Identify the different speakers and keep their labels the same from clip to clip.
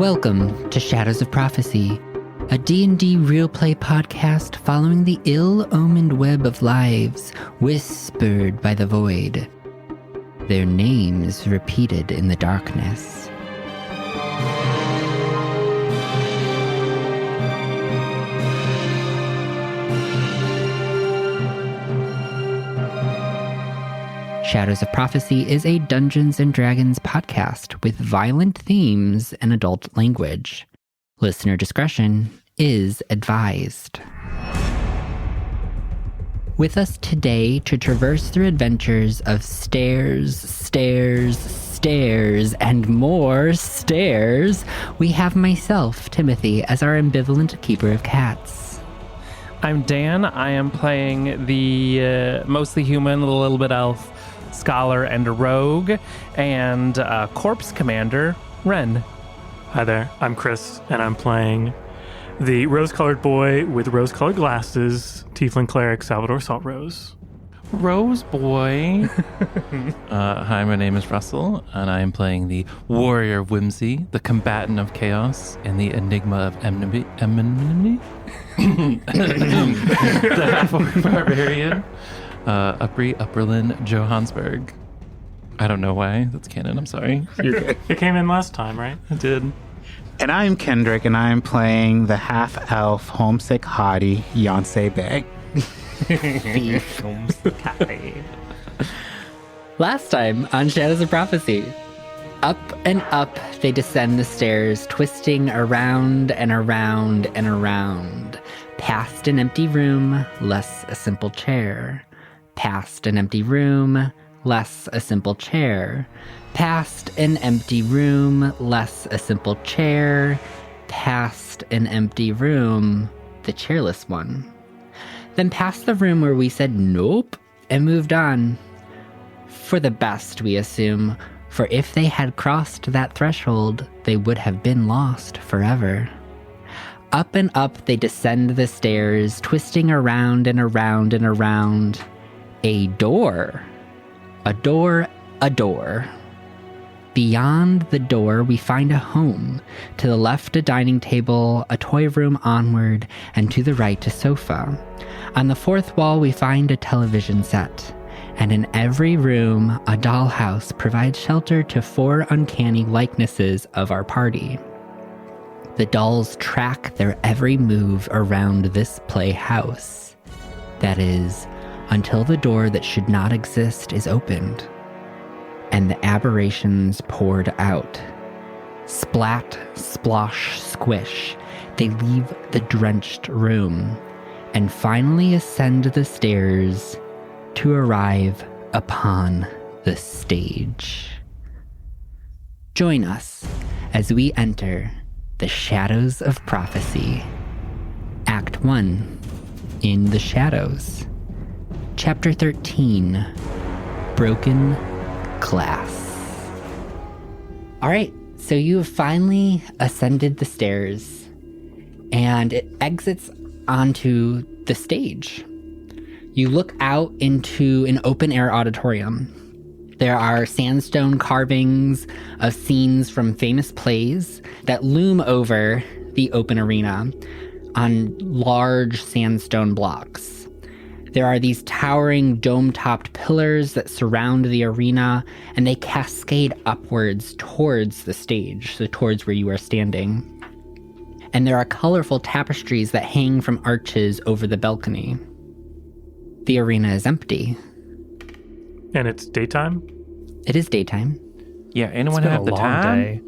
Speaker 1: Welcome to Shadows of Prophecy, a D&D real play podcast following the ill-omened web of lives whispered by the void, their names repeated in the darkness. Shadows of Prophecy is a Dungeons & Dragons podcast with violent themes and adult language. Listener discretion is advised. With us today to traverse through adventures of stairs, and more stairs, we have myself, Timothy, as our ambivalent keeper of cats.
Speaker 2: I'm Dan. I am playing the mostly human, a little bit elf, scholar and a rogue, and corpse commander, Ren.
Speaker 3: Hi there, I'm Chris, and I'm playing the rose-colored boy with rose-colored glasses, tiefling cleric Salvador Saltrose.
Speaker 2: Rose boy.
Speaker 4: Hi, my name is Russell, and I am playing the warrior of whimsy, the combatant of chaos, and the enigma of enmity. The half-orc barbarian. Upperlin Johannesburg. I don't know why. That's canon. I'm sorry.
Speaker 3: It came in last time, right?
Speaker 4: It did.
Speaker 5: And I'm Kendrick, and I'm playing the half-elf homesick hottie, Yonsei Bay.
Speaker 1: Last time on Shadows of Prophecy, up and up they descend the stairs, twisting around and around and around, past an empty room, less a simple chair. Past an empty room, less a simple chair. Past an empty room, less a simple chair. Past an empty room, the chairless one. Then past the room where we said nope and moved on. For the best, we assume, for if they had crossed that threshold, they would have been lost forever. Up and up they descend the stairs, twisting around and around and around. A door. Beyond the door, we find a home. To the left, a dining table, a toy room onward, and to the right, a sofa. On the fourth wall, we find a television set. And in every room, a dollhouse provides shelter to 4 uncanny likenesses of our party. The dolls track their every move around this playhouse. That is, until the door that should not exist is opened, and the aberrations poured out. Splat, splosh, squish, they leave the drenched room, and finally ascend the stairs to arrive upon the stage. Join us as we enter the Shadows of Prophecy. Act 1, In the Shadows. Chapter 13, Broken Glass. All right, so you have finally ascended the stairs, and it exits onto the stage. You look out into an open-air auditorium. There are sandstone carvings of scenes from famous plays that loom over the open arena on large sandstone blocks. There are these towering dome-topped pillars that surround the arena, and they cascade upwards towards the stage, so towards where you are standing. And there are colorful tapestries that hang from arches over the balcony. The arena is empty.
Speaker 3: And it's daytime?
Speaker 1: It is daytime.
Speaker 4: Yeah, anyone have the time?
Speaker 2: Day.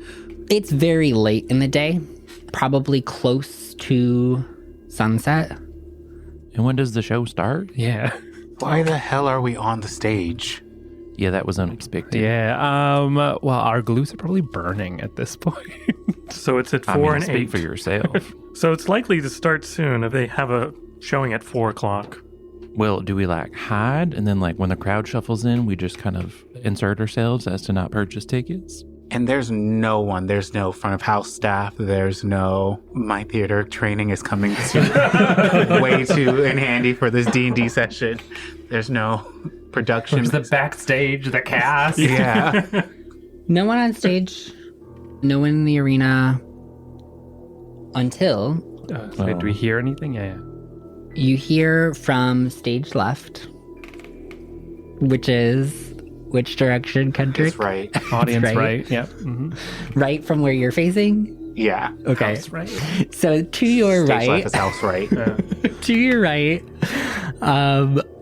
Speaker 1: It's very late in the day, probably close to sunset.
Speaker 4: And when does the show start?
Speaker 2: Yeah.
Speaker 5: Why the hell are we on the stage?
Speaker 4: Yeah, that was unexpected.
Speaker 2: Yeah. Well, our glues are probably burning at this point.
Speaker 3: So it's at 4 and 8.
Speaker 4: Speak for yourself.
Speaker 3: So it's likely to start soon if they have a showing at 4 o'clock.
Speaker 4: Well, do we hide, and then when the crowd shuffles in, we just kind of insert ourselves as to not purchase tickets?
Speaker 5: And there's no one. There's no front of house staff. There's no my theater training is coming to way too in handy for this D&D session. There's no production.
Speaker 2: There's the backstage, the cast.
Speaker 5: Yeah.
Speaker 1: No one on stage. No one in the arena. Until
Speaker 2: Wait, do we hear anything? Yeah.
Speaker 1: you hear from stage left, which direction, Kendrick?
Speaker 5: That's right.
Speaker 2: Audience
Speaker 1: Right.
Speaker 2: right. Yep. Mm-hmm.
Speaker 1: Right from where you're facing?
Speaker 5: Yeah.
Speaker 1: Okay.
Speaker 2: That's right.
Speaker 1: So to your
Speaker 5: Stage left
Speaker 1: right,
Speaker 5: is house right.
Speaker 1: to your right,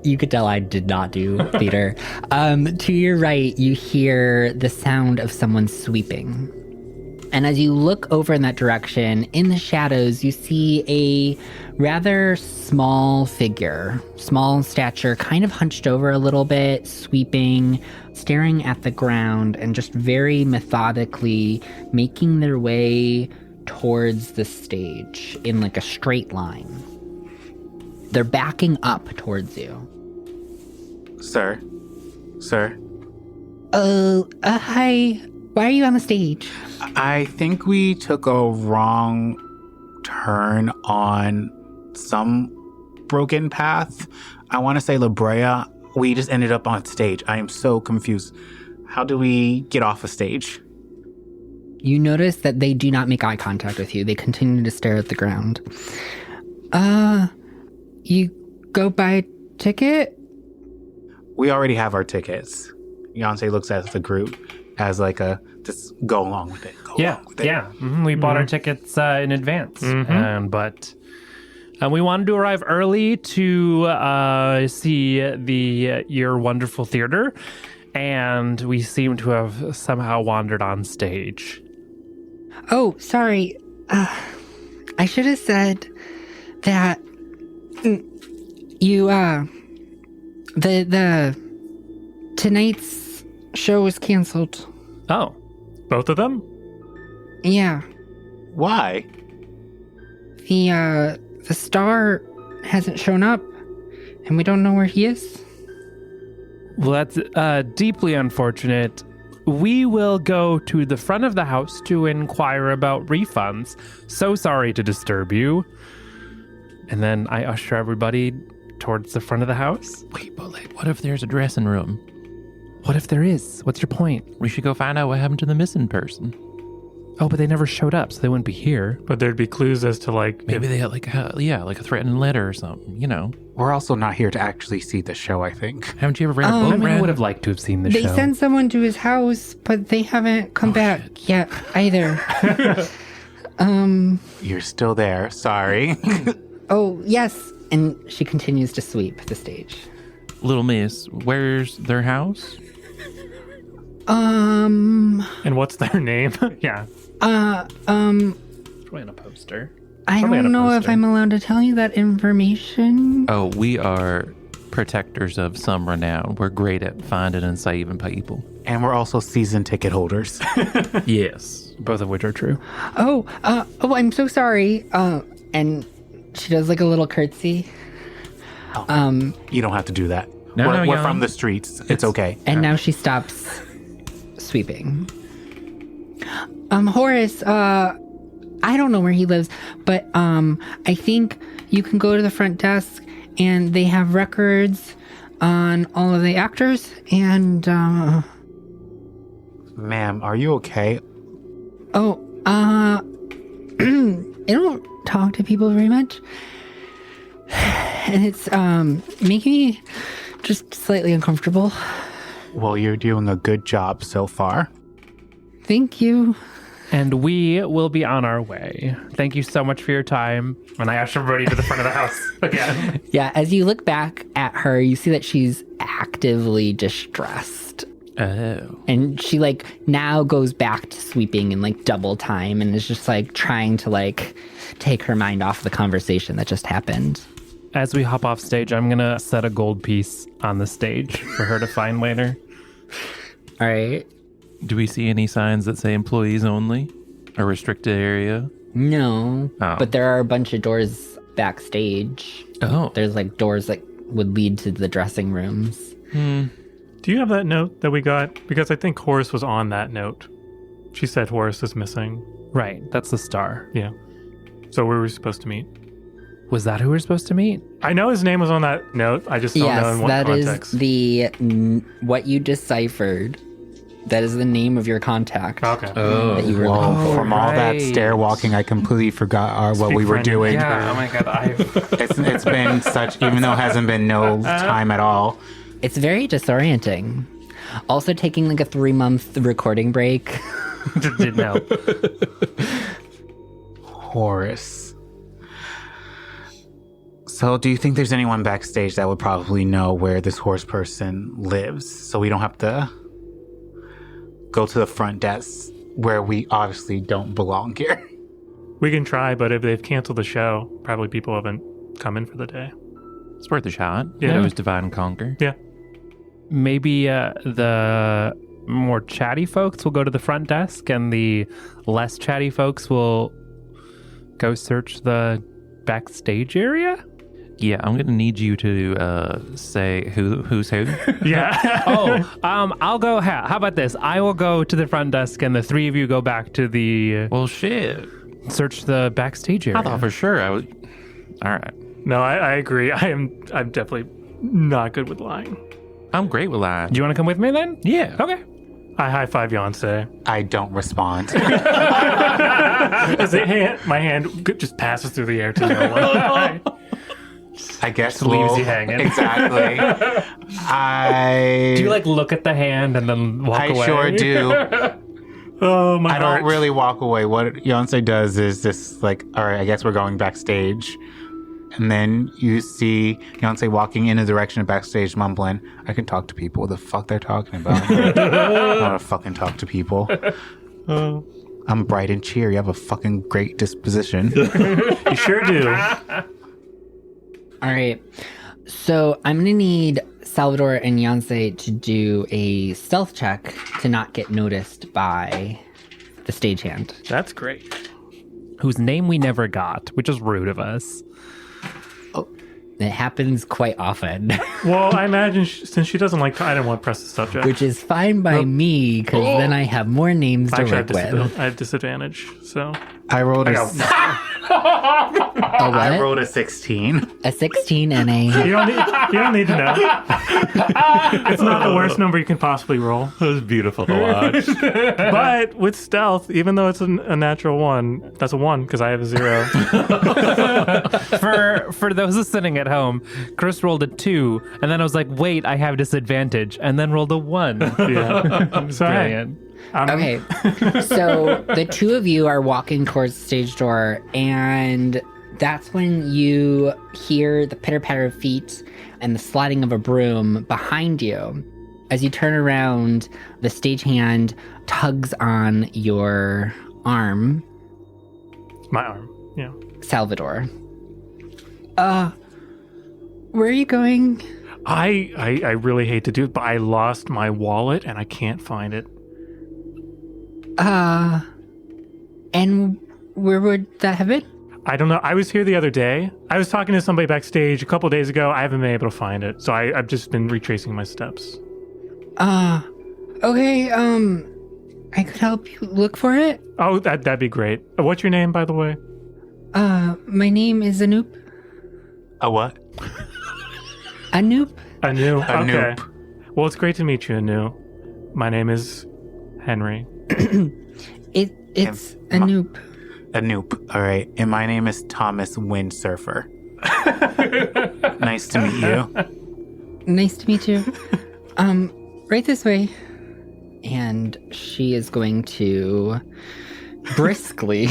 Speaker 1: you could tell I did not do theater. To your right, you hear the sound of someone sweeping. And as you look over in that direction, in the shadows, you see a rather small figure, small in stature, kind of hunched over a little bit, sweeping, staring at the ground, and just very methodically making their way towards the stage in like a straight line. They're backing up towards you.
Speaker 5: Sir.
Speaker 1: Hi. Why are you on the stage?
Speaker 5: I think we took a wrong turn on some broken path. I want to say La Brea. We just ended up on stage. I am so confused. How do we get off a stage?
Speaker 1: You notice that they do not make eye contact with you. They continue to stare at the ground. You go buy a ticket?
Speaker 5: We already have our tickets. Yonsei looks at the group as like just go along with it. Go along with it.
Speaker 2: Mm-hmm. We bought our tickets in advance, but we wanted to arrive early to see your wonderful theater, and we seem to have somehow wandered on stage.
Speaker 1: Oh, sorry. I should have said that you, the tonight's show was canceled.
Speaker 3: Oh, both of them?
Speaker 1: Yeah.
Speaker 5: Why?
Speaker 1: The star hasn't shown up, and we don't know where he is.
Speaker 2: Well, that's deeply unfortunate. We will go to the front of the house to inquire about refunds. So sorry to disturb you. And then I usher everybody towards the front of the house.
Speaker 4: Wait, but like, what if there's a dressing room?
Speaker 2: What if there is? What's your point?
Speaker 4: We should go find out what happened to the missing person.
Speaker 2: Oh, but they never showed up, so they wouldn't be here.
Speaker 3: But there'd be clues as to like
Speaker 4: Maybe they had like a threatening letter or something, you know.
Speaker 5: We're also not here to actually see the show, I think.
Speaker 4: Haven't you ever read a
Speaker 2: I
Speaker 4: book,
Speaker 2: mean, I
Speaker 4: Ren?
Speaker 2: would have liked to have seen the
Speaker 1: They
Speaker 2: show.
Speaker 1: sent someone to his house, but they haven't come back yet either.
Speaker 5: You're still there. Sorry.
Speaker 1: Oh, yes. And she continues to sweep the stage.
Speaker 4: Little Miss, where's their house?
Speaker 3: and what's their name? Yeah.
Speaker 2: Probably on a poster.
Speaker 1: I
Speaker 2: Probably on a
Speaker 1: don't know if
Speaker 2: poster.
Speaker 1: I'm allowed to tell you that information.
Speaker 4: Oh, we are protectors of some renown. We're great at finding and saving people.
Speaker 5: And we're also season ticket holders.
Speaker 4: Yes.
Speaker 2: Both of which are true.
Speaker 1: Oh, I'm so sorry. And she does like a little curtsy.
Speaker 5: You don't have to do that.
Speaker 4: No,
Speaker 5: we're
Speaker 4: no,
Speaker 5: we're
Speaker 4: Jan.
Speaker 5: from the streets. It's okay.
Speaker 1: And now she stops sweeping. Horace, I don't know where he lives, but I think you can go to the front desk and they have records on all of the actors and
Speaker 5: Ma'am, are you okay?
Speaker 1: I don't talk to people very much. And it's making me just slightly uncomfortable.
Speaker 5: Well, you're doing a good job so far.
Speaker 1: Thank you.
Speaker 2: And we will be on our way. Thank you so much for your time. And I usher everybody to the front of the house again.
Speaker 1: Yeah, as you look back at her, you see that she's actively distressed.
Speaker 4: Oh.
Speaker 1: And she like now goes back to sweeping in like double time and is just like trying to like take her mind off the conversation that just happened.
Speaker 2: As we hop off stage, I'm going to set a gold piece on the stage for her to find later.
Speaker 1: All right.
Speaker 4: Do we see any signs that say employees only? A restricted area?
Speaker 1: No,
Speaker 4: Oh.
Speaker 1: but there are a bunch of doors backstage.
Speaker 4: Oh.
Speaker 1: There's like doors that would lead to the dressing rooms.
Speaker 3: Do you have that note that we got? Because I think Horace was on that note. She said Horace is missing.
Speaker 2: Right, that's the star.
Speaker 3: Yeah. So where were we supposed to meet?
Speaker 2: Was that who we're supposed to meet?
Speaker 3: I know his name was on that note. I just don't know in
Speaker 1: Yes,
Speaker 3: what
Speaker 1: that
Speaker 3: context.
Speaker 1: is the what you deciphered That is the name of your contact.
Speaker 3: Okay.
Speaker 1: That you were looking
Speaker 5: Whoa,
Speaker 1: for.
Speaker 5: from all that
Speaker 2: right.
Speaker 5: stair walking, I completely forgot what
Speaker 3: Speak
Speaker 5: we were
Speaker 3: French.
Speaker 5: doing.
Speaker 2: Yeah, oh my god,
Speaker 5: It's been such, even though it hasn't been no time at all.
Speaker 1: It's very disorienting. Also taking like a 3-month recording break.
Speaker 2: didn't help.
Speaker 5: Horace. So, do you think there's anyone backstage that would probably know where this horse person lives, so we don't have to go to the front desk where we obviously don't belong here?
Speaker 3: We can try, but if they've canceled the show, probably people haven't come in for the day.
Speaker 4: It's worth a shot.
Speaker 3: Yeah.
Speaker 4: It was Divide and Conquer.
Speaker 3: Yeah.
Speaker 2: Maybe the more chatty folks will go to the front desk, and the less chatty folks will go search the backstage area.
Speaker 4: Yeah, I'm gonna need you to say who's who.
Speaker 3: Yeah.
Speaker 2: I'll go. How about this? I will go to the front desk, and the three of you go back to the
Speaker 4: Well, shit.
Speaker 2: search the backstage area.
Speaker 4: I thought for sure I would. All right.
Speaker 3: No, I agree. I'm definitely not good with lying.
Speaker 4: I'm great with lying.
Speaker 2: Do you want to come with me then?
Speaker 4: Yeah.
Speaker 2: Okay.
Speaker 3: I high five Beyonce.
Speaker 5: I don't respond.
Speaker 3: My hand just passes through the air to no one.
Speaker 5: I guess
Speaker 2: leaves you hanging.
Speaker 5: Exactly.
Speaker 2: Do you like look at the hand and then walk
Speaker 5: I
Speaker 2: away?
Speaker 5: sure do.
Speaker 3: Oh my
Speaker 5: I don't
Speaker 3: heart.
Speaker 5: really walk away. What Beyonce does is just like, all right, I guess we're going backstage. And then you see Beyonce walking in the direction of backstage, mumbling, I can talk to people. What the fuck they're talking about? I don't want to fucking talk to people. I'm bright and cheery. I have a fucking great disposition.
Speaker 3: You sure do.
Speaker 1: All right. So I'm going to need Salvador and Yonsei to do a stealth check to not get noticed by the stagehand.
Speaker 3: That's great.
Speaker 2: Whose name we never got, which is rude of us.
Speaker 1: It happens quite often,
Speaker 3: Well, I imagine since she doesn't like, I didn't want to press the subject.
Speaker 1: which is fine by me because then I have more names to
Speaker 3: Actually,
Speaker 1: work with.
Speaker 3: I have disadvantage. So
Speaker 5: I rolled a
Speaker 1: A what?
Speaker 5: I rolled a 16.
Speaker 1: A 16 and a...
Speaker 3: you don't need to know. It's not the worst number you can possibly roll.
Speaker 4: It was beautiful to watch.
Speaker 3: But with stealth, even though it's a natural one, that's a 1 because I have a 0.
Speaker 2: For those listening at home, Chris rolled a 2, and then I was like, wait, I have disadvantage, and then rolled a 1.
Speaker 3: Yeah. So hey,
Speaker 2: Brilliant.
Speaker 1: Okay, so the two of you are walking towards the stage door, and that's when you hear the pitter-patter of feet and the sliding of a broom behind you. As you turn around, the stagehand tugs on your arm,
Speaker 3: my arm. Yeah.
Speaker 1: Salvador. Where are you going?
Speaker 3: I really hate to do it, but I lost my wallet and I can't find it.
Speaker 1: And where would that have been?
Speaker 3: I don't know. I was here the other day. I was talking to somebody backstage a couple days ago. I haven't been able to find it. So I've just been retracing my steps.
Speaker 1: Okay, I could help you look for it.
Speaker 3: Oh, that'd be great. What's your name, by the way?
Speaker 1: My name is Anoop.
Speaker 5: A what?
Speaker 1: Anoop?
Speaker 3: Anu. Okay.
Speaker 5: Anoop.
Speaker 3: Well, it's great to meet you, Anu. My name is Henry.
Speaker 1: It's
Speaker 5: And
Speaker 1: Anoop.
Speaker 5: Anoop. All right. And my name is Thomas Windsurfer. Nice to meet you.
Speaker 1: Nice to meet you. Right this way. And she is going to briskly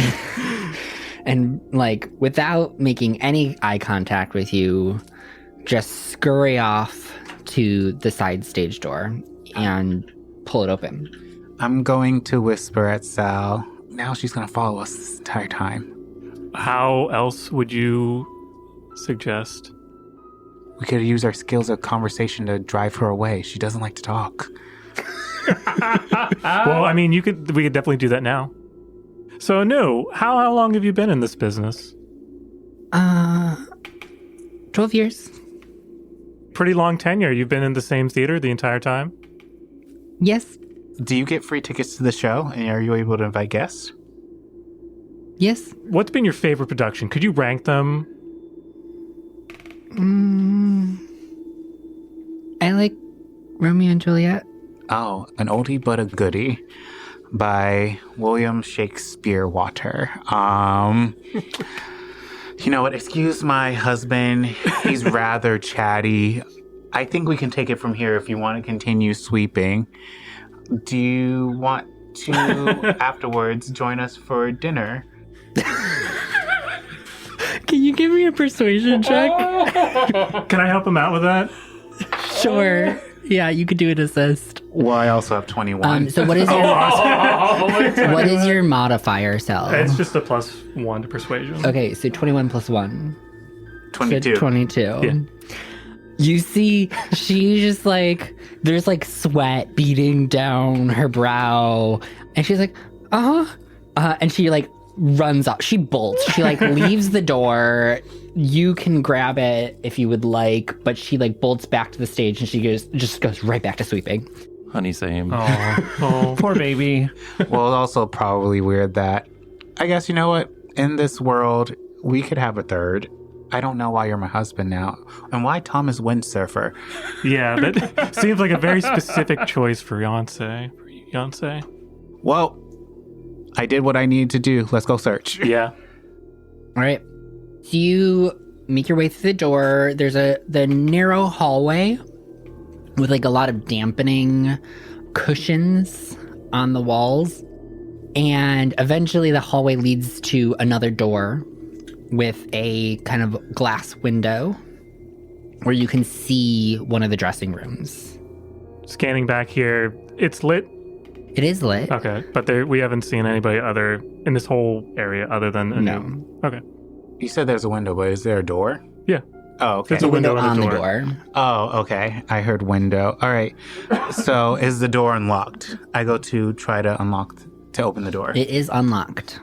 Speaker 1: and like without making any eye contact with you, just scurry off to the side stage door and pull it open.
Speaker 5: I'm going to whisper at Sal. Now she's going to follow us this entire time.
Speaker 3: How else would you suggest?
Speaker 5: We could use our skills of conversation to drive her away. She doesn't like to talk.
Speaker 3: Well, I mean, we could definitely do that now. So, Anu, how long have you been in this business?
Speaker 1: 12 years.
Speaker 3: Pretty long tenure. You've been in the same theater the entire time?
Speaker 1: Yes.
Speaker 5: Do you get free tickets to the show? And are you able to invite guests?
Speaker 1: Yes.
Speaker 3: What's been your favorite production? Could you rank them?
Speaker 1: I like Romeo and Juliet.
Speaker 5: Oh, An Oldie But a Goodie by William Shakespeare Water. You know what? Excuse my husband. He's rather chatty. I think we can take it from here if you want to continue sweeping. Do you want to afterwards join us for dinner?
Speaker 1: Can you give me a persuasion check?
Speaker 3: Can I help him out with that?
Speaker 1: Sure. Yeah, you could do an assist.
Speaker 5: Well, I also have 21.
Speaker 1: So what is your what is your modifier, Sal?
Speaker 3: It's just a +1 to persuasion.
Speaker 1: Okay, so 21 plus 1.
Speaker 5: 22.
Speaker 1: So 22.
Speaker 3: Yeah.
Speaker 1: You see, she's just like, there's like sweat beating down her brow. And she's like, and she like runs off. She bolts. She like leaves the door. You can grab it if you would like, but she like bolts back to the stage and she just goes right back to sweeping.
Speaker 4: Honey, same.
Speaker 2: Oh, poor baby.
Speaker 5: Well, it's also probably weird that, I guess, you know what? In this world, we could have a third. I don't know why you're my husband now. And why Thomas Windsurfer?
Speaker 3: Yeah, that seems like a very specific choice for Beyonce.
Speaker 5: Well, I did what I needed to do. Let's go search.
Speaker 3: Yeah.
Speaker 1: All right. So you make your way through the door. There's the narrow hallway with like a lot of dampening cushions on the walls. And eventually the hallway leads to another door with a kind of glass window where you can see one of the dressing rooms.
Speaker 3: Scanning back here, it's lit.
Speaker 1: It is lit.
Speaker 3: Okay, but we haven't seen anybody other in this whole area other than
Speaker 1: No.
Speaker 3: Okay.
Speaker 5: You said there's a window, but is there a door?
Speaker 3: Yeah.
Speaker 5: Oh, okay.
Speaker 3: There's a window
Speaker 1: on
Speaker 3: and a
Speaker 1: the
Speaker 3: door.
Speaker 1: door.
Speaker 5: Oh, okay. I heard window. All right. So is the door unlocked? I go to try to open the door.
Speaker 1: It is unlocked.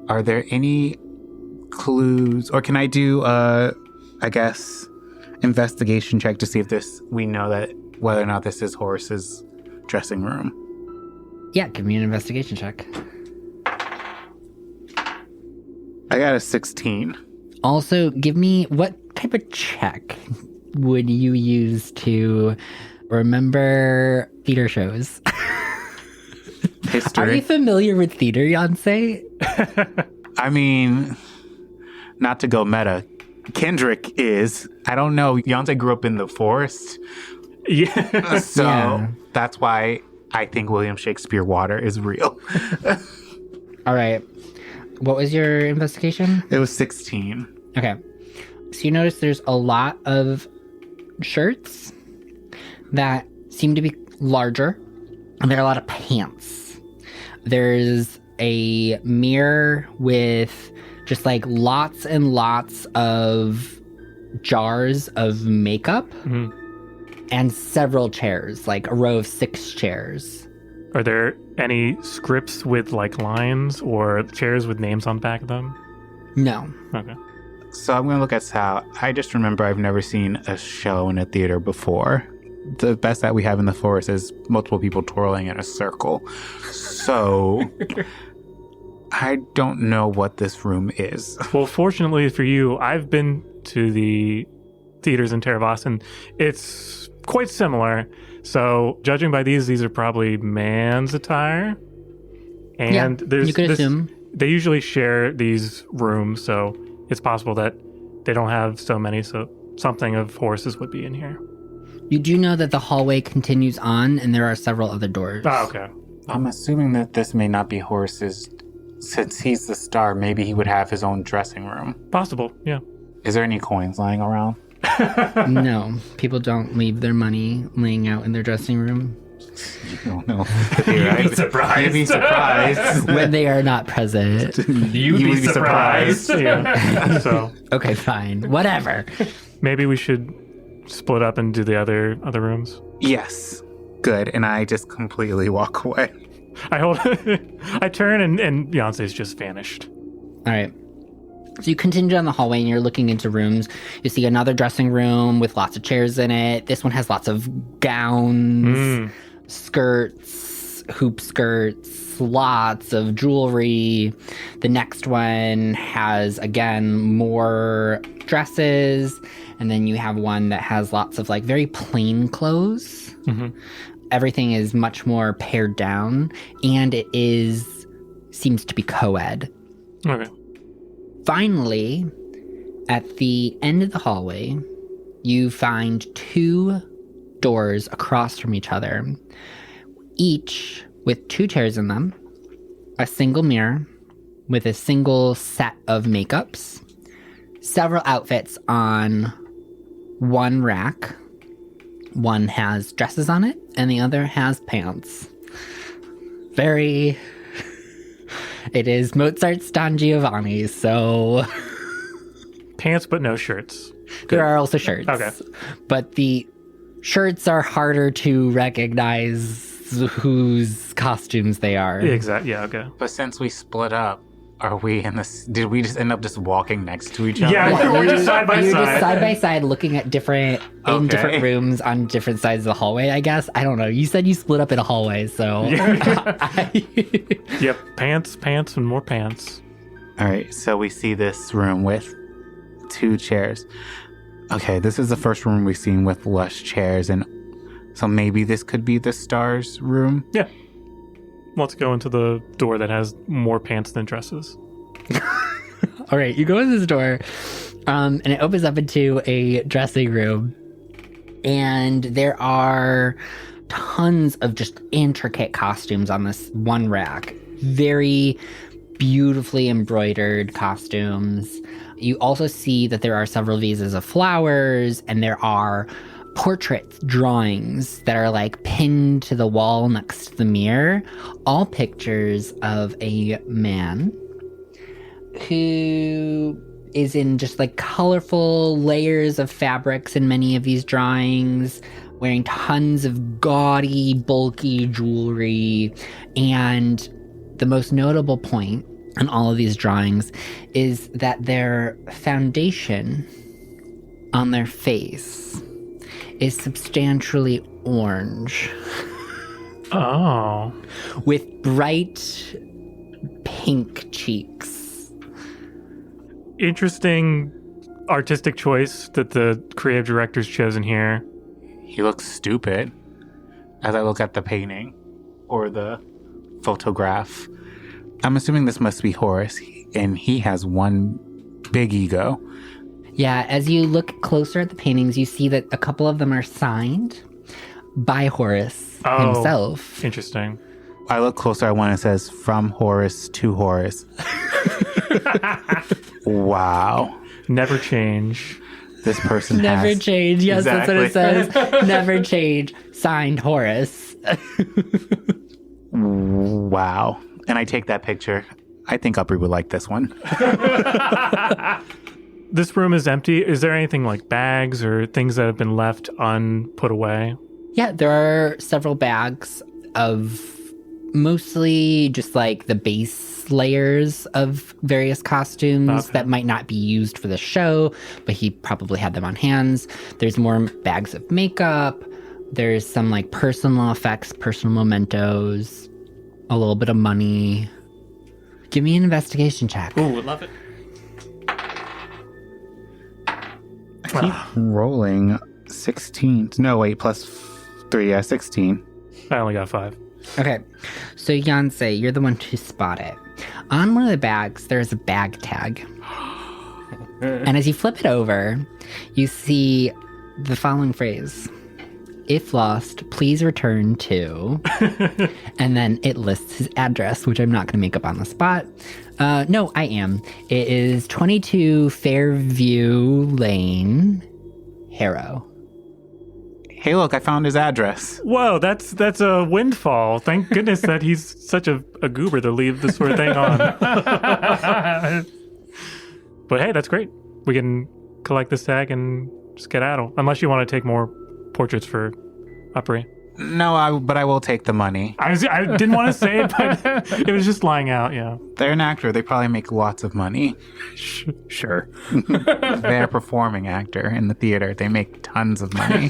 Speaker 5: Are there any clues, or can I do I guess investigation check to see if we know that whether or not this is Horace's dressing room?
Speaker 1: Yeah, give me an investigation check.
Speaker 5: I got a 16.
Speaker 1: Also, give me, what type of check would you use to remember theater shows?
Speaker 5: History.
Speaker 1: Are you familiar with theater, Beyonce?
Speaker 5: I mean, not to go meta, Kendrick is. I don't know. Beyonce grew up in the forest.
Speaker 3: Yeah.
Speaker 5: So
Speaker 1: Yeah.
Speaker 5: that's why I think William Shakespeare Water is real.
Speaker 1: All right. What was your investigation?
Speaker 5: It was 16.
Speaker 1: Okay. So you notice there's a lot of shirts that seem to be larger, and there are a lot of pants. There's a mirror with just like lots and lots of jars of makeup and several chairs, like a row of 6 chairs.
Speaker 3: Are there any scripts with like lines or chairs with names on the back of them?
Speaker 1: No.
Speaker 3: Okay.
Speaker 5: So I'm going to look at Sal. I just remember I've never seen a show in a theater before. The best that we have in the forest is multiple people twirling in a circle. So I don't know what this room is.
Speaker 3: Well, fortunately for you, I've been to the theaters in Terravas, and it's quite similar. So judging by these are probably man's attire. And
Speaker 1: you could assume.
Speaker 3: They usually share these rooms, so it's possible that they don't have so many, so something of Horace's would be in here.
Speaker 1: You do know that the hallway continues on, and there are several other doors.
Speaker 3: Oh, okay.
Speaker 5: I'm assuming that this may not be Horace's. Since he's the star, maybe he would have his own dressing room.
Speaker 3: Possible, yeah.
Speaker 5: Is there any coins lying around?
Speaker 1: No, people don't leave their money laying out in their dressing room
Speaker 5: You don't know. You'd be surprised. You'd be surprised.
Speaker 1: when they are not present.
Speaker 5: You'd be surprised.
Speaker 3: Yeah. So
Speaker 1: Okay, fine. Whatever.
Speaker 3: maybe we should split up and do the other rooms.
Speaker 5: Yes. Good. And I just completely walk away.
Speaker 3: I turn and Beyonce's just vanished.
Speaker 1: All right. So you continue down the hallway and you're looking into rooms. You see another dressing room with lots of chairs in it. This one has lots of gowns, skirts, hoop skirts, lots of jewelry. The next one has, again, more dresses. And then you have one that has lots of like very plain clothes.
Speaker 3: Mm-hmm.
Speaker 1: Everything is much more pared down, and it seems to be co-ed.
Speaker 3: Okay.
Speaker 1: Finally, at the end of the hallway, you find 2 doors across from each other, each with 2 chairs in them, a single mirror with a single set of makeups, several outfits on one rack. One has dresses on it, and the other has pants. It is Mozart's Don Giovanni, so...
Speaker 3: Pants, but no shirts.
Speaker 1: There are also shirts.
Speaker 3: Okay.
Speaker 1: But the shirts are harder to recognize whose costumes they are.
Speaker 3: Exactly. Yeah, okay.
Speaker 5: But since we split up, are we in this? Did we just end up just walking next to each other?
Speaker 3: Yeah, we're just side by
Speaker 1: You're
Speaker 3: side.
Speaker 1: just side by side looking at different rooms on different sides of the hallway, I guess. I don't know. You said you split up in a hallway, so...
Speaker 3: Yep, pants, and more pants.
Speaker 5: All right, so we see this room with 2 chairs. Okay, this is the first room we've seen with lush chairs, and so maybe this could be the stars room.
Speaker 3: Yeah. Let's go into the door that has more pants than dresses.
Speaker 1: All right, you go in this door, and it opens up into a dressing room, and there are tons of just intricate costumes on this one rack. Very beautifully embroidered costumes. You also see that there are several vases of flowers, and there are portrait drawings that are like pinned to the wall next to the mirror, all pictures of a man who is in just like colorful layers of fabrics in many of these drawings, wearing tons of gaudy, bulky jewelry. And the most notable point in all of these drawings is that their foundation on their face is substantially orange
Speaker 3: Oh.
Speaker 1: with bright pink cheeks.
Speaker 3: Interesting artistic choice that the creative director's chosen here.
Speaker 5: He looks stupid as I look at the painting or the photograph. I'm assuming this must be Horace, and he has one big ego.
Speaker 1: Yeah, as you look closer at the paintings, you see that a couple of them are signed by Horace himself.
Speaker 3: Interesting.
Speaker 5: I look closer at one and it says, "From Horace to Horace." Wow.
Speaker 3: Never change.
Speaker 5: This person
Speaker 1: Never
Speaker 5: has...
Speaker 1: change. Yes,
Speaker 5: Exactly.
Speaker 1: that's what it says. Never change. Signed Horace.
Speaker 5: Wow. And I take that picture. I think Upri would like this one.
Speaker 3: This room is empty. Is there anything like bags or things that have been left unput away?
Speaker 1: Yeah, there are several bags of mostly just like the base layers of various costumes that might not be used for the show, but he probably had them on hands. There's more bags of makeup. There's some like personal effects, personal mementos, a little bit of money. Give me an investigation check.
Speaker 4: Ooh, love it.
Speaker 5: I keep rolling 16. No, wait, plus 3. Yeah, 16.
Speaker 3: I only got 5.
Speaker 1: Okay, so Yancey, you're the one to spot it. On one of the bags, there's a bag tag. And as you flip it over, you see the following phrase. If lost, please return to... and then it lists his address, which I'm not going to make up on the spot. No, I am. It is 22 Fairview Lane, Harrow.
Speaker 5: Hey, look, I found his address.
Speaker 3: Whoa, that's a windfall. Thank goodness that he's such a goober to leave this sort of thing on. But hey, that's great. We can collect this tag and skedaddle. Unless you want to take more portraits for Upri.
Speaker 5: No, but I will take the money.
Speaker 3: I didn't want to say it, but it was just lying out, yeah.
Speaker 5: They're an actor. They probably make lots of money.
Speaker 3: Sure.
Speaker 5: They're a performing actor in the theater. They make tons of money.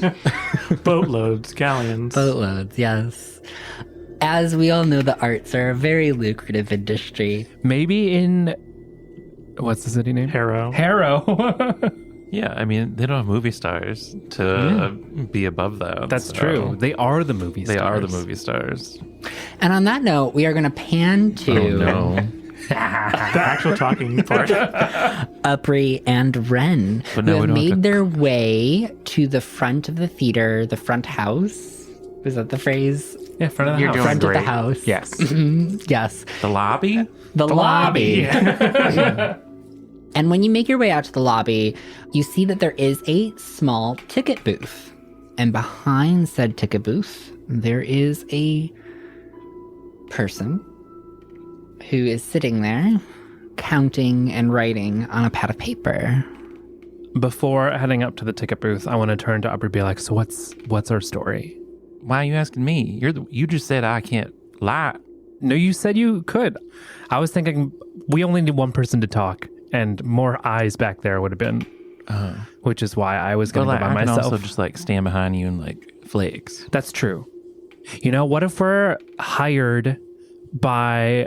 Speaker 3: Boatloads, galleons.
Speaker 1: Boatloads, yes. As we all know, the arts are a very lucrative industry.
Speaker 2: Maybe in what's the city name?
Speaker 3: Harrow.
Speaker 2: Harrow.
Speaker 4: Yeah, I mean, they don't have movie stars to be above that.
Speaker 2: That's
Speaker 4: so
Speaker 2: true. They are the movie stars.
Speaker 4: They are the movie stars.
Speaker 1: And on that note, we are going to pan to
Speaker 4: Oh, no.
Speaker 3: The actual talking part.
Speaker 1: Upri and Ren,
Speaker 4: But
Speaker 1: who
Speaker 4: now we
Speaker 1: have
Speaker 4: don't have
Speaker 1: made
Speaker 4: to-
Speaker 1: their way to the front of the theater, the front house. Is that the phrase?
Speaker 2: Yeah, front of the
Speaker 5: You're
Speaker 2: house.
Speaker 5: doing
Speaker 1: Front of the
Speaker 5: great.
Speaker 1: house.
Speaker 5: Yes.
Speaker 1: Yes.
Speaker 4: The lobby?
Speaker 1: The lobby. And when you make your way out to the lobby, you see that there is a small ticket booth. And behind said ticket booth, there is a person who is sitting there counting and writing on a pad of paper.
Speaker 2: Before heading up to the ticket booth, I want to turn to Upper and be like, so what's our story?
Speaker 4: Why are you asking me? You just said I can't lie.
Speaker 2: No, you said you could. I was thinking we only need one person to talk, and more eyes back there would have been. Which is why I was
Speaker 4: But
Speaker 2: going to
Speaker 4: like,
Speaker 2: go by
Speaker 4: I can
Speaker 2: myself.
Speaker 4: also just like stand behind you and like flex.
Speaker 2: That's true. You know, what if we're hired by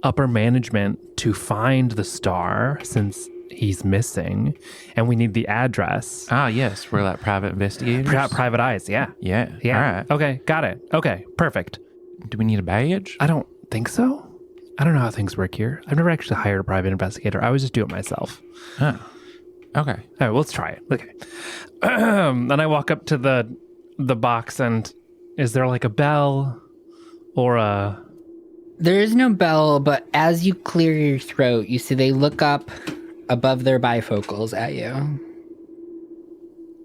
Speaker 2: upper management to find the star since he's missing and we need the address?
Speaker 4: Ah, yes, we're like private investigators.
Speaker 2: Private eyes, yeah.
Speaker 4: Yeah.
Speaker 2: Yeah.
Speaker 4: All right.
Speaker 2: Okay, got it. Okay, perfect.
Speaker 4: Do we need a badge?
Speaker 2: I don't think so. I don't know how things work here. I've never actually hired a private investigator. I always just do it myself.
Speaker 4: Huh. Okay.
Speaker 2: All right, well, let's try it. Okay. Then I walk up to the box, and is there like a bell or a...
Speaker 1: There is no bell, but as you clear your throat, you see they look up above their bifocals at you.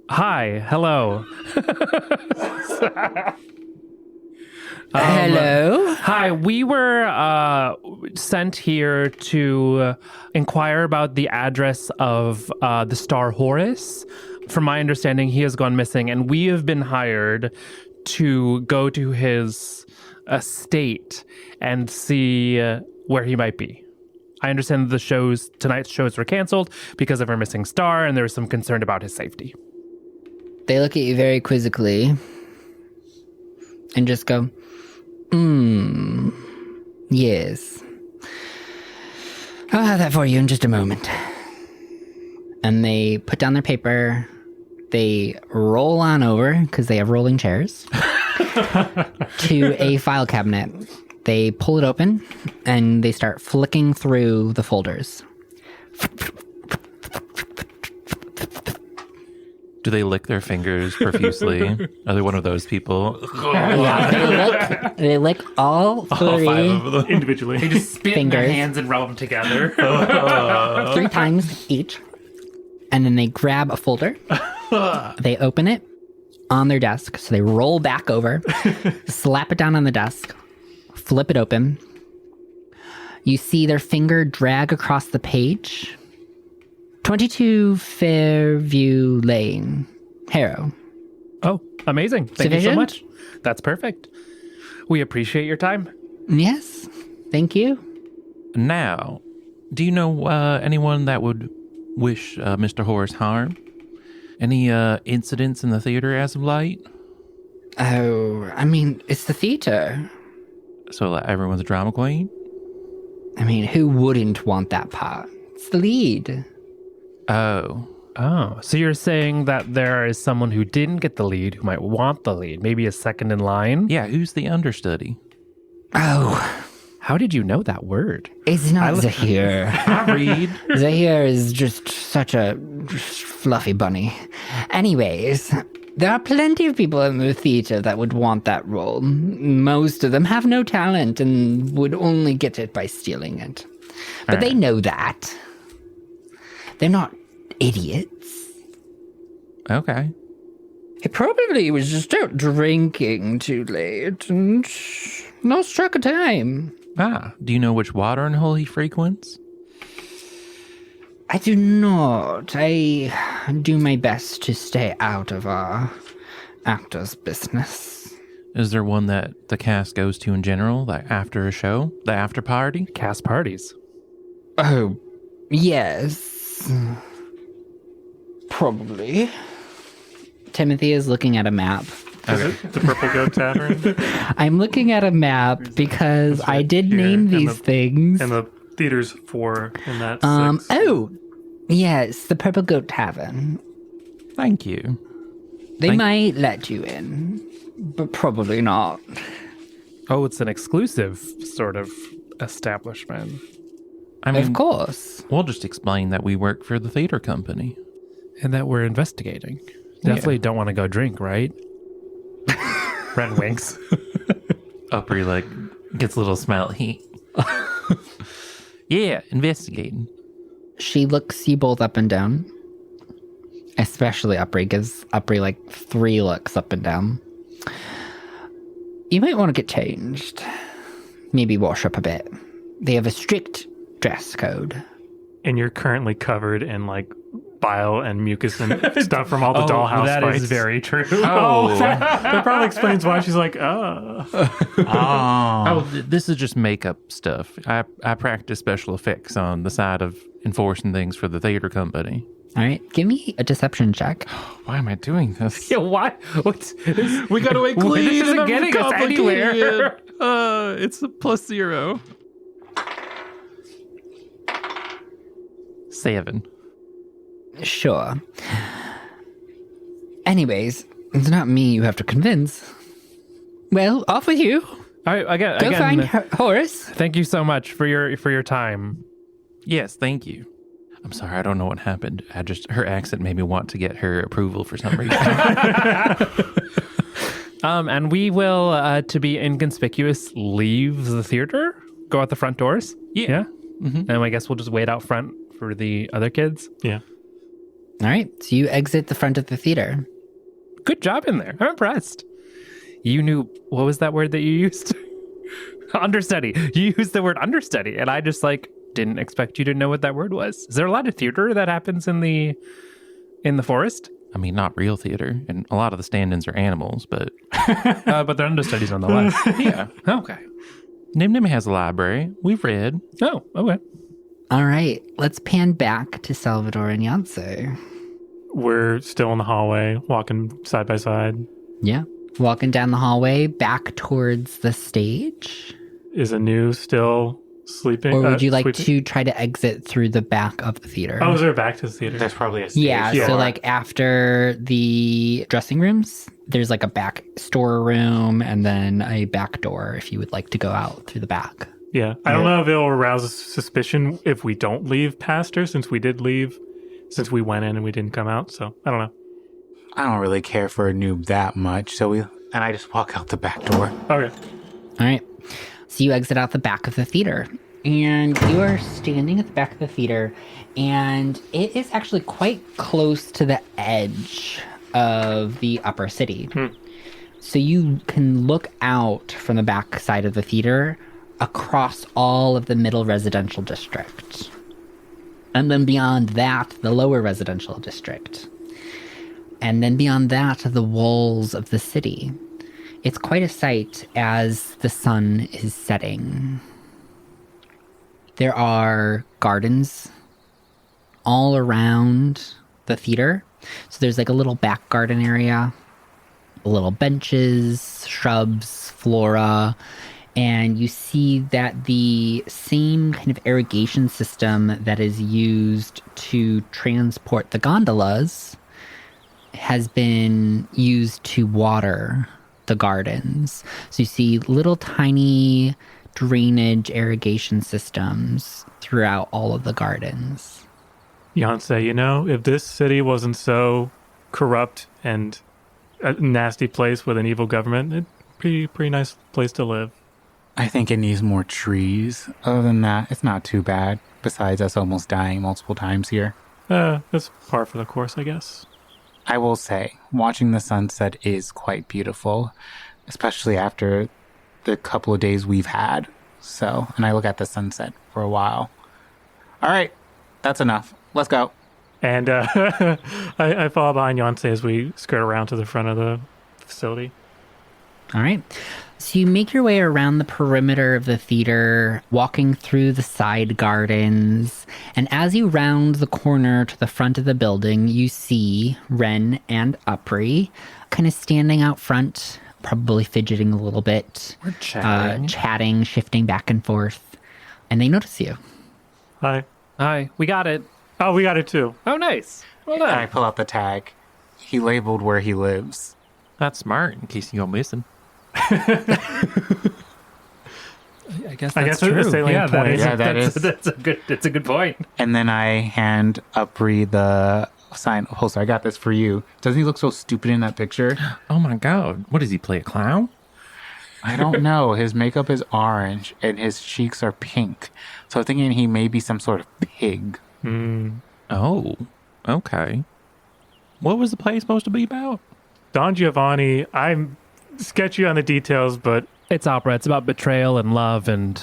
Speaker 2: Hi, hello.
Speaker 1: Hello?
Speaker 2: Hi, we were sent here to inquire about the address of the star Horus. From my understanding, he has gone missing, and we have been hired to go to his estate and see where he might be. I understand that tonight's shows were canceled because of our missing star, and there was some concern about his safety.
Speaker 1: They look at you very quizzically and just go, yes. I'll have that for you in just a moment. And they put down their paper. They roll on over, because they have rolling chairs, to a file cabinet. They pull it open, and they start flicking through the folders.
Speaker 4: Do they lick their fingers profusely? Are they one of those people?
Speaker 1: Yeah, they lick all three
Speaker 3: Individually.
Speaker 2: Just spit
Speaker 1: in their Fingers.
Speaker 2: hands and rub them together.
Speaker 1: 3 times each. And then they grab a folder. They open it on their desk. So they roll back over, slap it down on the desk, flip it open. You see their finger drag across the page. 22 Fairview Lane, Harrow.
Speaker 2: Oh, amazing. Thank you so
Speaker 1: Sufficient?
Speaker 2: much. That's perfect. We appreciate your time.
Speaker 1: Yes, thank you.
Speaker 4: Now, do you know anyone that would wish Mr. Horace harm? Any incidents in the theater as of late?
Speaker 1: Oh, I mean, it's the theater.
Speaker 4: So like, everyone's a drama queen?
Speaker 1: I mean, who wouldn't want that part? It's the lead.
Speaker 4: Oh.
Speaker 2: Oh, so you're saying that there is someone who didn't get the lead who might want the lead, maybe a second in line?
Speaker 4: Yeah, who's the understudy?
Speaker 1: Oh,
Speaker 2: How did you know that word?
Speaker 1: it's not Zahir.
Speaker 4: I read.
Speaker 1: Zahir is just such a fluffy bunny. Anyways, there are plenty of people in the theater that would want that role. Most of them have no talent and would only get it by stealing it. But they know that. They're not idiots.
Speaker 4: Okay.
Speaker 1: He probably was just out drinking too late and lost track of time.
Speaker 4: Ah, do you know which watering hole he frequents?
Speaker 1: I do not. I do my best to stay out of our actors' business.
Speaker 4: Is there one that the cast goes to in general, like after a show? The after party?
Speaker 2: Cast parties.
Speaker 1: Oh, yes. Probably. Timothy is looking at a map
Speaker 3: Is it the Purple Goat Tavern?
Speaker 1: I'm looking at a map because I did
Speaker 3: here,
Speaker 1: name
Speaker 3: and
Speaker 1: these things.
Speaker 3: And the theater's 4, and that's 6.
Speaker 1: Oh, yes, the Purple Goat Tavern.
Speaker 4: Thank you.
Speaker 1: They might let you in, but probably not.
Speaker 2: Oh, it's an exclusive sort of establishment.
Speaker 4: I mean,
Speaker 1: Of course.
Speaker 4: we'll just explain that we work for the theater company.
Speaker 2: And that we're investigating. Definitely don't want to go drink, right? Red winks.
Speaker 4: Upper like gets a little smile. Yeah, investigating.
Speaker 1: She looks you both up and down. Especially Upri, gives Upri like 3 looks up and down. You might want to get changed. Maybe wash up a bit. They have a strict dress code.
Speaker 3: And you're currently covered in like bile and mucus and stuff from all the dollhouse
Speaker 2: that
Speaker 3: fights.
Speaker 2: is very true.
Speaker 3: That probably explains why she's like,
Speaker 4: This is just makeup stuff. I practice special effects on the side of enforcing things for the theater company.
Speaker 1: All right, give me a deception check.
Speaker 4: Why am I doing this?
Speaker 2: Yeah, why? What's,
Speaker 4: We gotta make clean.
Speaker 2: this isn't getting us anywhere.
Speaker 4: It's a +0. 7.
Speaker 1: Sure. Anyways, it's not me you have to convince. Well, off with you.
Speaker 2: All right, again,
Speaker 1: Go find Horace.
Speaker 2: Thank you so much for your time.
Speaker 4: Yes, thank you. I'm sorry, I don't know what happened. Her accent made me want to get her approval for some reason.
Speaker 2: And we will, to be inconspicuous, leave the theater, go out the front doors. Yeah. Mm-hmm. And I guess we'll just wait out front for the other kids.
Speaker 3: yeah.
Speaker 1: All right, so you exit the front of the theater.
Speaker 2: Good job in there. I'm impressed. You knew, what was that word that you used? Understudy. You used the word understudy, and I just didn't expect you to know what that word was. Is there a lot of theater that happens in the forest?
Speaker 4: I mean, not real theater, and a lot of the stand-ins are animals, but
Speaker 2: But they're understudies nonetheless.
Speaker 4: yeah.
Speaker 2: Okay.
Speaker 4: Nim Nim has a library. We've read.
Speaker 2: Oh, okay.
Speaker 1: All right, let's pan back to Salvador and Yancey.
Speaker 3: We're still in the hallway, walking side by side.
Speaker 1: Yeah. Walking down the hallway back towards the stage.
Speaker 3: Is Anu still sleeping?
Speaker 1: Or would you like
Speaker 3: sweeping?
Speaker 1: to try to exit through the back of the theater?
Speaker 3: Oh, is there back to the theater?
Speaker 5: There's probably a stage.
Speaker 1: Yeah,
Speaker 3: Yeah.
Speaker 1: so after the dressing rooms, there's a back storeroom and then a back door if you would like to go out through the back.
Speaker 3: Yeah. I don't know if it'll arouse suspicion if we don't leave past her, since we did leave, since we went in and we didn't come out. So I don't know.
Speaker 5: I don't really care for a noob that much, and I just walk out the back door.
Speaker 3: Okay.
Speaker 1: All right. So you exit out the back of the theater, and you are standing at the back of the theater, and it is actually quite close to the edge of the upper city. So you can look out from the back side of the theater across all of the middle residential district. And then beyond that, the lower residential district. And then beyond that, the walls of the city. It's quite a sight as the sun is setting. There are gardens all around the theater. So there's a little back garden area, little benches, shrubs, flora, and you see that the same kind of irrigation system that is used to transport the gondolas has been used to water the gardens. So you see little tiny drainage irrigation systems throughout all of the gardens.
Speaker 3: Yancey, if this city wasn't so corrupt and a nasty place with an evil government, it'd pretty nice place to live.
Speaker 5: I think it needs more trees. Other than that, it's not too bad. Besides us almost dying multiple times here.
Speaker 3: That's par for the course, I guess.
Speaker 5: I will say, watching the sunset is quite beautiful, especially after the couple of days we've had. So, and I look at the sunset for a while. All right, that's enough. Let's go.
Speaker 3: And I follow behind Yancey as we skirt around to the front of the facility.
Speaker 1: All right. So you make your way around the perimeter of the theater, walking through the side gardens. And as you round the corner to the front of the building, you see Ren and Upri kind of standing out front, probably fidgeting a little bit.
Speaker 2: We're chatting.
Speaker 1: Chatting, shifting back and forth. And they notice you.
Speaker 3: Hi.
Speaker 2: Hi, we got it.
Speaker 3: Oh, we got it too.
Speaker 2: Oh, nice. Well
Speaker 5: And I
Speaker 2: done.
Speaker 5: pull out the tag. He labeled where he lives.
Speaker 4: That's smart in case you go missing.
Speaker 2: I guess
Speaker 3: I
Speaker 2: that's
Speaker 3: guess it's
Speaker 2: true.
Speaker 3: a salient
Speaker 2: Yeah, that
Speaker 3: point.
Speaker 2: is.
Speaker 5: Yeah, that is.
Speaker 2: That's a good. It's a good point.
Speaker 5: And then I hand Upri the sign. Oh, so I got this for you. Doesn't he look so stupid in that picture?
Speaker 4: Oh my god. What does he play, a clown?
Speaker 5: I don't know. His makeup is orange and his cheeks are pink. So I'm thinking he may be some sort of pig.
Speaker 4: Oh, okay. What was the play supposed to be about?
Speaker 3: Don Giovanni, I'm sketchy on the details, but
Speaker 2: It's opera. It's about betrayal and love, and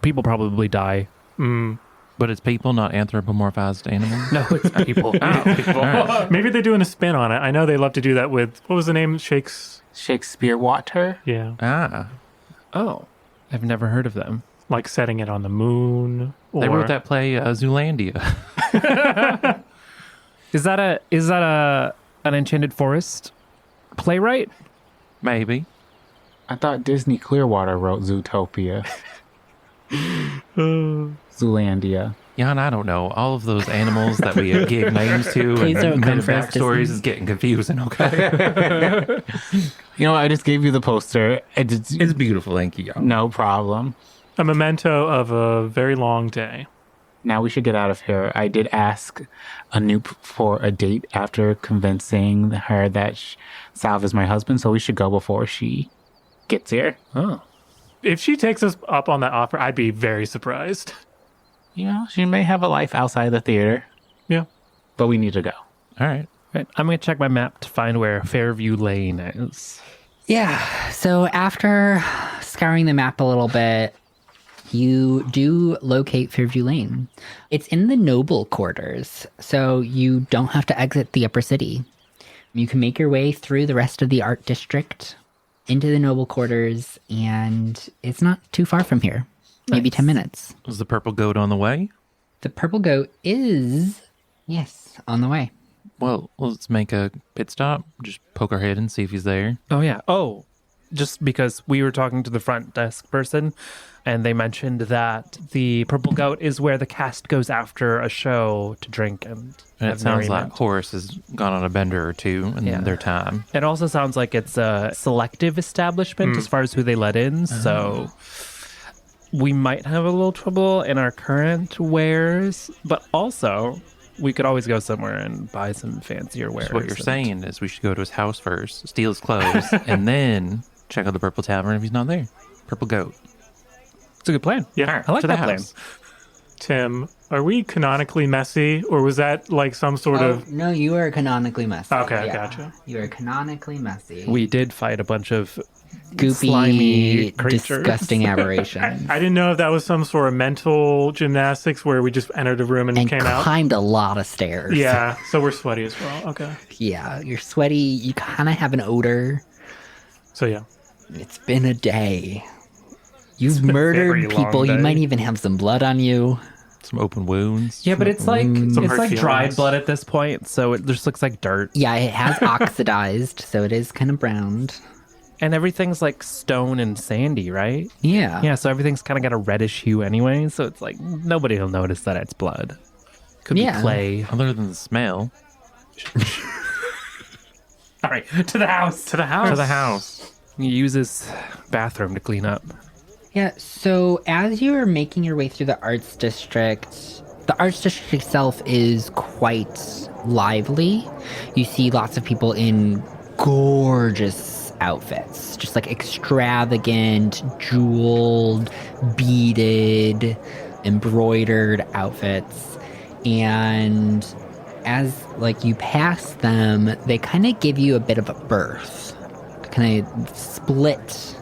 Speaker 2: people probably die.
Speaker 4: But it's people, not anthropomorphized animals?
Speaker 2: No, it's people.
Speaker 3: maybe they're doing a spin on it. I know they love to do that with, what was the name?
Speaker 5: Shakespeare water?
Speaker 3: Yeah.
Speaker 4: Ah.
Speaker 2: Oh, I've never heard of them.
Speaker 3: Like setting it on the moon. Or,
Speaker 4: They wrote that play, Zoolandia.
Speaker 2: Is that an Enchanted Forest playwright?
Speaker 4: Maybe.
Speaker 5: I thought Disney Clearwater wrote Zootopia. Zoolandia.
Speaker 4: Jan, I don't know. All of those animals that we gave names to
Speaker 1: Please don't
Speaker 4: and
Speaker 1: come
Speaker 4: their
Speaker 1: for us,
Speaker 4: backstories
Speaker 1: Disney.
Speaker 4: is getting confusing, okay?
Speaker 5: You know, I just gave you the poster.
Speaker 4: It's beautiful, thank you, Jan.
Speaker 5: No problem.
Speaker 3: a memento of a very long day.
Speaker 5: Now we should get out of here. I did ask Anoop for a date after convincing her that Salve is my husband, so we should go before she gets here.
Speaker 2: Oh,
Speaker 3: If she takes us up on that offer, I'd be very surprised.
Speaker 5: You know, she may have a life outside the theater,
Speaker 3: Yeah.
Speaker 5: but we need to go.
Speaker 4: All right.
Speaker 2: right. I'm gonna check my map to find where Fairview Lane is.
Speaker 1: Yeah, so after scouring the map a little bit, you do locate Fairview Lane. It's in the noble quarters, so you don't have to exit the upper city. You can make your way through the rest of the art district into the noble quarters, and it's not too far from here. Maybe 10 minutes.
Speaker 4: Was the purple goat on the way?
Speaker 1: The purple goat is, yes, on the way.
Speaker 4: Well, let's make a pit stop. Just poke our head and see if he's there.
Speaker 2: Oh yeah. Oh, just because we were talking to the front desk person, and they mentioned that the Purple Goat is where the cast goes after a show to drink and
Speaker 4: And
Speaker 2: have
Speaker 4: it sounds like
Speaker 2: merriment.
Speaker 4: Horace has gone on a bender or two in
Speaker 2: Yeah.
Speaker 4: their time.
Speaker 2: It also sounds like it's a selective establishment as far as who they let in. So we might have a little trouble in our current wares, but also we could always go somewhere and buy some fancier wares.
Speaker 4: So what you're
Speaker 2: and-
Speaker 4: saying is we should go to his house first, steal his clothes, and then check out the Purple Tavern if he's not there. Purple Goat.
Speaker 2: It's a good plan.
Speaker 3: Yeah.
Speaker 2: I like
Speaker 4: to the
Speaker 2: that plan.
Speaker 4: house.
Speaker 3: Tim, are we canonically messy, or was that like some sort of...
Speaker 1: No, you are canonically messy.
Speaker 3: Okay, gotcha.
Speaker 1: You are canonically messy.
Speaker 2: We did fight a bunch of
Speaker 1: Goopy,
Speaker 2: slimy creatures.
Speaker 1: disgusting aberrations.
Speaker 3: I didn't know if that was some sort of mental gymnastics where we just entered a room and,
Speaker 1: and
Speaker 3: came out.
Speaker 1: climbed a lot of stairs.
Speaker 3: Yeah, so we're sweaty as well. Okay.
Speaker 1: Yeah, you're sweaty. You kind of have an odor.
Speaker 3: So yeah.
Speaker 1: It's been a day. You've murdered
Speaker 2: very long
Speaker 1: people. You
Speaker 2: day.
Speaker 1: might even have some blood on you.
Speaker 4: Some open wounds.
Speaker 2: Yeah, but it's like
Speaker 3: Some
Speaker 2: it's
Speaker 3: hurt
Speaker 2: like dried
Speaker 3: feelings.
Speaker 2: blood at this point, so it just looks like dirt,
Speaker 1: Yeah, it has oxidized, so it is kind of browned.
Speaker 2: and everything's like stone and sandy, right?
Speaker 1: Yeah.
Speaker 2: Yeah, so everything's kind of got a reddish hue anyway, so it's like nobody will notice that it's blood. Could
Speaker 1: Yeah.
Speaker 2: be clay.
Speaker 4: Other than the smell.
Speaker 2: All right, to the house.
Speaker 3: To the house.
Speaker 4: To the house.
Speaker 2: He uses bathroom to clean up.
Speaker 1: Yeah, so as you are making your way through the arts district itself is quite lively. You see lots of people in gorgeous outfits, just like extravagant, jeweled, beaded, embroidered outfits. And as like you pass them, they kind of give you a bit of a berth, kind of split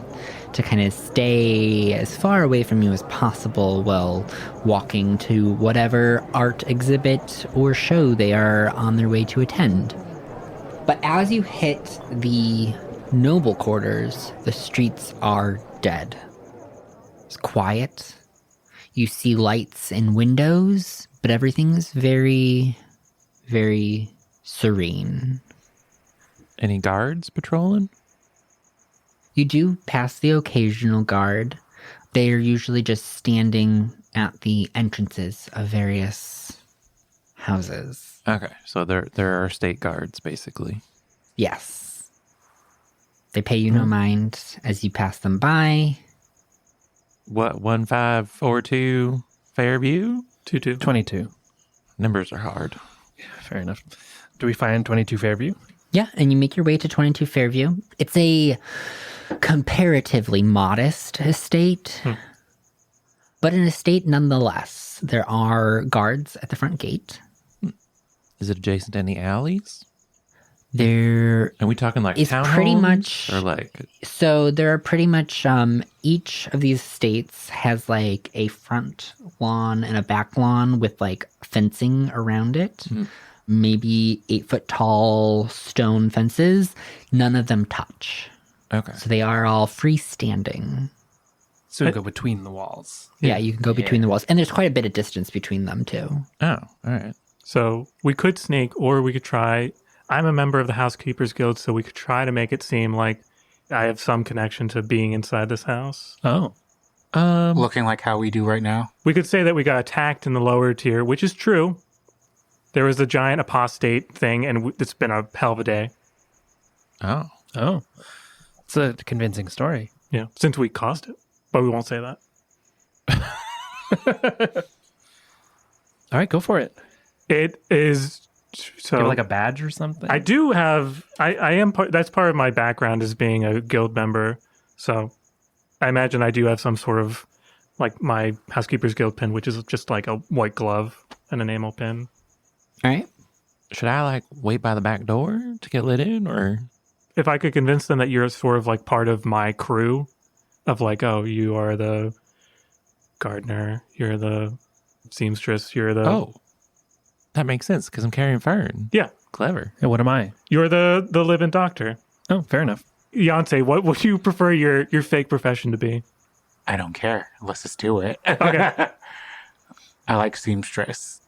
Speaker 1: to kind of stay as far away from you as possible while walking to whatever art exhibit or show they are on their way to attend. But as you hit the noble quarters, the streets are dead. It's quiet. You see lights in windows, but everything's very, very serene.
Speaker 4: Any guards patrolling?
Speaker 1: You do pass the occasional guard. They are usually just standing at the entrances of various houses.
Speaker 4: Okay, so there are state guards, basically.
Speaker 1: Yes. They pay you no mind as you pass them by.
Speaker 4: What, 1542 Fairview?
Speaker 3: 22.
Speaker 2: 22.
Speaker 4: Numbers are hard.
Speaker 2: Fair enough. Do we find 22 Fairview?
Speaker 1: Yeah, and you make your way to 22 Fairview. It's a comparatively modest estate, but an estate nonetheless. There are guards at the front gate.
Speaker 4: Is it adjacent to any alleys?
Speaker 1: There
Speaker 4: Are we talking like
Speaker 1: is
Speaker 4: townhomes?
Speaker 1: pretty much
Speaker 4: Or like...
Speaker 1: So there are pretty much each of these estates has like a front lawn and a back lawn with like fencing around it. Maybe 8-foot tall stone fences. None of them touch.
Speaker 4: Okay.
Speaker 1: So they are all freestanding.
Speaker 2: So we go between the walls.
Speaker 1: Yeah, you can go between the walls. And there's quite a bit of distance between them too.
Speaker 4: Oh, all right.
Speaker 3: So we could sneak, or we could try. I'm a member of the Housekeepers Guild, so we could try to make it seem like I have some connection to being inside this house.
Speaker 2: Oh.
Speaker 5: Looking like how we do right now.
Speaker 3: We could say that we got attacked in the lower tier, which is true. There was a giant apostate thing, and it's been a hell of a day.
Speaker 4: Oh.
Speaker 2: Oh. It's a convincing story.
Speaker 3: Yeah, since we caused it, but we won't say that.
Speaker 2: All right, go for it.
Speaker 3: It is so
Speaker 2: Give like a badge or something.
Speaker 3: I do have. I am part. That's part of my background as being a guild member. So I imagine I do have some sort of like my Housekeepers Guild pin, which is just like a white glove and an enamel pin.
Speaker 1: All right.
Speaker 4: Should I like wait by the back door to get let in, or?
Speaker 3: If I could convince them that you're sort of like part of my crew, of like, oh, you are the gardener, you're the seamstress, you're the
Speaker 4: That makes sense because I'm carrying Fern.
Speaker 3: Yeah,
Speaker 4: Clever.
Speaker 2: Hey, what am I?
Speaker 3: you're the live-in doctor.
Speaker 2: Oh, fair enough.
Speaker 3: Yonsei, what would you prefer your fake profession to be?
Speaker 5: I don't care. Let's just do it.
Speaker 3: Okay.
Speaker 5: I like seamstress.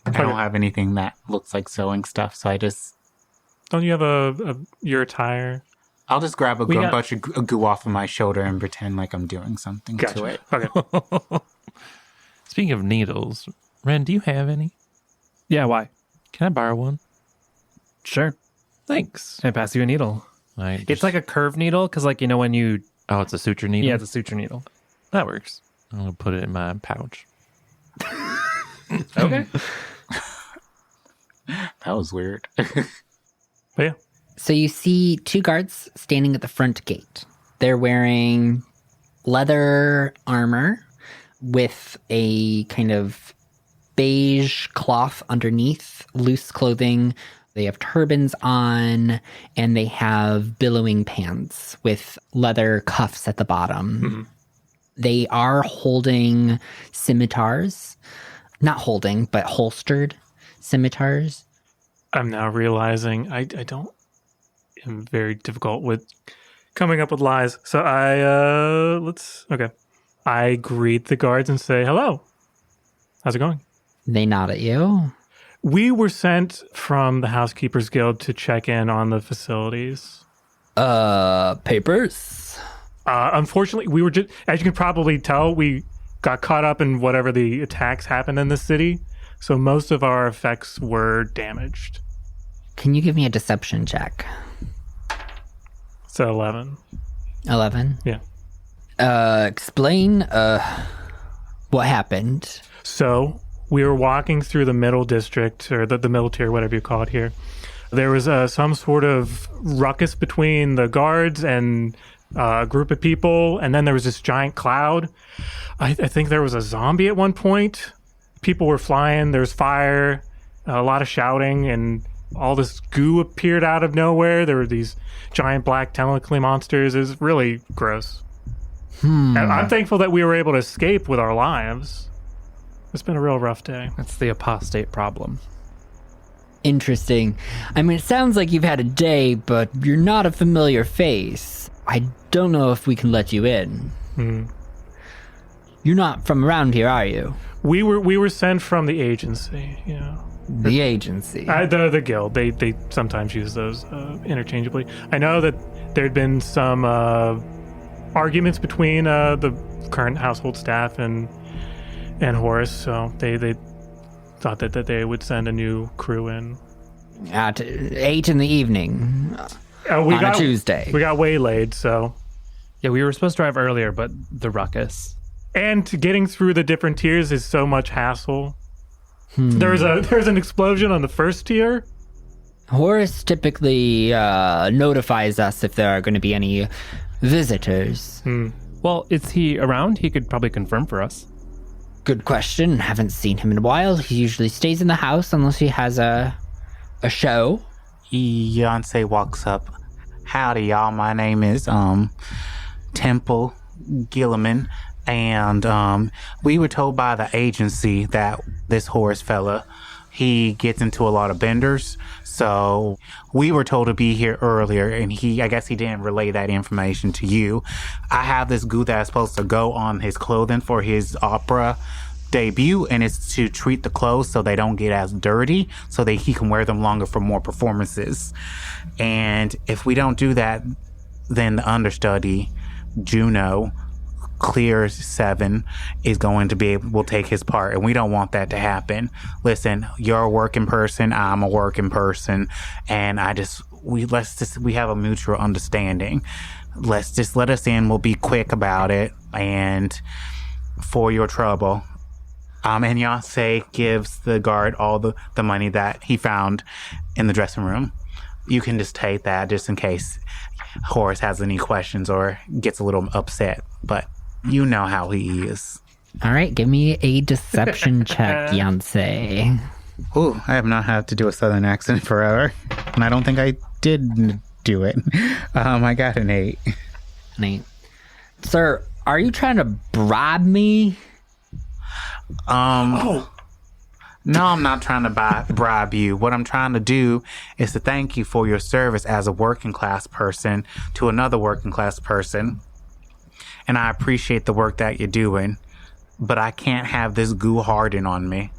Speaker 5: I don't have anything that looks like sewing stuff, so I just...
Speaker 3: Don't you have your attire?
Speaker 5: I'll just grab a
Speaker 2: got-
Speaker 5: bunch of goo off of my shoulder and pretend like I'm doing something to
Speaker 3: Gotcha.
Speaker 5: it.
Speaker 3: Okay.
Speaker 4: Speaking of needles, Ren, do you have any?
Speaker 2: Yeah, why?
Speaker 4: Can I borrow one?
Speaker 2: Sure.
Speaker 4: Thanks.
Speaker 2: Can I pass you a needle? It's like a curved needle because, like, you know, when you...
Speaker 4: Oh, it's a suture needle?
Speaker 2: Yeah, it's a suture needle.
Speaker 4: That works. I'm going to put it in my pouch.
Speaker 2: Okay.
Speaker 5: That was weird.
Speaker 3: But yeah.
Speaker 1: So you see two guards standing at the front gate. They're wearing leather armor with a kind of beige cloth underneath, loose clothing. They have turbans on, and they have billowing pants with leather cuffs at the bottom.
Speaker 3: Mm-hmm.
Speaker 1: They are holding scimitars. Not holding, but holstered scimitars.
Speaker 3: I'm now realizing I am very difficult with coming up with lies. So I greet the guards and say, hello. How's it going?
Speaker 1: They nod at you.
Speaker 3: We were sent from the Housekeepers Guild to check in on the facilities.
Speaker 1: Papers?
Speaker 3: Unfortunately, we were just, as you can probably tell, we got caught up in whatever the attacks happened in the city. So most of our effects were damaged.
Speaker 1: Can you give me a deception check?
Speaker 3: So 11.
Speaker 1: 11?
Speaker 3: Yeah.
Speaker 1: Explain, what happened.
Speaker 3: So we were walking through the middle district, or the middle tier, whatever you call it here. There was some sort of ruckus between the guards and a group of people, and then there was this giant cloud. I think there was a zombie at one point. People were flying, there was fire, a lot of shouting, and all this goo appeared out of nowhere. There were these giant black tentacle monsters. It was really gross. And I'm thankful that we were able to escape with our lives. It's been a real rough day.
Speaker 2: That's the apostate problem.
Speaker 1: Interesting. I mean, it sounds like you've had a day, but you're not a familiar face. I don't know if we can let you in. You're not from around here, are you?
Speaker 3: We were sent from the agency,
Speaker 1: The agency.
Speaker 3: The guild. They sometimes use those interchangeably. I know that there'd been some arguments between the current household staff and Horace, so they thought that they would send a new crew in.
Speaker 1: At 8 in the evening on a Tuesday.
Speaker 3: We got waylaid, so...
Speaker 2: Yeah, we were supposed to drive earlier, but the ruckus.
Speaker 3: And getting through the different tiers is so much hassle. There's an explosion on the first tier.
Speaker 1: Horace typically notifies us if there are going to be any visitors.
Speaker 2: Well, is he around? He could probably confirm for us.
Speaker 1: Good question. Haven't seen him in a while. He usually stays in the house unless he has a show.
Speaker 5: Beyonce walks up. Howdy, y'all. My name is Temple Gilliman, and we were told by the agency that this Horace fella, he gets into a lot of benders. So we were told to be here earlier, and I guess he didn't relay that information to you. I have this goo that's supposed to go on his clothing for his opera debut, and it's to treat the clothes so they don't get as dirty, so that he can wear them longer for more performances. And if we don't do that, then the understudy, Juno, Clear 7, is going to will take his part, and we don't want that to happen. Listen, you're a working person, I'm a working person, and we have a mutual understanding. Let's just let us in. We'll be quick about it, and for your trouble. And Yonsei gives the guard all the money that he found in the dressing room. You can just take that just in case Horace has any questions or gets a little upset, but you know how he is.
Speaker 1: All right, give me a deception check, Yonsei.
Speaker 5: Ooh, I have not had to do a southern accent forever, and I don't think I did do it. I got an 8.
Speaker 1: An 8. Sir, are you trying to bribe me?
Speaker 5: No, I'm not trying to bribe you. What I'm trying to do is to thank you for your service as a working class person to another working class person. And I appreciate the work that you're doing, but I can't have this goo harden on me.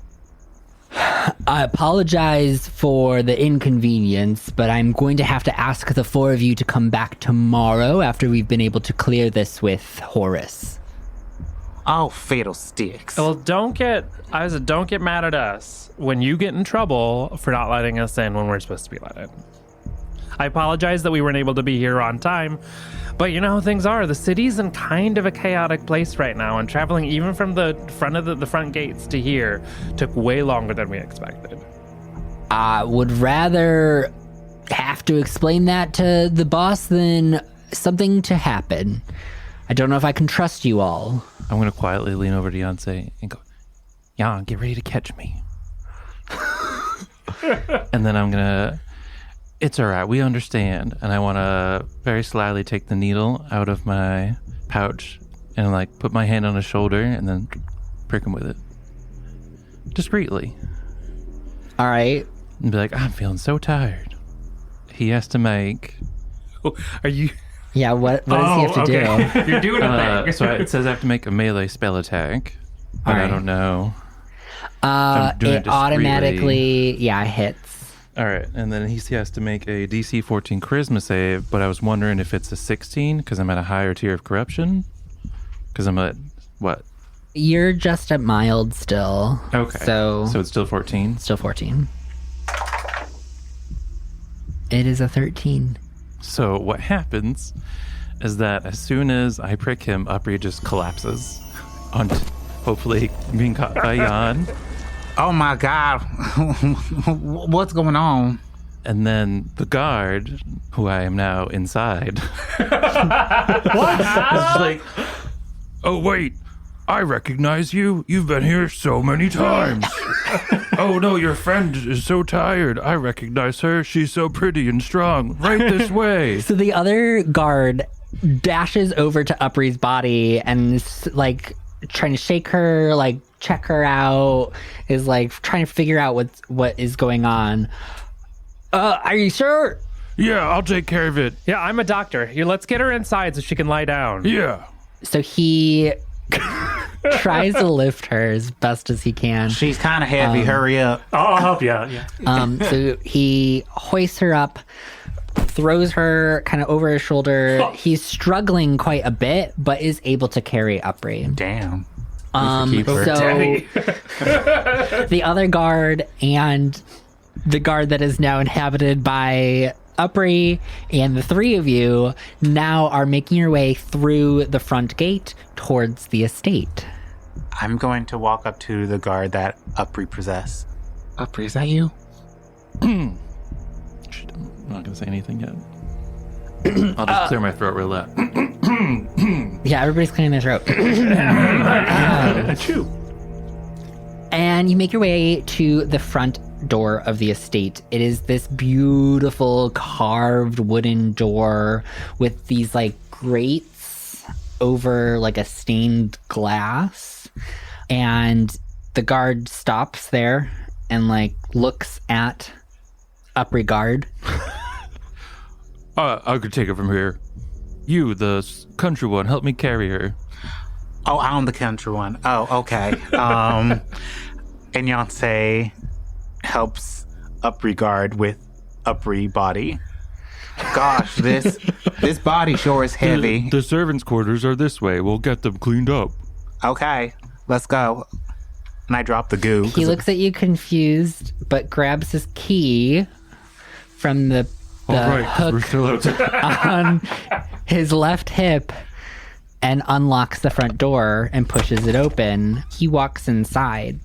Speaker 1: I apologize for the inconvenience, but I'm going to have to ask the 4 of you to come back tomorrow after we've been able to clear this with Horace.
Speaker 5: Oh, fiddlesticks.
Speaker 2: Well, don't get mad at us when you get in trouble for not letting us in when we're supposed to be let in. I apologize that we weren't able to be here on time, but you know how things are. The city's in kind of a chaotic place right now, and traveling even from the front of the front gates to here took way longer than we expected.
Speaker 1: I would rather have to explain that to the boss than something to happen. I don't know if I can trust you all.
Speaker 4: I'm going to quietly lean over to Yonsei and go, Jan, get ready to catch me. And then I'm going to, it's all right, we understand. And I want to very slyly take the needle out of my pouch and like put my hand on his shoulder and then prick him with it. Discreetly.
Speaker 1: All right.
Speaker 4: And be like, I'm feeling so tired. He has to make...
Speaker 2: Are you...
Speaker 1: Yeah, what does he have to do?
Speaker 2: You're doing a thing.
Speaker 4: So it says I have to make a melee spell attack, but
Speaker 1: Alright.
Speaker 4: I don't know.
Speaker 1: It automatically, hits.
Speaker 4: All right, and then he has to make a DC 14 charisma save, but I was wondering if it's a 16 because I'm at a higher tier of corruption. Because I'm at, what?
Speaker 1: You're just at mild still.
Speaker 4: Okay.
Speaker 1: So
Speaker 4: it's still 14?
Speaker 1: Still 14. It is a 13.
Speaker 4: So what happens is that as soon as I prick him, Upri just collapses on hopefully being caught by Jan.
Speaker 5: Oh my God. What's going on?
Speaker 4: And then the guard, who I am now inside.
Speaker 2: What?
Speaker 4: It's like, oh wait, I recognize you. You've been here so many times. Oh no, your friend is so tired. I recognize her. She's so pretty and strong. Right this way.
Speaker 1: So the other guard dashes over to Upri's body and is like trying to shake her, like check her out, is like trying to figure out what is going on. Are you sure?
Speaker 4: Yeah, I'll take care of it.
Speaker 2: Yeah, I'm a doctor. Here, let's get her inside so she can lie down.
Speaker 4: Yeah.
Speaker 1: So he tries to lift her as best as he can.
Speaker 5: She's kind of heavy. Hurry up.
Speaker 3: I'll help you out. Yeah.
Speaker 1: So he hoists her up, throws her kind of over his shoulder. He's struggling quite a bit, but is able to carry Upri.
Speaker 5: Damn.
Speaker 4: keeper.
Speaker 1: So the other guard and the guard that is now inhabited by Upri and the three of you now are making your way through the front gate towards the estate.
Speaker 5: I'm going to walk up to the guard that Upri possess.
Speaker 6: Upri, is that you?
Speaker 4: I'm not going to say anything yet. I'll just clear my throat real loud.
Speaker 1: Yeah, everybody's clearing their throat.
Speaker 3: Achoo.
Speaker 1: And you make your way to the front door of the estate. It is this beautiful carved wooden door with these like grates over like a stained glass. And the guard stops there and like looks at Upri guard.
Speaker 4: I could take it from here. You, the country one, help me carry her.
Speaker 5: Oh, I'm the country one. Oh, okay. And Yonsei helps Upri guard with Upri body. Gosh, this body sure is heavy.
Speaker 4: The servants' quarters are this way. We'll get them cleaned up.
Speaker 5: Okay, let's go. And I drop the goo.
Speaker 1: He looks at you confused, but grabs his key from the
Speaker 4: All right,
Speaker 1: hook
Speaker 4: we're still outside.
Speaker 1: on his left hip and unlocks the front door and pushes it open. He walks inside.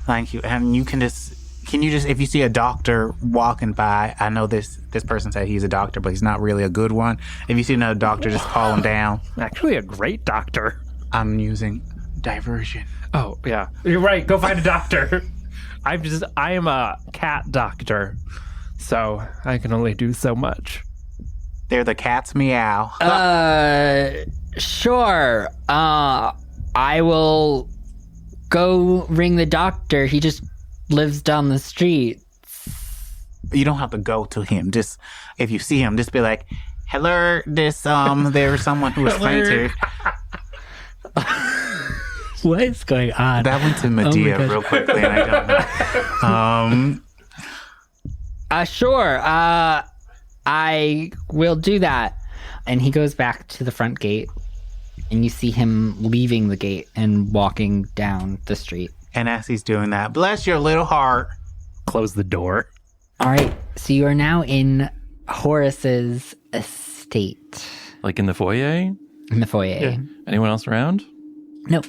Speaker 5: Thank you. And can you just, if you see a doctor walking by, I know this person said he's a doctor, but he's not really a good one. If you see another doctor, just call him down.
Speaker 2: Actually, a great doctor.
Speaker 5: I'm using diversion.
Speaker 2: Oh, yeah. You're right. Go find a doctor. I am a cat doctor, so I can only do so much.
Speaker 5: They're the cat's meow.
Speaker 1: Sure. I will go ring the doctor. He just lives down the street.
Speaker 5: You don't have to go to him. Just, if you see him, just be like, hello, there's someone who was fainted.
Speaker 1: What is going on?
Speaker 5: That went to Medea real quickly, and I don't know.
Speaker 1: Sure. I will do that. And he goes back to the front gate, and you see him leaving the gate and walking down the street.
Speaker 5: And as he's doing that, bless your little heart.
Speaker 2: Close the door.
Speaker 1: All right. So you are now in Horace's estate.
Speaker 4: Like in the foyer?
Speaker 1: In the foyer.
Speaker 3: Yeah.
Speaker 4: Anyone else around?
Speaker 1: No.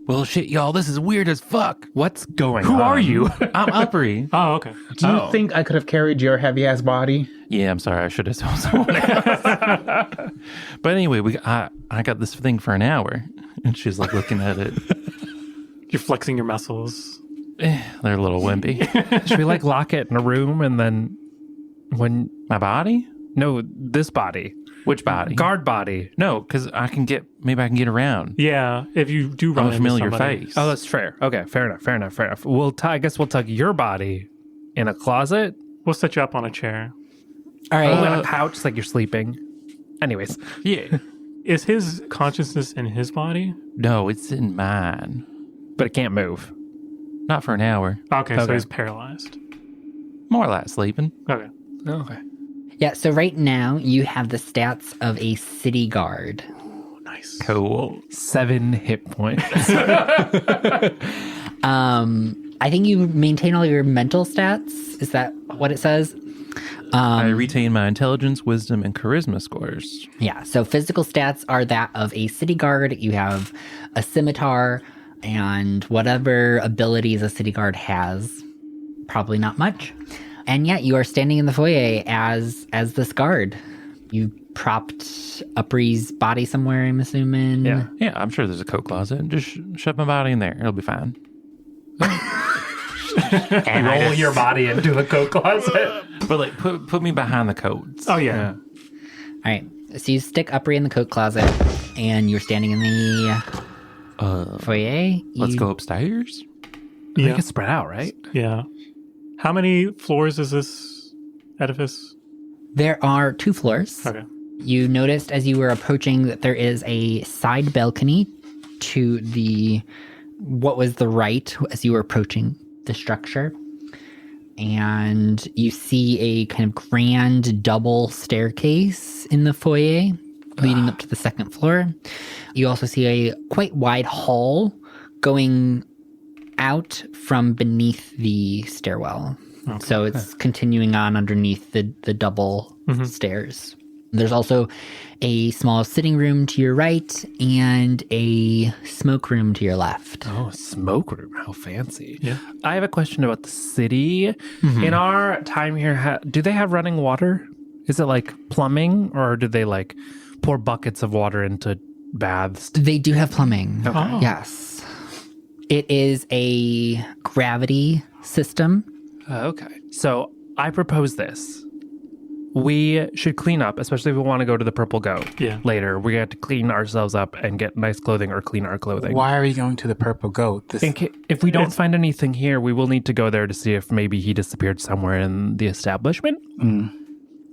Speaker 4: Well, shit, y'all, this is weird as fuck.
Speaker 2: What's going
Speaker 3: Who
Speaker 2: on?
Speaker 3: are you?
Speaker 4: I'm Upri.
Speaker 3: Oh, okay.
Speaker 6: Do you think I could have carried your heavy ass body?
Speaker 4: Yeah, I'm sorry. I should have told someone else. But anyway, I got this thing for an hour. And she's like looking at it.
Speaker 3: You're flexing your muscles.
Speaker 4: They're a little wimpy.
Speaker 2: Should we like lock it in a room and then when...
Speaker 4: My body?
Speaker 2: No, this body.
Speaker 4: Which body?
Speaker 2: Guard body.
Speaker 4: No, because maybe I can get around.
Speaker 3: Yeah, if you do run
Speaker 4: I'm a
Speaker 3: into
Speaker 4: familiar
Speaker 3: somebody.
Speaker 4: face.
Speaker 2: Oh, that's fair. Okay, fair enough. I guess we'll tuck your body in a closet.
Speaker 3: We'll set you up on a chair.
Speaker 1: All right.
Speaker 2: In a pouch like you're sleeping. Anyways.
Speaker 4: Yeah.
Speaker 3: Is his consciousness in his body?
Speaker 4: No, it's in mine.
Speaker 2: But it can't move.
Speaker 4: Not for an hour.
Speaker 3: Okay, so
Speaker 2: Okay.
Speaker 3: he's paralyzed.
Speaker 4: More or less sleeping.
Speaker 3: Okay.
Speaker 2: Okay.
Speaker 1: Yeah, so right now you have the stats of a city guard.
Speaker 3: Nice.
Speaker 4: Cool.
Speaker 2: 7 hit points.
Speaker 1: I think you maintain all your mental stats. Is that what it says?
Speaker 4: I retain my intelligence, wisdom, and charisma scores.
Speaker 1: Yeah, so physical stats are that of a city guard. You have a scimitar and whatever abilities a city guard has. Probably not much. And yet you are standing in the foyer as this guard. You propped Upri's body somewhere, I'm assuming.
Speaker 2: Yeah.
Speaker 4: Yeah, I'm sure there's a coat closet. Just shove my body in there. It'll be fine.
Speaker 5: And I
Speaker 2: Roll
Speaker 5: just-
Speaker 2: your body into the coat closet.
Speaker 4: But like, put me behind the coats.
Speaker 3: Oh, yeah.
Speaker 1: All right, so you stick Upri in the coat closet and you're standing in the foyer.
Speaker 4: Let's
Speaker 1: You-
Speaker 4: go upstairs.
Speaker 2: You can spread out, right?
Speaker 3: Yeah. How many floors is this edifice?
Speaker 1: There are 2 floors.
Speaker 3: Okay.
Speaker 1: You noticed as you were approaching that there is a side balcony to what was the right as you were approaching the structure. And you see a kind of grand double staircase in the foyer leading up to the second floor. You also see a quite wide hall going out from beneath the stairwell. Okay. So it's continuing on underneath the double stairs. There's also a small sitting room to your right and a smoke room to your left.
Speaker 2: Oh, smoke room. How fancy.
Speaker 3: Yeah.
Speaker 2: I have a question about the city. In our time here, do they have running water? Is it like plumbing, or do they like pour buckets of water into baths?
Speaker 1: They do have plumbing.
Speaker 2: Okay. Oh.
Speaker 1: Yes. It is a gravity system.
Speaker 2: Okay. So I propose this. We should clean up, especially if we want to go to the Purple Goat later. We have to clean ourselves up and get nice clothing or clean our clothing.
Speaker 5: Why are we going to the Purple Goat?
Speaker 2: If we don't find anything here, we will need to go there to see if maybe he disappeared somewhere in the establishment.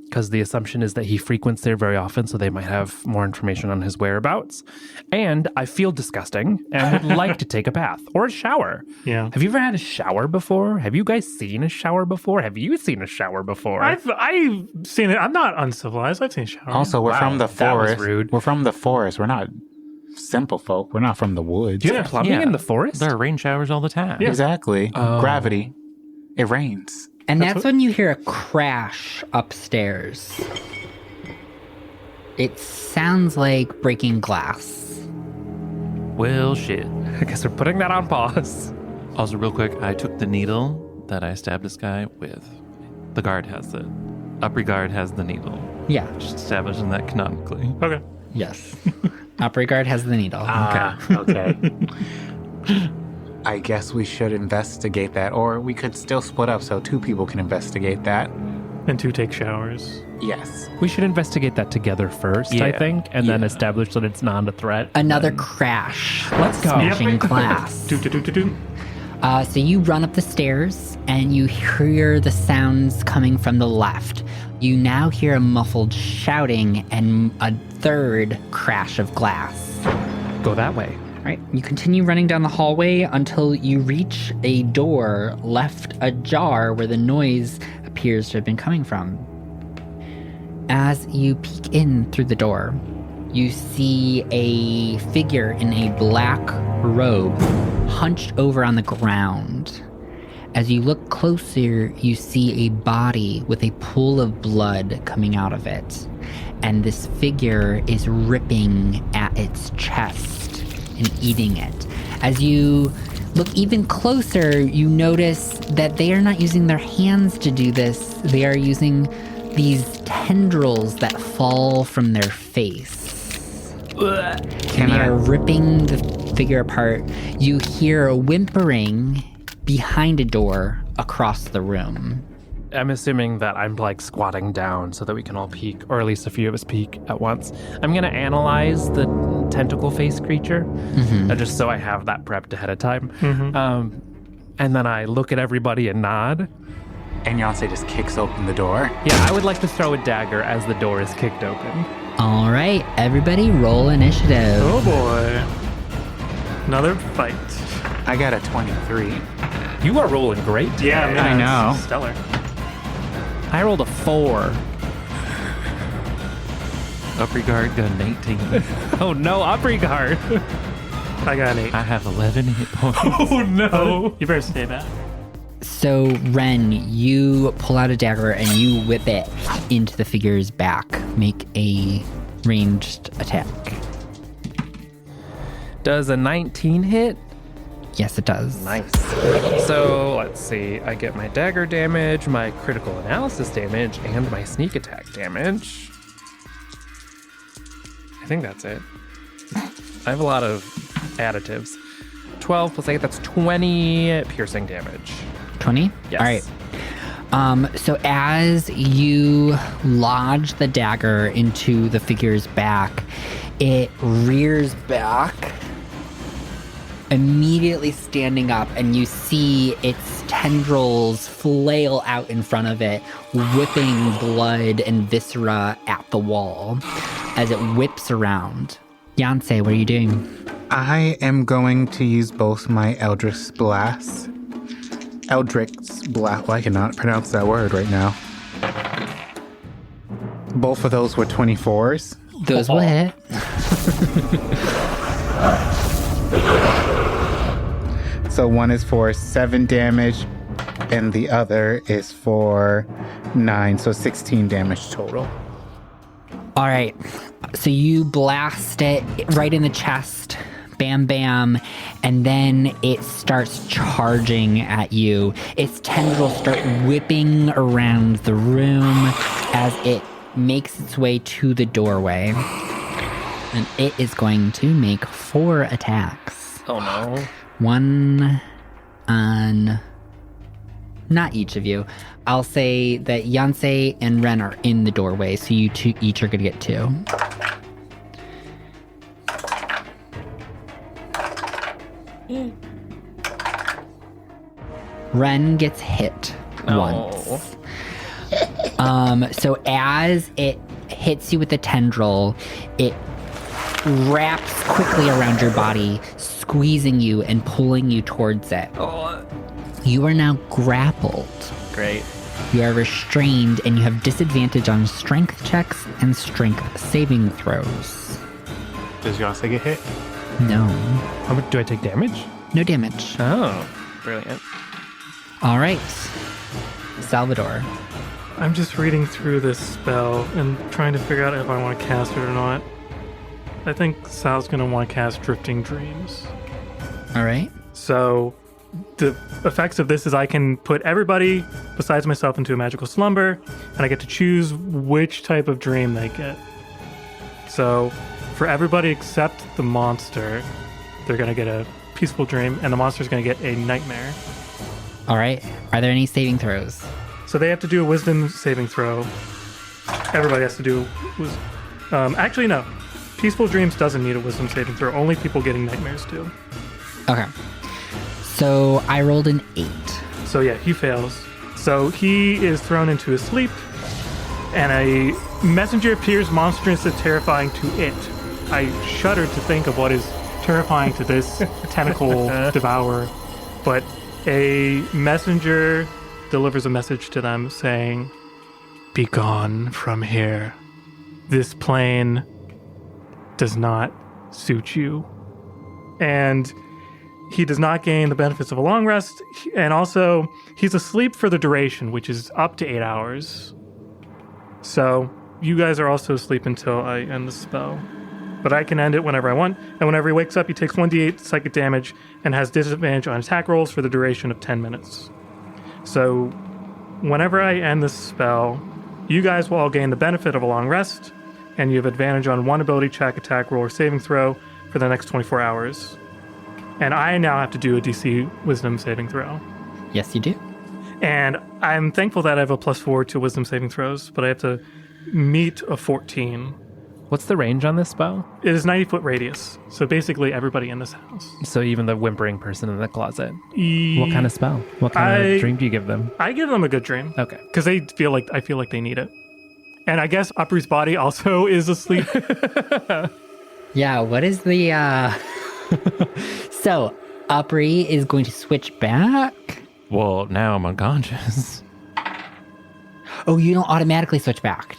Speaker 2: Because the assumption is that he frequents there very often, so they might have more information on his whereabouts. And I feel disgusting and would like to take a bath or a shower.
Speaker 3: Yeah.
Speaker 2: Have you ever had a shower before? Have you guys seen a shower before? Have you seen a shower before?
Speaker 3: I've seen it. I'm not uncivilized. I've seen showers.
Speaker 5: Also, we're from the
Speaker 2: that was
Speaker 5: forest.
Speaker 2: rude.
Speaker 5: We're from the forest. We're not simple folk. We're not from the woods.
Speaker 2: Do you have plumbing in the forest?
Speaker 4: There are rain showers all the time.
Speaker 3: Yeah.
Speaker 5: Exactly. Gravity. It rains.
Speaker 1: And that's when you hear a crash upstairs. It sounds like breaking glass.
Speaker 4: Well, shit.
Speaker 2: I guess we're putting that on pause.
Speaker 4: Also, real quick, I took the needle that I stabbed this guy with. The guard has it. Upper guard has the needle.
Speaker 1: Yeah.
Speaker 4: Just establishing that canonically.
Speaker 3: Okay.
Speaker 1: Yes. Opera guard has the needle.
Speaker 5: Okay. I guess we should investigate that, or we could still split up so two people can investigate that.
Speaker 3: And 2 take showers.
Speaker 5: Yes.
Speaker 2: We should investigate that together first, I think, and then establish that it's not a threat.
Speaker 1: Another crash.
Speaker 2: Let's go.
Speaker 1: Smashing glass. So you run up the stairs and you hear the sounds coming from the left. You now hear a muffled shouting and a third crash of glass.
Speaker 2: Go that way.
Speaker 1: All right, you continue running down the hallway until you reach a door left ajar where the noise appears to have been coming from. As you peek in through the door, you see a figure in a black robe hunched over on the ground. As you look closer, you see a body with a pool of blood coming out of it. And this figure is ripping at its chest and eating it. As you look even closer, you notice that they are not using their hands to do this. They are using these tendrils that fall from their face. And they are ripping the figure apart. You hear a whimpering behind a door across the room.
Speaker 2: I'm assuming that I'm like squatting down so that we can all peek, or at least a few of us peek at once. I'm going to analyze the tentacle face creature, just so I have that prepped ahead of time. And then I look at everybody and nod.
Speaker 5: And Yonsei just kicks open the door.
Speaker 2: Yeah, I would like to throw a dagger as the door is kicked open.
Speaker 1: All right, everybody roll initiative.
Speaker 3: Oh boy. Another fight.
Speaker 5: I got a 23.
Speaker 2: You are rolling great today.
Speaker 3: Yeah, man,
Speaker 5: I know.
Speaker 3: it's stellar.
Speaker 2: I rolled a 4.
Speaker 4: Upper guard got an 18.
Speaker 2: Oh no, upper guard.
Speaker 3: I got an 8.
Speaker 4: I have 11 hit points.
Speaker 3: Oh no. You better stay back.
Speaker 1: So, Ren, you pull out a dagger and you whip it into the figure's back. Make a ranged attack.
Speaker 2: Does a 19 hit?
Speaker 1: Yes, it does.
Speaker 2: Nice. So, let's see. I get my dagger damage, my critical analysis damage, and my sneak attack damage. I think that's it. I have a lot of additives. 12 plus 8, that's 20 piercing damage.
Speaker 1: 20?
Speaker 2: Yes.
Speaker 1: All right. So as you lodge the dagger into the figure's back, it rears back, immediately standing up, and you see its tendrils flail out in front of it, whipping blood and viscera at the wall as it whips around. Yonsei, what are you doing?
Speaker 5: I am going to use both my Eldritch Blast. Well, I cannot pronounce that word right now. Both of those were 24s.
Speaker 1: Those will hit.
Speaker 5: So one is for 7 damage, and the other is for 9, so 16 damage total.
Speaker 1: All right. So you blast it right in the chest. Bam, bam. And then it starts charging at you. Its tendrils start whipping around the room as it makes its way to the doorway. And it is going to make 4 attacks.
Speaker 2: Oh no.
Speaker 1: One on... not each of you. I'll say that Yancey and Ren are in the doorway, so you two each are going to get 2. Ren gets hit once. So as it hits you with the tendril, it wraps quickly around your body, squeezing you and pulling you towards it. You are now grappled.
Speaker 2: Great.
Speaker 1: You are restrained and you have disadvantage on strength checks and strength saving throws.
Speaker 3: Does Yase get hit?
Speaker 1: No.
Speaker 2: How much do I take damage?
Speaker 1: No damage.
Speaker 2: Oh, brilliant.
Speaker 1: All right. Salvador.
Speaker 3: I'm just reading through this spell and trying to figure out if I want to cast it or not. I think Sal's going to want to cast Drifting Dreams.
Speaker 1: All right.
Speaker 3: So the effects of this is I can put everybody besides myself into a magical slumber, and I get to choose which type of dream they get. So for everybody except the monster, they're going to get a peaceful dream, and the monster's going to get a nightmare.
Speaker 1: All right. Are there any saving throws?
Speaker 3: So they have to do a wisdom saving throw. Everybody has to do... actually, no. Peaceful Dreams doesn't need a wisdom saving throw. Only people getting nightmares do.
Speaker 1: Okay. So I rolled an 8.
Speaker 3: So yeah, he fails. So he is thrown into a sleep, and a messenger appears monstrous and terrifying to it. I shudder to think of what is terrifying to this tentacle devourer. But a messenger delivers a message to them saying, "Be gone from here. This plane does not suit you." And he does not gain the benefits of a long rest, and also he's asleep for the duration, which is up to 8 hours. So you guys are also asleep until I end the spell. But I can end it whenever I want, and whenever he wakes up, he takes 1d8 psychic damage and has disadvantage on attack rolls for the duration of 10 minutes. So whenever I end this spell, you guys will all gain the benefit of a long rest, and you have advantage on one ability check, attack roll, or saving throw for the next 24 hours. And I now have to do a DC Wisdom saving throw.
Speaker 1: Yes, you do.
Speaker 3: And I'm thankful that I have a +4 to Wisdom saving throws, but I have to meet a 14.
Speaker 2: What's the range on this spell?
Speaker 3: It is 90-foot radius, so basically everybody in this house.
Speaker 2: So even the whimpering person in the closet.
Speaker 3: E-
Speaker 2: What kind of spell? What kind of dream do you give them?
Speaker 3: I give them a good dream.
Speaker 2: Okay.
Speaker 3: Because I feel like they need it. And I guess Upri's body also is asleep.
Speaker 1: Yeah, what is the... So, Upri is going to switch back.
Speaker 4: Well, now I'm unconscious.
Speaker 1: Oh, you don't automatically switch back.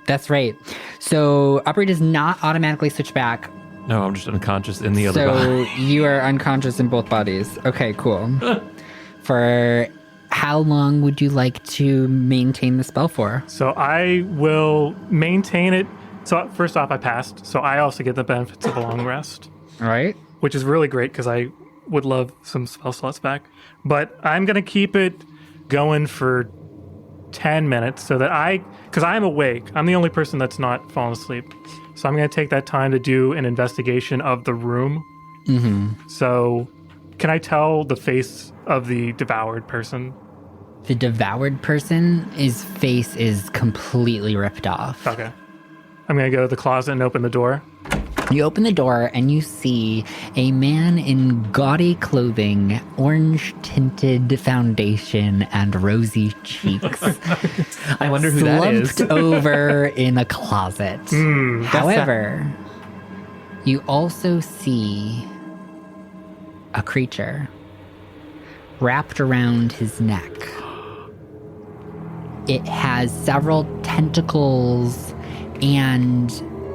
Speaker 1: That's right. So, Upri does not automatically switch back.
Speaker 4: No, I'm just unconscious in the other body.
Speaker 1: So, you are unconscious in both bodies. Okay, cool. For how long would you like to maintain the spell for?
Speaker 3: So I will maintain it. So first off, I passed. So I also get the benefits of a long rest.
Speaker 1: All right.
Speaker 3: Which is really great because I would love some spell slots back. But I'm going to keep it going for 10 minutes so that because I'm awake. I'm the only person that's not fallen asleep. So I'm going to take that time to do an investigation of the room.
Speaker 1: Mm-hmm.
Speaker 3: So can I tell the face of the devoured person?
Speaker 1: The devoured person's face is completely ripped off.
Speaker 3: Okay. I'm going to go to the closet and open the door.
Speaker 1: You open the door and you see a man in gaudy clothing, orange-tinted foundation, and rosy cheeks.
Speaker 2: I wonder who that is.
Speaker 1: Slumped over in a closet. However, You also see a creature wrapped around his neck. It has several tentacles, and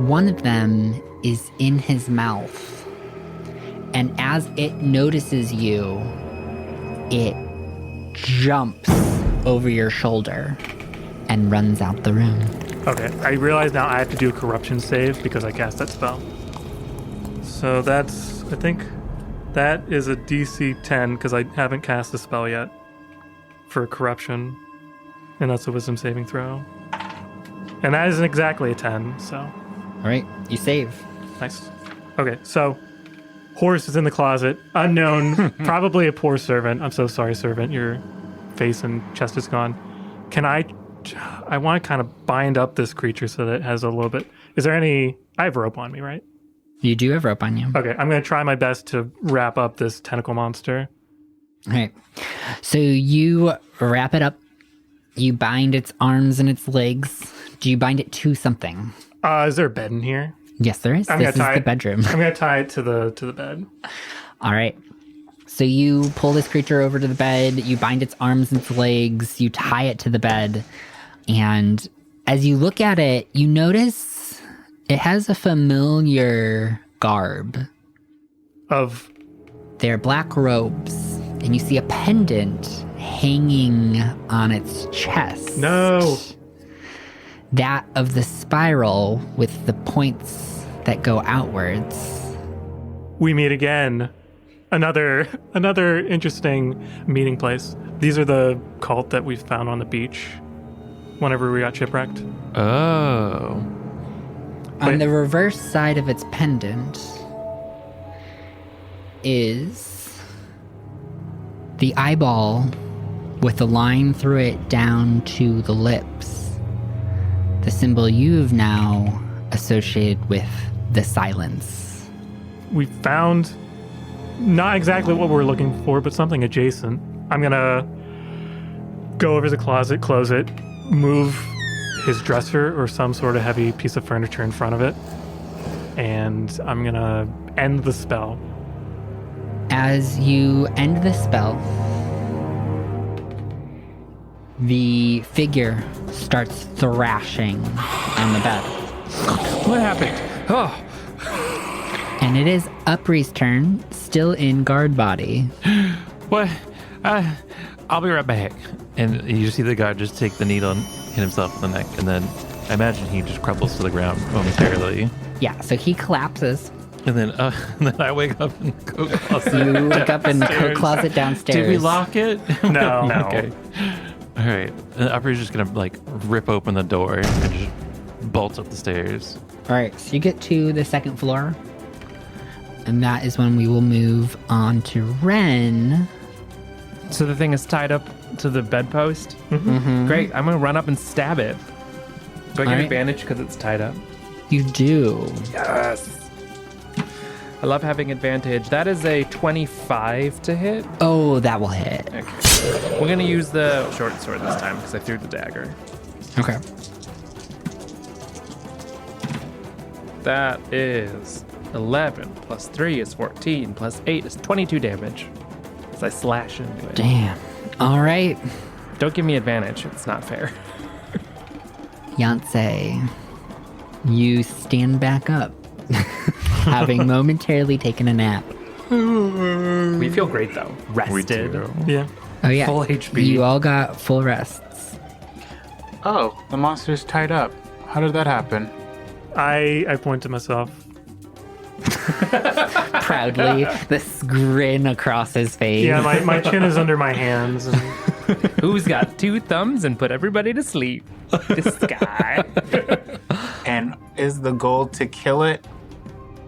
Speaker 1: one of them is in his mouth. And as it notices you, it jumps over your shoulder and runs out the room.
Speaker 3: Okay, I realize now I have to do a corruption save because I cast that spell. So that's, I think, that is a DC 10 because I haven't cast the spell yet for corruption. And that's a wisdom saving throw. And that isn't exactly a 10, so.
Speaker 1: All right, you save.
Speaker 3: Nice. Okay, so horse is in the closet. Unknown, probably a poor servant. I'm so sorry, servant. Your face and chest is gone. Can I want to kind of bind up this creature so that it has a little bit. Is there any, I have rope on me, right?
Speaker 1: You do have rope on you.
Speaker 3: Okay, I'm going to try my best to wrap up this tentacle monster.
Speaker 1: All right. So you wrap it up. You bind its arms and its legs. Do you bind it to something?
Speaker 3: Is there a bed in here?
Speaker 1: Yes, there is. This is the bedroom.
Speaker 3: I'm going to tie it to the bed.
Speaker 1: All right. So you pull this creature over to the bed. You bind its arms and its legs. You tie it to the bed. And as you look at it, you notice it has a familiar garb.
Speaker 3: Of?
Speaker 1: They're black robes. And you see a pendant hanging on its chest.
Speaker 3: No.
Speaker 1: That of the spiral with the points that go outwards.
Speaker 3: We meet again. Another interesting meeting place. These are the cult that we found on the beach whenever we got shipwrecked.
Speaker 4: Oh.
Speaker 1: On the reverse side of its pendant is the eyeball with a line through it down to the lips. The symbol you've now associated with the silence.
Speaker 3: We found not exactly what we're looking for, but something adjacent. I'm gonna go over to the closet, close it, move his dresser or some sort of heavy piece of furniture in front of it, and I'm gonna end the spell.
Speaker 1: As you end the spell, the figure starts thrashing on the bed.
Speaker 2: What happened? Oh,
Speaker 1: And it is Upri's turn, still in guard body.
Speaker 4: What? I'll be right back. And you see the guard just take the needle and hit himself in the neck, and then I imagine he just crumbles to the ground momentarily.
Speaker 1: Yeah, so he collapses.
Speaker 4: And then I wake up in the coat closet.
Speaker 1: You wake up in the coat closet downstairs.
Speaker 4: Did we lock it?
Speaker 3: No.
Speaker 4: Okay. All right. And Upri's just gonna like rip open the door and just bolts up the stairs.
Speaker 1: All right, so you get to the second floor. And that is when we will move on to Ren.
Speaker 2: so the thing is tied up to the bedpost?
Speaker 1: Mm-hmm.
Speaker 2: Great, I'm gonna run up and stab it. Do I get
Speaker 1: Alright.
Speaker 2: advantage because it's tied up?
Speaker 1: You do.
Speaker 2: Yes! I love having advantage. That is a 25 to hit.
Speaker 1: Oh, that will hit.
Speaker 2: Okay. We're gonna use the short sword this time because I threw the dagger.
Speaker 1: Okay.
Speaker 2: That is 11 plus 3 is 14 plus 8 is 22 damage. As I slash into it.
Speaker 1: Damn. All right.
Speaker 2: Don't give me advantage. It's not fair.
Speaker 1: Yonsei, you stand back up, having momentarily taken a nap.
Speaker 2: We feel great though. Rested.
Speaker 3: Yeah.
Speaker 1: Oh, yeah.
Speaker 2: Full HP.
Speaker 1: You all got full rests.
Speaker 5: Oh, the monster's tied up. How did that happen?
Speaker 3: I point to myself.
Speaker 1: Proudly, this grin across his face.
Speaker 3: Yeah, my chin is under my hands. And
Speaker 2: Who's got 2 thumbs and put everybody to sleep? This guy.
Speaker 5: And is the goal to kill it?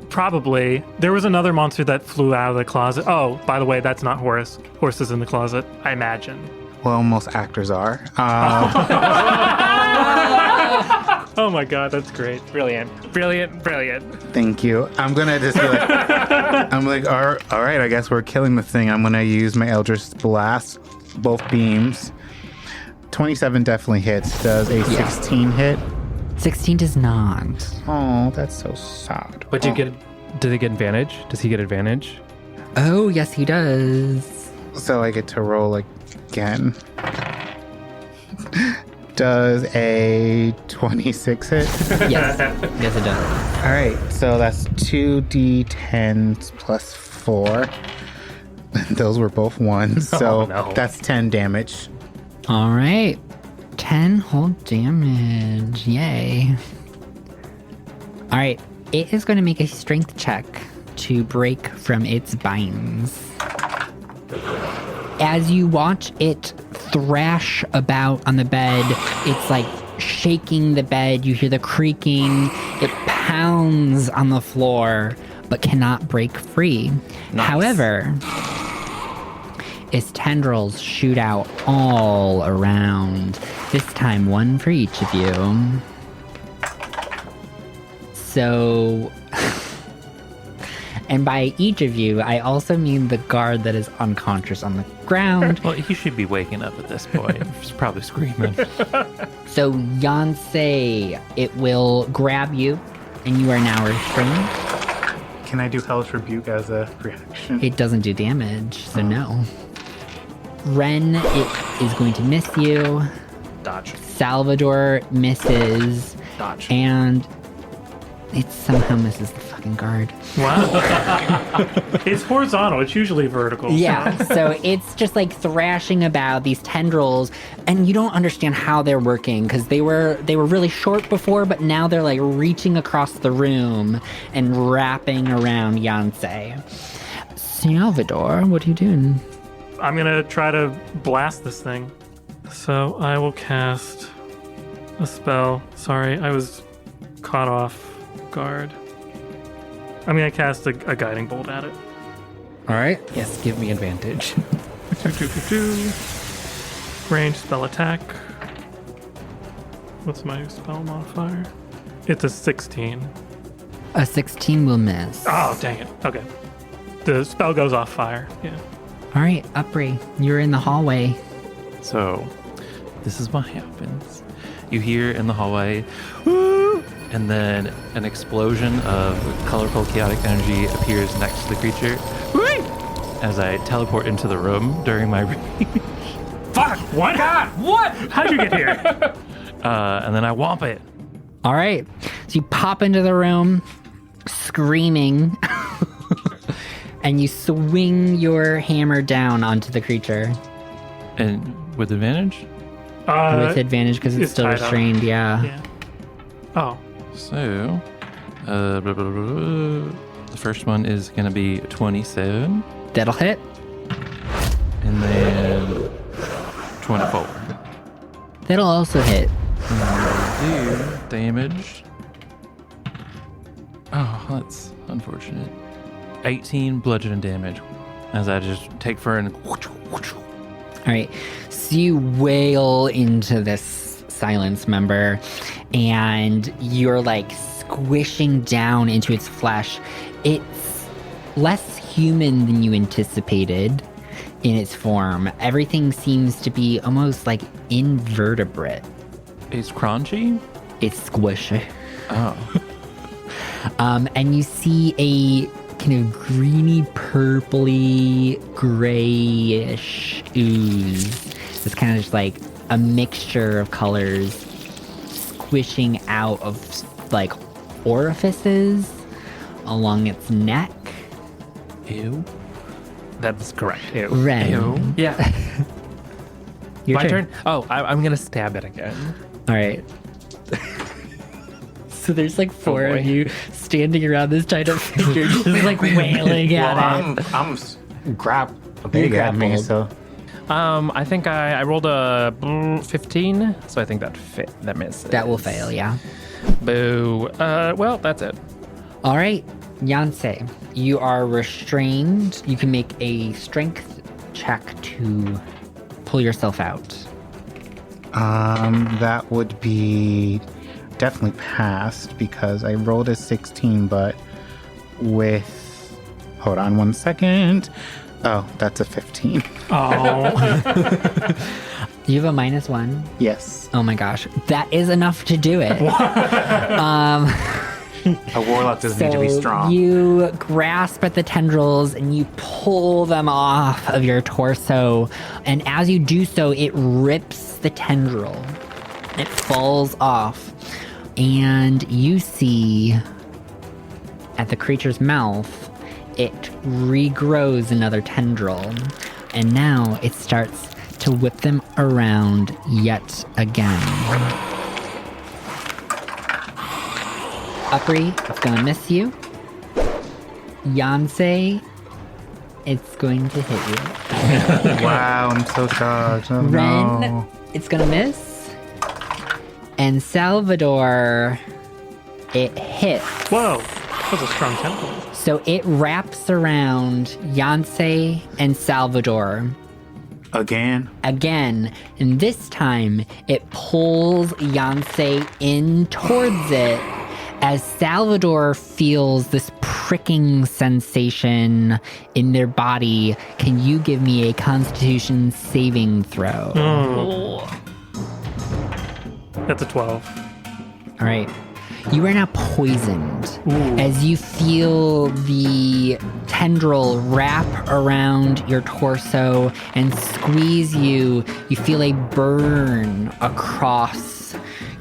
Speaker 3: probably. There was another monster that flew out of the closet. Oh, by the way, that's not Horace. Horace is in the closet, I imagine.
Speaker 5: Well, most actors are.
Speaker 3: Oh my god, that's great.
Speaker 2: Brilliant. Brilliant. Brilliant.
Speaker 5: Thank you. I'm gonna just be like, I'm like, all right, I guess we're killing the thing. I'm gonna use my Eldritch Blast, both beams. 27 definitely hits. Does a 16 hit?
Speaker 1: 16 does not.
Speaker 5: Oh, that's so sad.
Speaker 2: What'd you get Do they get advantage? Does he get advantage?
Speaker 1: Oh, yes, he does.
Speaker 6: So I get to roll again. Does a 26 hit?
Speaker 1: Yes. Yes, it does.
Speaker 6: All right, so that's 2d10s plus 4. Those were both ones, so
Speaker 3: no.
Speaker 6: that's 10 damage.
Speaker 1: All right. 10 whole damage. Yay. All right. It is going to make a strength check to break from its binds. As you watch it thrash about on the bed, it's like shaking the bed. You hear the creaking. It pounds on the floor, but cannot break free. However, its tendrils shoot out all around. This time, one for each of you. So, and by each of you, I also mean the guard that is unconscious on the ground.
Speaker 4: Well, he should be waking up at this point. He's probably screaming.
Speaker 1: So, Yancey, it will grab you, and you are now restrained.
Speaker 6: Can I do Hellish Rebuke as a reaction?
Speaker 1: It doesn't do damage, so no. Ren, it is going to miss you.
Speaker 2: Dodge.
Speaker 1: Salvador misses.
Speaker 2: Dodge.
Speaker 1: And it somehow misses the fucking guard.
Speaker 3: Wow. It's horizontal. It's usually vertical.
Speaker 1: Yeah, so it's just like thrashing about these tendrils, and you don't understand how they're working because they were really short before, but now they're like reaching across the room and wrapping around Yancey. Salvador, what are you doing?
Speaker 3: I'm going to try to blast this thing. So I will cast a spell. Sorry, I was caught off guard. I'm going to cast a guiding bolt at it.
Speaker 2: All right. Yes, give me advantage.
Speaker 3: 2. Range spell attack. What's my spell modifier? It's a 16.
Speaker 1: A 16 will miss.
Speaker 3: Oh, dang it. Okay. The spell goes off fire. Yeah.
Speaker 1: All right, Upri, you're in the hallway.
Speaker 4: So, this is what happens. You hear in the hallway, "Woo!" And then an explosion of colorful chaotic energy appears next to the creature. "Whee!" As I teleport into the room during my range.
Speaker 3: Fuck! What? God! What? How'd you get here?
Speaker 4: And then I whomp it.
Speaker 1: All right, so you pop into the room, screaming, and you swing your hammer down onto the creature.
Speaker 4: And with advantage?
Speaker 1: With advantage because it's still
Speaker 3: tied up.
Speaker 1: restrained, yeah.
Speaker 3: Yeah. Oh.
Speaker 4: So, blah, blah, blah, blah. The first one is going to be 27.
Speaker 1: That'll hit.
Speaker 4: And then 24.
Speaker 1: That'll also hit.
Speaker 4: Do damage. Oh, that's unfortunate. 18 bludgeoning damage as I just take fur and
Speaker 1: All right, so you wail into this silence member, and you're like squishing down into its flesh. It's less human than you anticipated in its form. Everything seems to be almost like invertebrate.
Speaker 4: It's crunchy.
Speaker 1: It's squishy.
Speaker 4: Oh.
Speaker 1: And you see a kind of greeny, purpley, grayish ooze. It's kind of just like a mixture of colors squishing out of like orifices along its neck.
Speaker 4: Ew.
Speaker 2: That's correct. Ew.
Speaker 1: Ren.
Speaker 4: Ew.
Speaker 2: Yeah.
Speaker 1: Your
Speaker 2: My turn. Oh, I'm gonna stab it again.
Speaker 1: All right. So there's like four
Speaker 2: boy.
Speaker 1: of you standing around this giant figure, just like wailing at it.
Speaker 6: I'm big at me,
Speaker 1: grappled.
Speaker 6: so
Speaker 2: I think I rolled a 15, so I think that misses.
Speaker 1: That will fail, yeah.
Speaker 2: Boo. Well, that's it.
Speaker 1: All right, Yancey, you are restrained. You can make a strength check to pull yourself out.
Speaker 6: that would be definitely passed because I rolled a 16, but with hold on one second. Oh, that's a 15.
Speaker 3: Oh.
Speaker 1: You have a -1.
Speaker 6: Yes.
Speaker 1: Oh my gosh, that is enough to do it.
Speaker 5: A warlock doesn't need to be strong.
Speaker 1: You grasp at the tendrils and you pull them off of your torso. And as you do so, it rips the tendril. It falls off. And you see at the creature's mouth, it regrows another tendril. And now it starts to whip them around yet again. Upri, it's gonna miss you. Yancey, it's going to hit you.
Speaker 6: Wow, I'm so shocked. Oh,
Speaker 1: Ren,
Speaker 6: no.
Speaker 1: it's gonna miss. And Salvador, it hits.
Speaker 3: Whoa, that was a strong tempo.
Speaker 1: So it wraps around Yancey and Salvador
Speaker 5: Again?
Speaker 1: again, and this time it pulls Yancey in towards it as Salvador feels this pricking sensation in their body. Can you give me a Constitution saving throw?
Speaker 3: That's a 12.
Speaker 1: All right. You are now poisoned as you feel the tendril wrap around your torso and squeeze you. You feel a burn across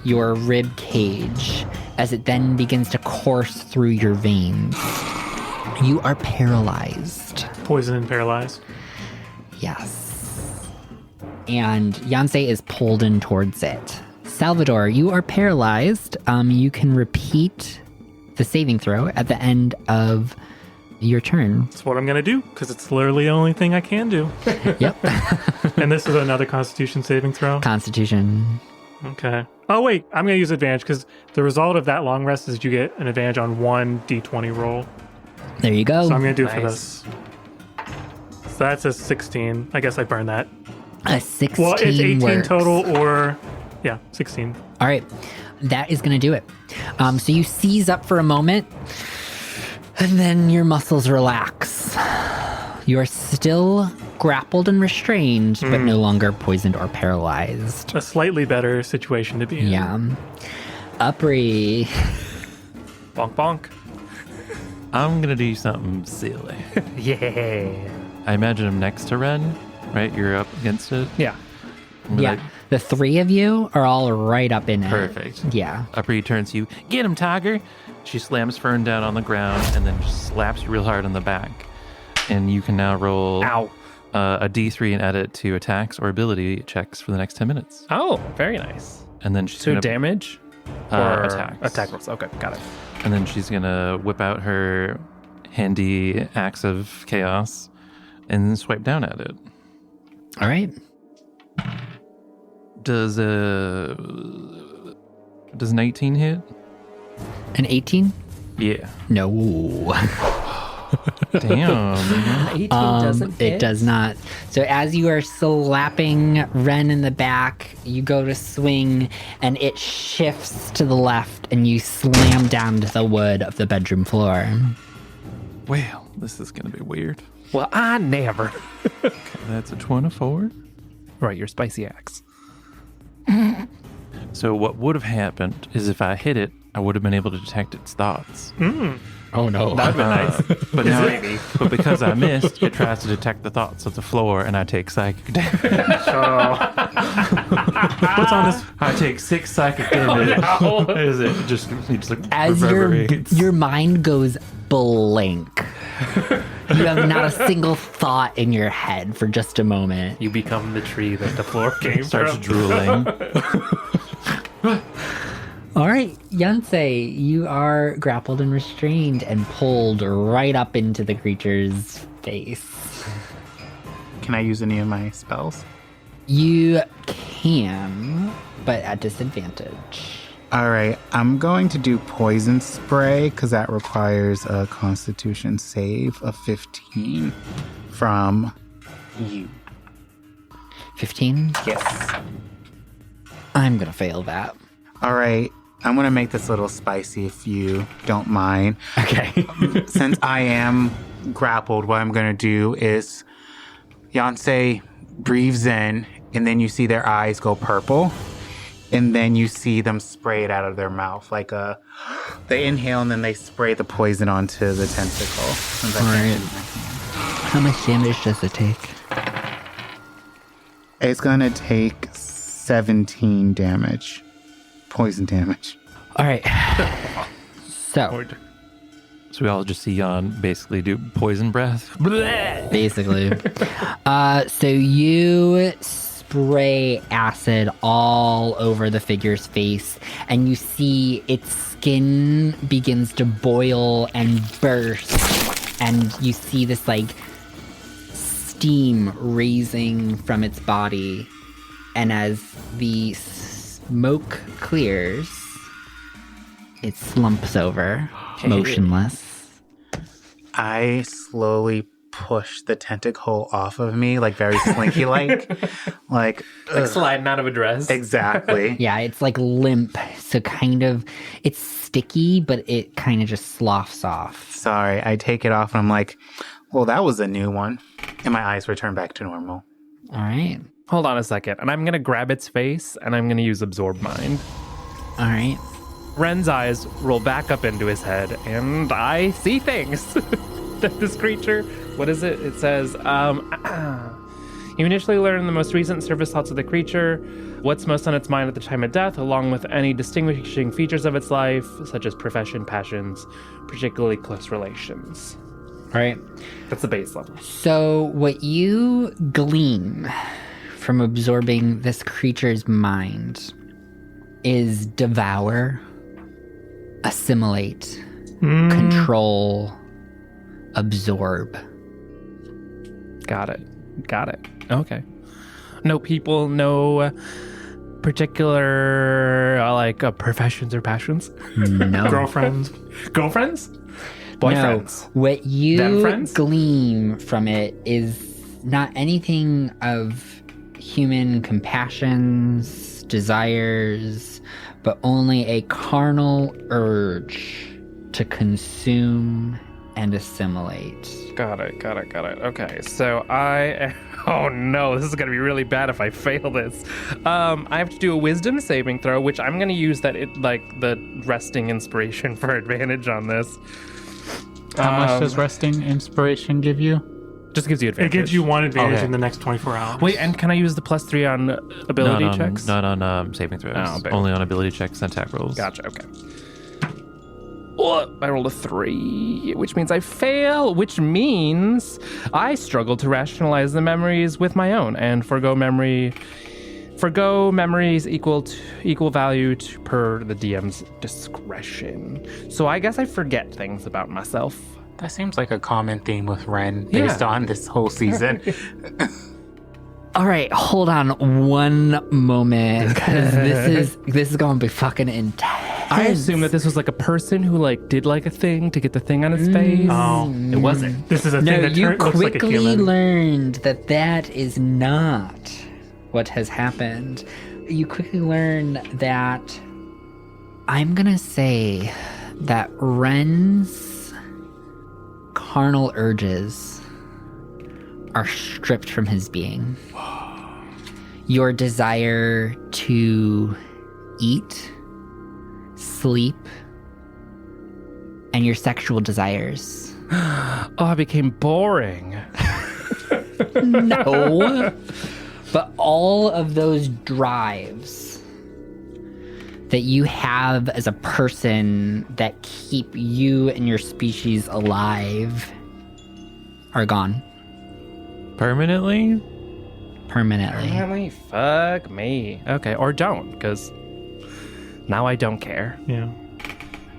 Speaker 1: your rib cage as it then begins to course through your veins. You are paralyzed.
Speaker 3: Poison and paralyzed.
Speaker 1: Yes. And Yancey is pulled in towards it. Salvador, you are paralyzed. You can repeat the saving throw at the end of your turn.
Speaker 3: That's what I'm going to do, because it's literally the only thing I can do.
Speaker 1: Yep.
Speaker 3: And this is another Constitution saving throw.
Speaker 1: Constitution.
Speaker 3: Okay. Oh, wait. I'm going to use advantage, because the result of that long rest is you get an advantage on one d20 roll.
Speaker 1: There you go.
Speaker 3: So I'm going to do it for this. So that's a 16. I guess I burned that.
Speaker 1: A 16
Speaker 3: Well, it's 18
Speaker 1: works.
Speaker 3: total, or... Yeah, 16.
Speaker 1: All right. That is going to do it. So you seize up for a moment, and then your muscles relax. You are still grappled and restrained, but no longer poisoned or paralyzed.
Speaker 3: A slightly better situation to be in.
Speaker 1: Yeah. Upri.
Speaker 3: Bonk, bonk.
Speaker 4: I'm gonna do something silly.
Speaker 2: Yeah.
Speaker 4: I imagine I'm next to Ren, right? You're up against it.
Speaker 2: Yeah.
Speaker 4: I'm gonna,
Speaker 1: Yeah. The three of you are all right up in it.
Speaker 4: Perfect.
Speaker 1: Yeah.
Speaker 4: Upri turns to you. Get him, Tiger! She slams Fern down on the ground and then just slaps you real hard on the back. And you can now roll
Speaker 2: Ow.
Speaker 4: a D3 and add it to attacks or ability checks for the next 10 minutes.
Speaker 2: Oh, very nice.
Speaker 4: And then she's
Speaker 2: So
Speaker 4: gonna
Speaker 2: damage? Or
Speaker 4: attacks.
Speaker 2: Attack rolls. Okay, got it.
Speaker 4: And then she's gonna whip out her handy axe of chaos and swipe down at it.
Speaker 1: All right.
Speaker 4: Does 19 hit?
Speaker 1: An 18?
Speaker 4: Yeah.
Speaker 1: No.
Speaker 4: Damn.
Speaker 7: 18 doesn't
Speaker 1: It
Speaker 7: hit.
Speaker 1: does not. So as you are slapping Ren in the back, you go to swing and it shifts to the left and you slam down to the wood of the bedroom floor.
Speaker 4: Well, this is gonna be weird.
Speaker 2: Well, I never.
Speaker 4: That's a 24.
Speaker 2: Right, your spicy axe.
Speaker 4: So what would have happened is if I hit it, I would have been able to detect its thoughts.
Speaker 1: Oh no.
Speaker 2: That'd be nice.
Speaker 4: But now, but because I missed, it tries to detect the thoughts of the floor, and I take psychic damage.
Speaker 3: What's on this?
Speaker 4: I take 6 psychic damage. Is it just like
Speaker 1: As
Speaker 4: reverberates?
Speaker 1: your mind goes blank. You have not a single thought in your head for just a moment.
Speaker 2: You become the tree that the floor came
Speaker 4: starts
Speaker 2: from.
Speaker 4: drooling.
Speaker 1: All right, Yancey, you are grappled and restrained and pulled right up into the creature's face.
Speaker 6: Can I use any of my spells?
Speaker 1: You can, but at disadvantage.
Speaker 6: All right, I'm going to do poison spray because that requires a Constitution save of 15 from you.
Speaker 1: 15?
Speaker 6: Yes.
Speaker 1: I'm gonna fail that.
Speaker 6: All right, I'm going to make this a little spicy if you don't mind.
Speaker 1: Okay.
Speaker 6: Since I am grappled, what I'm going to do is Yancey breathes in, and then you see their eyes go purple.
Speaker 5: And then you see them spray it out of their mouth. Like they inhale and then they spray the poison onto the tentacle.
Speaker 1: All right. How much damage does it take?
Speaker 6: It's gonna take 17 damage. Poison damage.
Speaker 1: All right. So,
Speaker 4: So we all just see Jan basically do poison breath.
Speaker 1: basically. So you spray acid all over the figure's face, and you see its skin begins to boil and burst, and you see this like steam raising from its body, and as the smoke clears, it slumps over, motionless.
Speaker 5: I slowly push the tentacle off of me, like very slinky-like. like
Speaker 2: sliding out of a dress.
Speaker 5: Exactly.
Speaker 1: Yeah, it's like limp, so kind of, it's sticky, but it kind of just sloughs off.
Speaker 5: Sorry, I take it off and I'm like, well, that was a new one. And my eyes return back to normal.
Speaker 1: All right.
Speaker 2: Hold on a second. And I'm going to grab its face and I'm going to use Absorb Mind.
Speaker 1: All right.
Speaker 2: Ren's eyes roll back up into his head and I see things. That this creature, what is it? It says, you initially learn the most recent surface thoughts of the creature, what's most on its mind at the time of death, along with any distinguishing features of its life, such as profession, passions, particularly close relations.
Speaker 1: All right.
Speaker 2: That's the base level.
Speaker 1: So what you glean from absorbing this creature's mind is devour, assimilate, control, absorb.
Speaker 2: Got it. Okay. No people, no particular professions or passions.
Speaker 1: No.
Speaker 3: Girlfriends.
Speaker 2: Girlfriends?
Speaker 1: No.
Speaker 2: Boyfriends?
Speaker 1: What
Speaker 2: Them
Speaker 1: you
Speaker 2: friends?
Speaker 1: glean from it is not anything of human compassions, desires, but only a carnal urge to consume and assimilate.
Speaker 2: Got it. Okay, so oh no, this is gonna be really bad if I fail this. I have to do a wisdom saving throw, which I'm gonna use the resting inspiration for advantage on this.
Speaker 6: How much does resting inspiration give you?
Speaker 2: Just gives you
Speaker 3: It
Speaker 2: advantage.
Speaker 3: gives you one advantage
Speaker 6: Okay.
Speaker 3: in the next 24 hours.
Speaker 2: Wait, and can I use the +3 on ability checks?
Speaker 4: Not on saving throws.
Speaker 2: Oh, okay.
Speaker 4: Only on ability checks and attack rolls.
Speaker 2: Gotcha, okay. Oh, I rolled a 3, which means I fail, which means I struggle to rationalize the memories with my own and forgo memories equal value per the DM's discretion. So I guess I forget things about myself.
Speaker 5: That seems like a common theme with Ren based on this whole season.
Speaker 1: All right, hold on one moment, because this is going to be fucking intense.
Speaker 2: I assume that this was like a person who did a thing to get the thing on his face.
Speaker 3: Oh,
Speaker 2: It wasn't.
Speaker 3: this is a
Speaker 1: No,
Speaker 3: thing that
Speaker 1: you
Speaker 3: looks like a
Speaker 1: quickly
Speaker 3: human.
Speaker 1: learned that is not what has happened. You quickly learn that I'm going to say that Ren's carnal urges are stripped from his being. Your desire to eat, sleep, and your sexual desires.
Speaker 2: Oh, I became boring.
Speaker 1: No. But all of those drives that you have as a person that keep you and your species alive are gone
Speaker 4: Permanently?
Speaker 1: permanently.
Speaker 2: Really? Fuck me. Okay, or don't, because now I don't care.
Speaker 3: Yeah.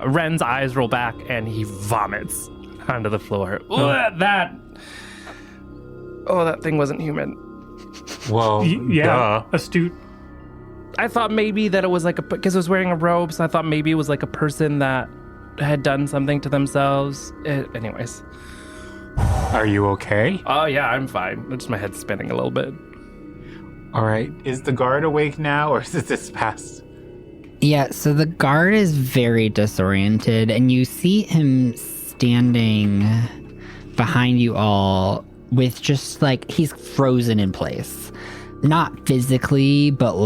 Speaker 2: Ren's eyes roll back and he vomits onto the floor. Ugh, that thing wasn't human.
Speaker 5: Whoa.
Speaker 3: Yeah.
Speaker 5: Duh.
Speaker 3: Astute.
Speaker 2: I thought maybe that it was because it was wearing a robe, so I thought maybe it was like a person that had done something to themselves. Anyways.
Speaker 5: Are you okay?
Speaker 2: Oh, yeah, I'm fine. It's just my head's spinning a little bit.
Speaker 5: All right. Is the guard awake now, or is this past?
Speaker 1: Yeah, so the guard is very disoriented, and you see him standing behind you all with just he's frozen in place. Not physically, but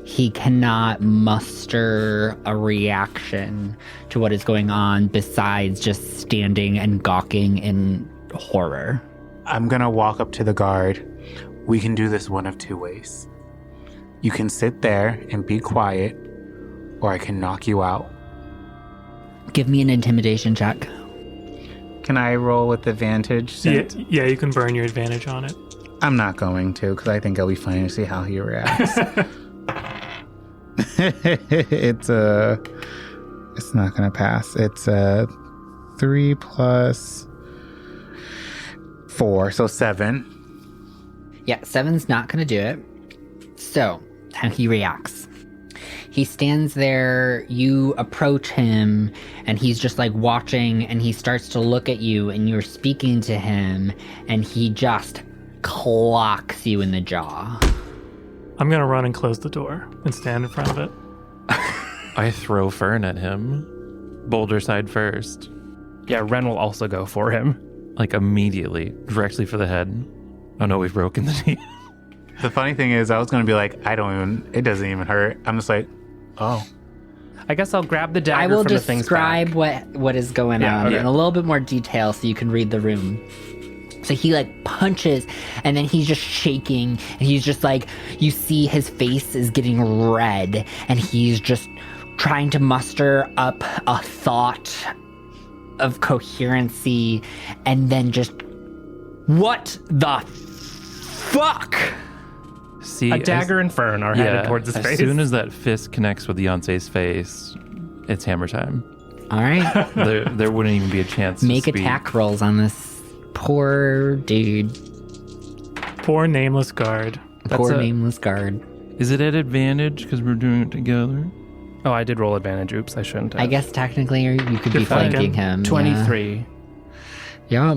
Speaker 1: he cannot muster a reaction to what is going on besides just standing and gawking in horror.
Speaker 5: I'm gonna walk up to the guard. We can do this one of two ways. You can sit there and be quiet, or I can knock you out.
Speaker 1: Give me an intimidation check.
Speaker 6: Can I roll with advantage?
Speaker 3: Yeah, you can burn your advantage on it.
Speaker 6: I'm not going to, because I think it'll be funny to see how he reacts. It's not gonna pass. It's 3 plus 4, so 7.
Speaker 1: Yeah, 7's not going to do it. So, how he reacts. He stands there, you approach him, and he's just like watching, and he starts to look at you, and you're speaking to him, and he just clocks you in the jaw.
Speaker 3: I'm going to run and close the door and stand in front of it.
Speaker 4: I throw Fern at him. Boulder side first.
Speaker 2: Yeah, Ren will also go for him.
Speaker 4: Like immediately. Directly for the head. Oh no, we've broken the knee.
Speaker 5: The funny thing is, I was gonna be like, it doesn't even hurt. I'm just like, oh.
Speaker 2: I guess I'll grab the
Speaker 1: I
Speaker 2: dagger
Speaker 1: will
Speaker 2: from the thing's
Speaker 1: describe
Speaker 2: back.
Speaker 1: what is going on
Speaker 2: okay.
Speaker 1: in a little bit more detail so you can read the room. So he like punches, and then he's just shaking, and he's just like, you see his face is getting red, and he's just trying to muster up a thought of coherency, and then just, what the fuck?
Speaker 4: See,
Speaker 2: A dagger and Fern are headed towards his
Speaker 4: as
Speaker 2: face.
Speaker 4: As soon as that fist connects with Beyonce's face, it's hammer time.
Speaker 1: All right.
Speaker 4: there wouldn't even be a chance
Speaker 1: Make
Speaker 4: to speak.
Speaker 1: attack rolls on this poor dude.
Speaker 3: Poor nameless guard.
Speaker 1: Poor nameless guard.
Speaker 4: Is it at advantage because we're doing it together?
Speaker 2: Oh, I did roll advantage. Oops, I shouldn't have.
Speaker 1: I guess technically you could be
Speaker 3: You're fine.
Speaker 1: flanking him.
Speaker 2: 23.
Speaker 1: Yeah.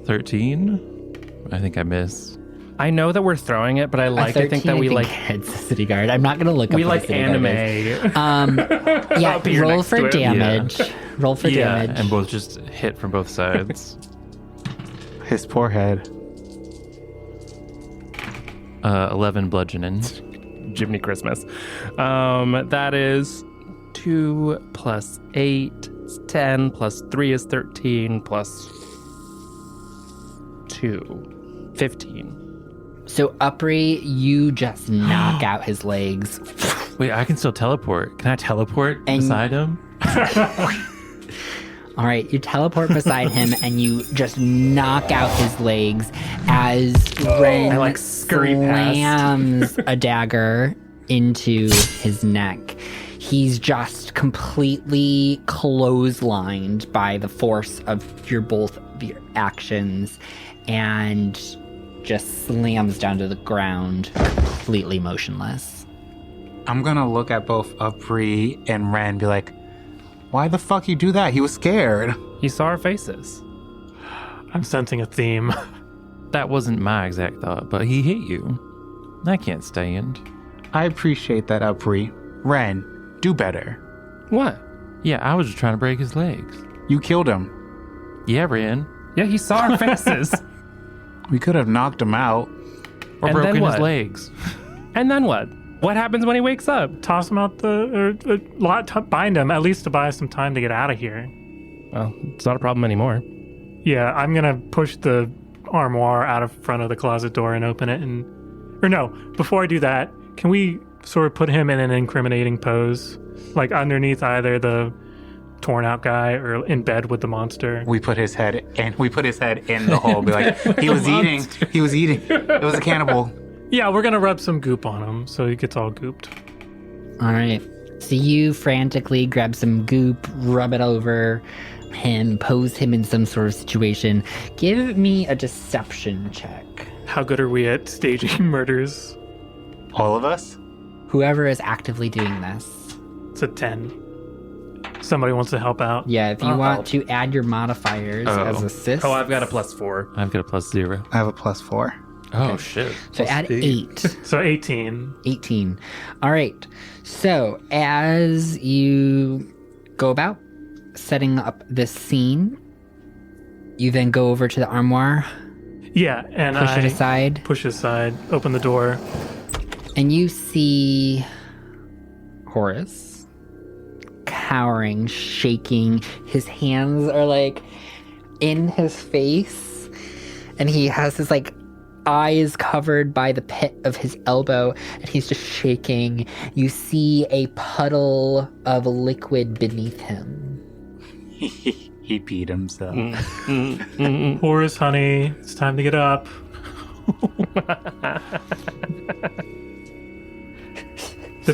Speaker 4: 13? I think I miss.
Speaker 2: I know that we're throwing it, but I like to think that we like
Speaker 1: it's the city guard. I'm not gonna look up
Speaker 2: we
Speaker 1: what
Speaker 2: like
Speaker 1: the city guard
Speaker 2: anime.
Speaker 1: is. Yeah,
Speaker 2: Be your
Speaker 1: roll
Speaker 2: next
Speaker 1: for
Speaker 2: twist.
Speaker 1: damage. Roll for damage.
Speaker 4: And both just hit from both sides.
Speaker 5: His poor head.
Speaker 4: 11 bludgeoning.
Speaker 2: Jiminy Christmas. That is 2 plus 8 is 10 plus 3 is 13 plus 2. 15.
Speaker 1: So Upri, you just knock out his legs.
Speaker 4: Wait, I can still teleport. Can I teleport
Speaker 1: And-
Speaker 4: beside him?
Speaker 1: All right, you teleport beside him and you just knock out his legs as Ren
Speaker 2: I, like, scurry past.
Speaker 1: slams a dagger into his neck. He's just completely clotheslined by the force of both of your actions and just slams down to the ground, completely motionless.
Speaker 5: I'm gonna look at both Upri and Ren and be like, why the fuck you do that? He was scared.
Speaker 2: He saw our faces.
Speaker 3: I'm sensing a theme.
Speaker 4: That wasn't my exact thought, but he hit you. I can't stand.
Speaker 5: I appreciate that, Upri. Ren, do better.
Speaker 2: What?
Speaker 4: Yeah, I was just trying to break his legs.
Speaker 5: You killed him.
Speaker 4: Yeah, Ren.
Speaker 2: Yeah, he saw our faces.
Speaker 5: We could have knocked him out.
Speaker 4: Or
Speaker 2: And then
Speaker 4: broken his
Speaker 2: what?
Speaker 4: legs.
Speaker 2: And then what? What happens when he wakes up?
Speaker 3: Toss him out bind him, at least to buy us some time to get out of here.
Speaker 2: Well, it's not a problem anymore.
Speaker 3: Yeah, I'm going to push the armoire out of front of the closet door and open it. Or no, before I do that, can we sort of put him in an incriminating pose? Like underneath either the torn out guy or in bed with the monster?
Speaker 5: We put his head in the hole. Be like, he was eating. It was a cannibal.
Speaker 3: Yeah, we're going to rub some goop on him so he gets all gooped.
Speaker 1: All right. So you frantically grab some goop, rub it over him, pose him in some sort of situation. Give me a deception check.
Speaker 3: How good are we at staging murders?
Speaker 5: All of us?
Speaker 1: Whoever is actively doing this.
Speaker 3: It's a 10. Somebody wants to help out?
Speaker 1: Yeah, if you
Speaker 2: I'll
Speaker 1: want
Speaker 2: help.
Speaker 1: to add your modifiers as assists.
Speaker 2: Oh, I've got a +4.
Speaker 4: I've got a +0.
Speaker 6: I have a +4.
Speaker 4: Oh, shit.
Speaker 1: So add 8.
Speaker 3: So 18.
Speaker 1: 18. All right. So as you go about setting up this scene, you then go over to the armoire,
Speaker 3: Yeah, and
Speaker 1: push
Speaker 3: I
Speaker 1: it aside,
Speaker 3: push aside, open the door.
Speaker 1: and you see Horace, cowering, shaking. His hands are like in his face, and he has his like eyes covered by the pit of his elbow, and he's just shaking. You see a puddle of liquid beneath him.
Speaker 5: He peed himself.
Speaker 3: Horace, honey, it's time to get up.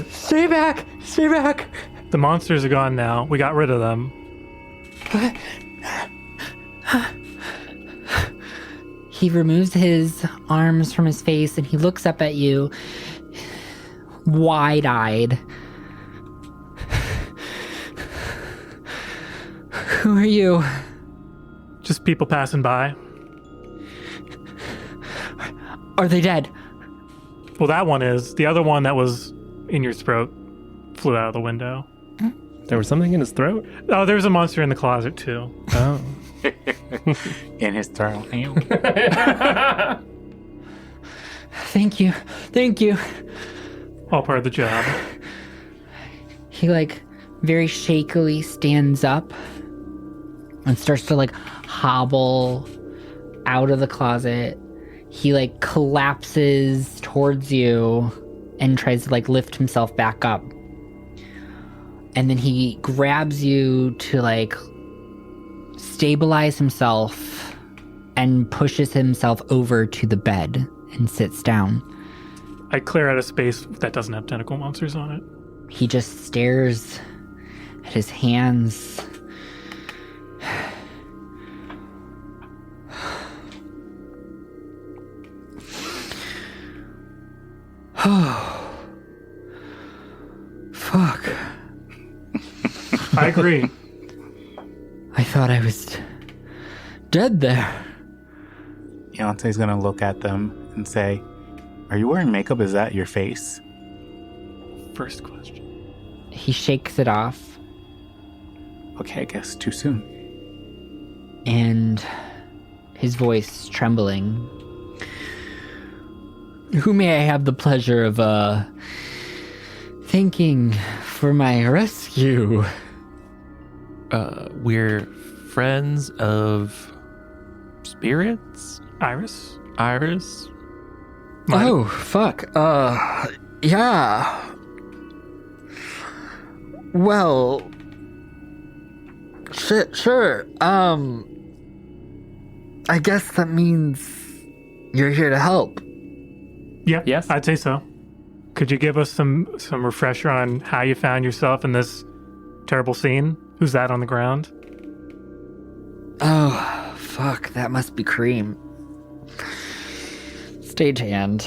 Speaker 1: Stay back! Stay back!
Speaker 3: The monsters are gone now. We got rid of them.
Speaker 1: He removes his arms from his face and he looks up at you, wide-eyed. Who are you?
Speaker 3: Just people passing by.
Speaker 1: Are they dead?
Speaker 3: Well, that one is. The other one that was in your throat flew out of the window.
Speaker 2: There was something in his throat?
Speaker 3: Oh, there was a monster in the closet, too.
Speaker 2: Oh.
Speaker 5: In his throat.
Speaker 1: Thank you. Thank you.
Speaker 3: All part of the job.
Speaker 1: He like very shakily stands up and starts to like hobble out of the closet. He like collapses towards you and tries to like lift himself back up. And then he grabs you to like stabilize himself and pushes himself over to the bed and sits down.
Speaker 3: I clear out a space that doesn't have tentacle monsters on it.
Speaker 1: He just stares at his hands. Oh. Fuck.
Speaker 3: I agree.
Speaker 1: I thought I was dead there.
Speaker 5: Beyonce's gonna look at them and say, "Are you wearing makeup? Is that your face?"
Speaker 3: First question.
Speaker 1: He shakes it off
Speaker 5: Okay, I guess too soon.
Speaker 1: and his voice trembling. Who may I have the pleasure of thanking for my rescue?
Speaker 4: We're friends of spirits?
Speaker 3: Iris?
Speaker 4: Iris?
Speaker 1: Oh, fuck. Yeah. Well, shit, sure. I guess that means you're here to help.
Speaker 3: Yeah,
Speaker 2: Yes.
Speaker 3: I'd say so. Could you give us some refresher on how you found yourself in this terrible scene? Who's that on the ground?
Speaker 1: Oh, fuck, that must be Kareem. Stagehand.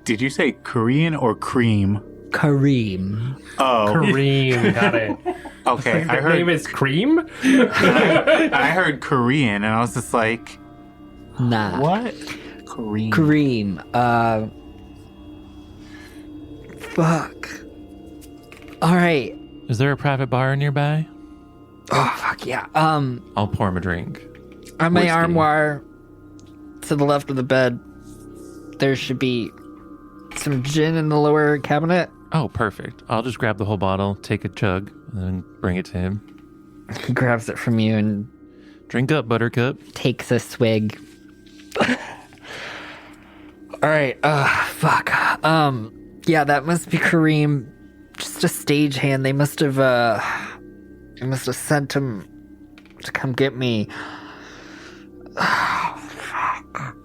Speaker 5: Did you say Korean or cream?
Speaker 1: Kareem.
Speaker 5: Oh,
Speaker 2: Cream. Got it.
Speaker 5: okay. I
Speaker 2: Her name
Speaker 5: heard
Speaker 2: is Cream?
Speaker 5: I heard Korean, and I was just like,
Speaker 1: Nah.
Speaker 5: "What?" Korean.
Speaker 1: Kareem. Fuck. Alright.
Speaker 4: Is there a private bar nearby?
Speaker 1: Oh, fuck yeah.
Speaker 4: I'll pour him a drink.
Speaker 1: On my
Speaker 4: Whiskey.
Speaker 1: armoire, to the left of the bed, there should be some gin in the lower cabinet.
Speaker 4: Oh, perfect. I'll just grab the whole bottle, take a chug, and then bring it to him.
Speaker 1: He grabs it from you and
Speaker 4: Drink up, Buttercup.
Speaker 1: takes a swig. Alright, fuck. Yeah, that must be Kareem. Just a stagehand. They must have sent him to come get me. Oh, fuck.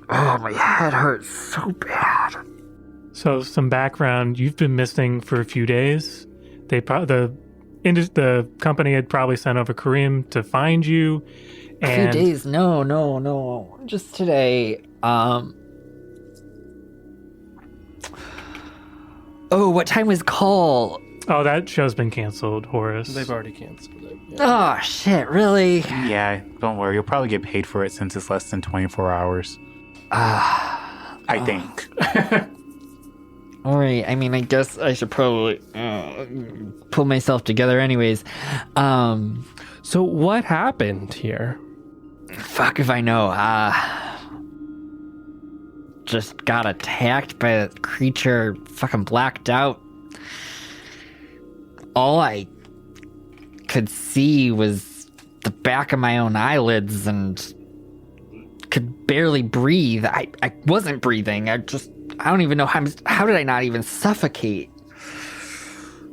Speaker 1: Oh, my head hurts so bad.
Speaker 3: So, some background. You've been missing for a few days. The company had probably sent over Kareem to find you.
Speaker 1: A few days? No. Just today. Oh, what time was call?
Speaker 3: Oh, that show's been canceled, Horace.
Speaker 2: They've already canceled it. Yeah.
Speaker 1: Oh, shit, really?
Speaker 5: Yeah, don't worry. You'll probably get paid for it since it's less than 24 hours. I think.
Speaker 1: Alright, I mean, I guess I should probably pull myself together anyways.
Speaker 2: So what happened here?
Speaker 1: Fuck if I know. just got attacked by a creature, fucking blacked out. All I could see was the back of my own eyelids and could barely breathe. I wasn't breathing. I don't even know how did I not even suffocate?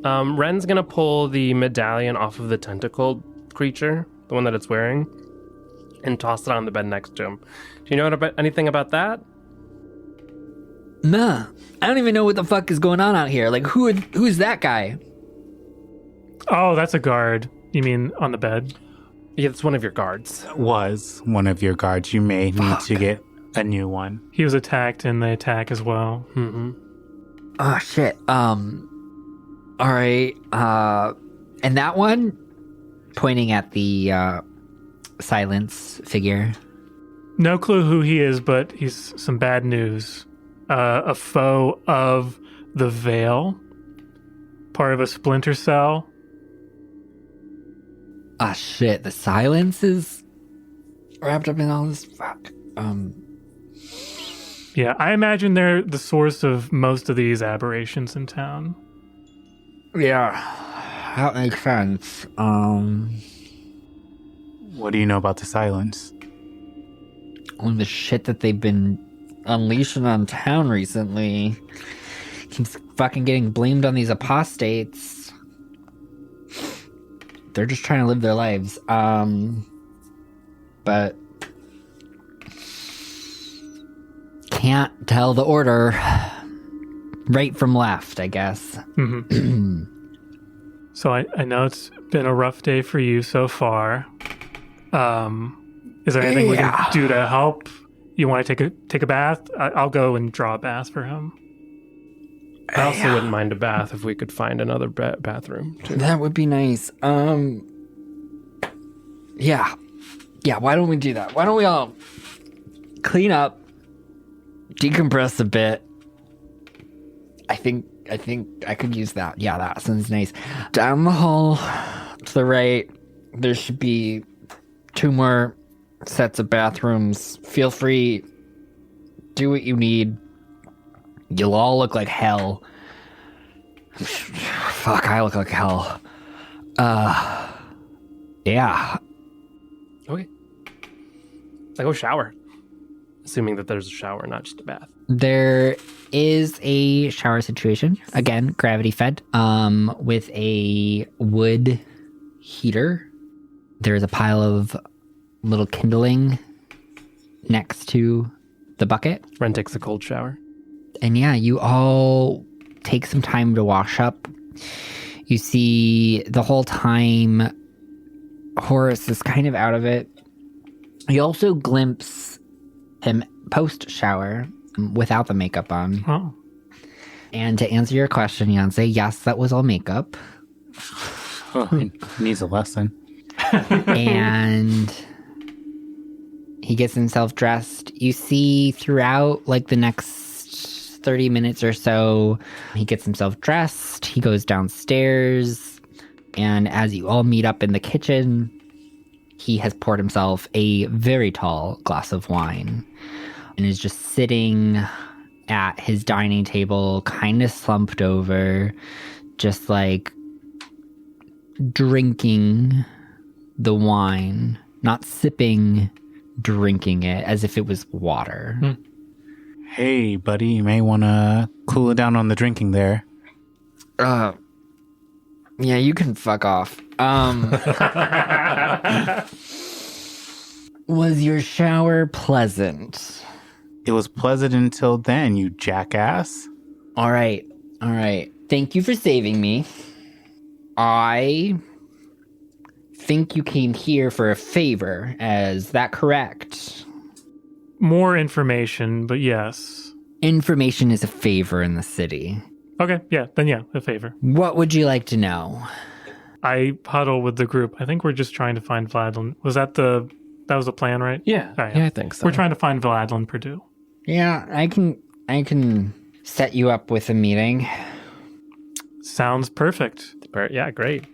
Speaker 2: Ren's gonna pull the medallion off of the tentacled creature, the one that it's wearing, and toss it on the bed next to him. Do you know anything about that?
Speaker 1: Nah, I don't even know what the fuck is going on out here. Like, who's that guy?
Speaker 3: Oh, that's a guard. You mean on the bed?
Speaker 2: Yeah, it's one of your guards.
Speaker 5: Was one of your guards. You may need to get a new one.
Speaker 3: He was attacked in the attack as well.
Speaker 2: Mm-hmm.
Speaker 1: Oh, shit. All right. And that one, pointing at the silence figure.
Speaker 3: No clue who he is, but he's some bad news. A foe of the Veil. Part of a splinter cell.
Speaker 1: Ah, shit. The silence is wrapped up in all this. Fuck.
Speaker 3: Yeah, I imagine they're the source of most of these aberrations in town.
Speaker 1: Yeah. That makes sense.
Speaker 5: What do you know about the silence?
Speaker 1: Only the shit that they've been unleashing on town recently keeps fucking getting blamed on these apostates. They're just trying to live their lives. But can't tell the order right from left, I guess.
Speaker 3: Mm-hmm. So I know it's been a rough day for you so far. Is there anything we can do to help? You want to take a bath? I'll go and draw a bath for him.
Speaker 2: I also wouldn't mind a bath if we could find another bathroom, too.
Speaker 1: That would be nice. Yeah, why don't we do that? Why don't we all clean up, decompress a bit? I think I could use that. Yeah, that sounds nice. Down the hall to the right, there should be 2 more sets of bathrooms. Feel free, do what you need. You'll all look like hell. Fuck, I look like hell. Yeah.
Speaker 2: Okay. I go shower. Assuming that there's a shower, not just a bath.
Speaker 1: There is a shower situation. Again, gravity fed. With a wood heater. There's a pile of little kindling next to the bucket.
Speaker 2: Ren takes a cold shower.
Speaker 1: And yeah, you all take some time to wash up. You see the whole time Horace is kind of out of it. You also glimpse him post-shower without the makeup on.
Speaker 3: Oh.
Speaker 1: And to answer your question, Yancey, yes, that was all makeup.
Speaker 5: Oh, he needs a lesson.
Speaker 1: And he gets himself dressed. You see throughout like the next 30 minutes or so, he gets himself dressed. He goes downstairs. And as you all meet up in the kitchen, he has poured himself a very tall glass of wine and is just sitting at his dining table, kind of slumped over, just like drinking the wine, not sipping, drinking it as if it was water.
Speaker 5: Hey, buddy, you may want to cool it down on the drinking there.
Speaker 1: Yeah, you can fuck off. Was your shower pleasant?
Speaker 5: It was pleasant until then, you jackass.
Speaker 1: All right. Thank you for saving me. I think you came here for a favor. Is that correct?
Speaker 3: More information, but yes.
Speaker 1: Information is a favor in the city.
Speaker 3: Okay, yeah, then yeah, a favor.
Speaker 1: What would you like to know?
Speaker 3: I huddle with the group. I think we're just trying to find Vladlin. That was the plan, right?
Speaker 2: Yeah,
Speaker 3: All right.
Speaker 2: yeah, I think so.
Speaker 3: We're trying to find Vladlin Purdue.
Speaker 1: Yeah, I can set you up with a meeting.
Speaker 3: Sounds perfect.
Speaker 2: Yeah, great.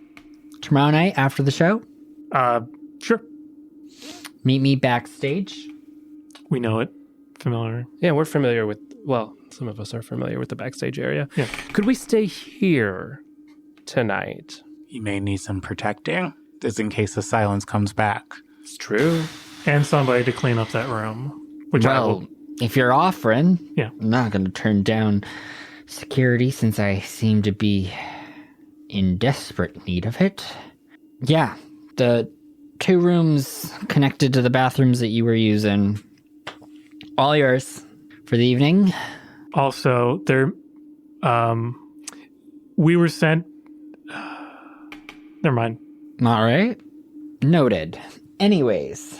Speaker 1: Tomorrow night after the show?
Speaker 3: Sure.
Speaker 1: Meet me backstage.
Speaker 3: We know it. familiar.
Speaker 2: Yeah, we're familiar with, well, some of us are familiar with the backstage area.
Speaker 3: Yeah.
Speaker 2: Could we stay here tonight?
Speaker 5: You may need some protecting, just in case the silence comes back.
Speaker 2: It's true.
Speaker 3: And somebody to clean up that room, which I
Speaker 1: Well,
Speaker 3: will.
Speaker 1: if you're offering,
Speaker 3: Yeah.
Speaker 1: I'm not going to turn down security since I seem to be in desperate need of it. Yeah, the 2 rooms connected to the bathrooms that you were using, all yours for the evening.
Speaker 3: Also, we were sent. Never mind.
Speaker 1: All right. Noted. Anyways,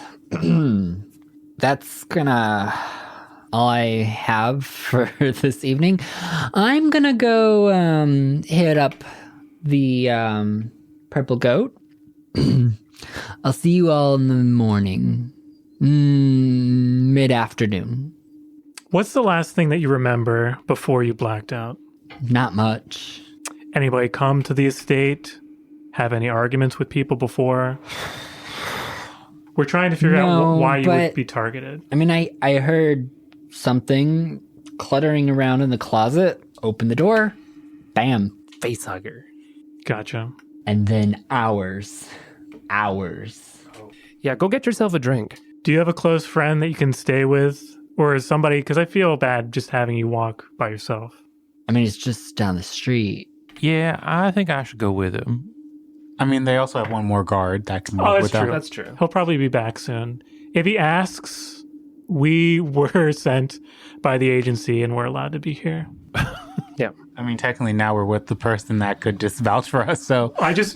Speaker 1: that's gonna all I have for this evening. I'm gonna go hit up the Purple Goat. I'll see you all in the morning, mid-afternoon.
Speaker 3: What's the last thing that you remember before you blacked out?
Speaker 1: Not much.
Speaker 3: Anybody come to the estate? Have any arguments with people before? We're trying to figure out why you would be targeted.
Speaker 1: I mean, I heard something cluttering around in the closet. Open the door. Bam.
Speaker 2: Facehugger.
Speaker 3: Gotcha.
Speaker 1: And then hours.
Speaker 2: Yeah, go get yourself a drink.
Speaker 3: Do you have a close friend that you can stay with? Or is somebody, because I feel bad just having you walk by yourself.
Speaker 1: I mean, it's just down the street.
Speaker 4: Yeah, I think I should go with him.
Speaker 5: I mean, they also have one more guard that can
Speaker 3: Oh,
Speaker 5: walk
Speaker 3: that's
Speaker 5: with them.
Speaker 3: true.
Speaker 2: That's true.
Speaker 3: He'll probably be back soon. If he asks, we were sent by the agency and we're allowed to be here.
Speaker 5: I mean, technically now we're with the person that could just vouch for us, so...
Speaker 3: I just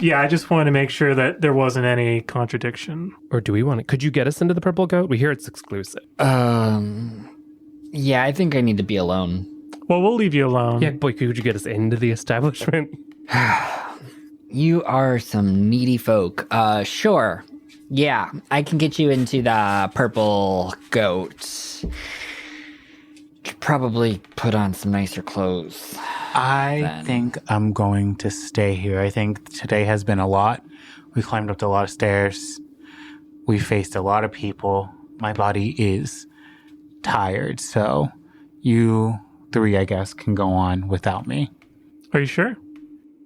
Speaker 3: wanted to make sure that there wasn't any contradiction.
Speaker 2: Or do we want to? Could you get us into the Purple Goat? We hear it's exclusive.
Speaker 1: Yeah, I think I need to be alone.
Speaker 3: Well, we'll leave you alone.
Speaker 2: Yeah, boy, could you get us into the establishment?
Speaker 1: You are some needy folk. Sure. Yeah, I can get you into the Purple Goat. Should probably put on some nicer clothes.
Speaker 5: I think I'm going to stay here. I think today has been a lot. We climbed up a lot of stairs. We faced a lot of people. My body is tired, so you 3, I guess, can go on without me.
Speaker 3: Are you sure?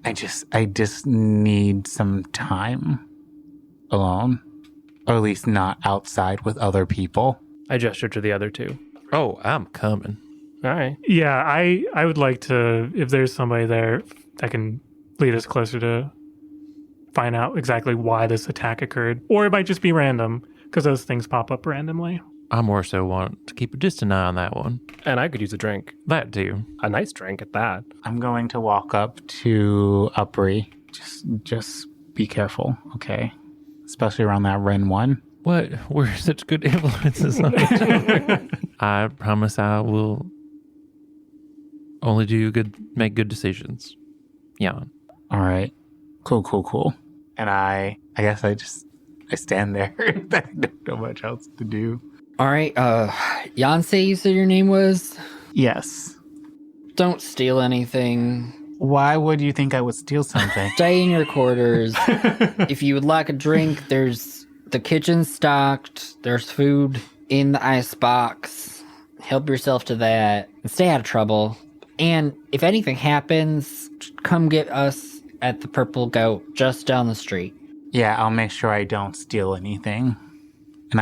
Speaker 5: I just need some time alone, or at least not outside with other people.
Speaker 2: I gesture to the other 2.
Speaker 4: Oh, I'm coming.
Speaker 2: All right.
Speaker 3: Yeah, I would like to, if there's somebody there that can lead us closer to find out exactly why this attack occurred. Or it might just be random, because those things pop up randomly.
Speaker 4: I more so want to keep a distant eye on that one.
Speaker 2: And I could use a drink.
Speaker 4: That too.
Speaker 2: A nice drink at that.
Speaker 5: I'm going to walk up to Upri. Just be careful, okay? Especially around that Ren one.
Speaker 4: What? We're such good influences on each other. I promise I will only make good decisions. Yeah.
Speaker 5: All right. Cool. And I guess I stand there. I don't know much else to do.
Speaker 1: All right, Yancey, you said your name was?
Speaker 5: Yes.
Speaker 1: Don't steal anything.
Speaker 5: Why would you think I would steal something?
Speaker 1: Stay in your quarters. If you would like a drink, there's the kitchen stocked. There's food in the icebox. Help yourself to that. And stay out of trouble. And if anything happens, come get us at the Purple Goat just down the street.
Speaker 5: Yeah, I'll make sure I don't steal anything. And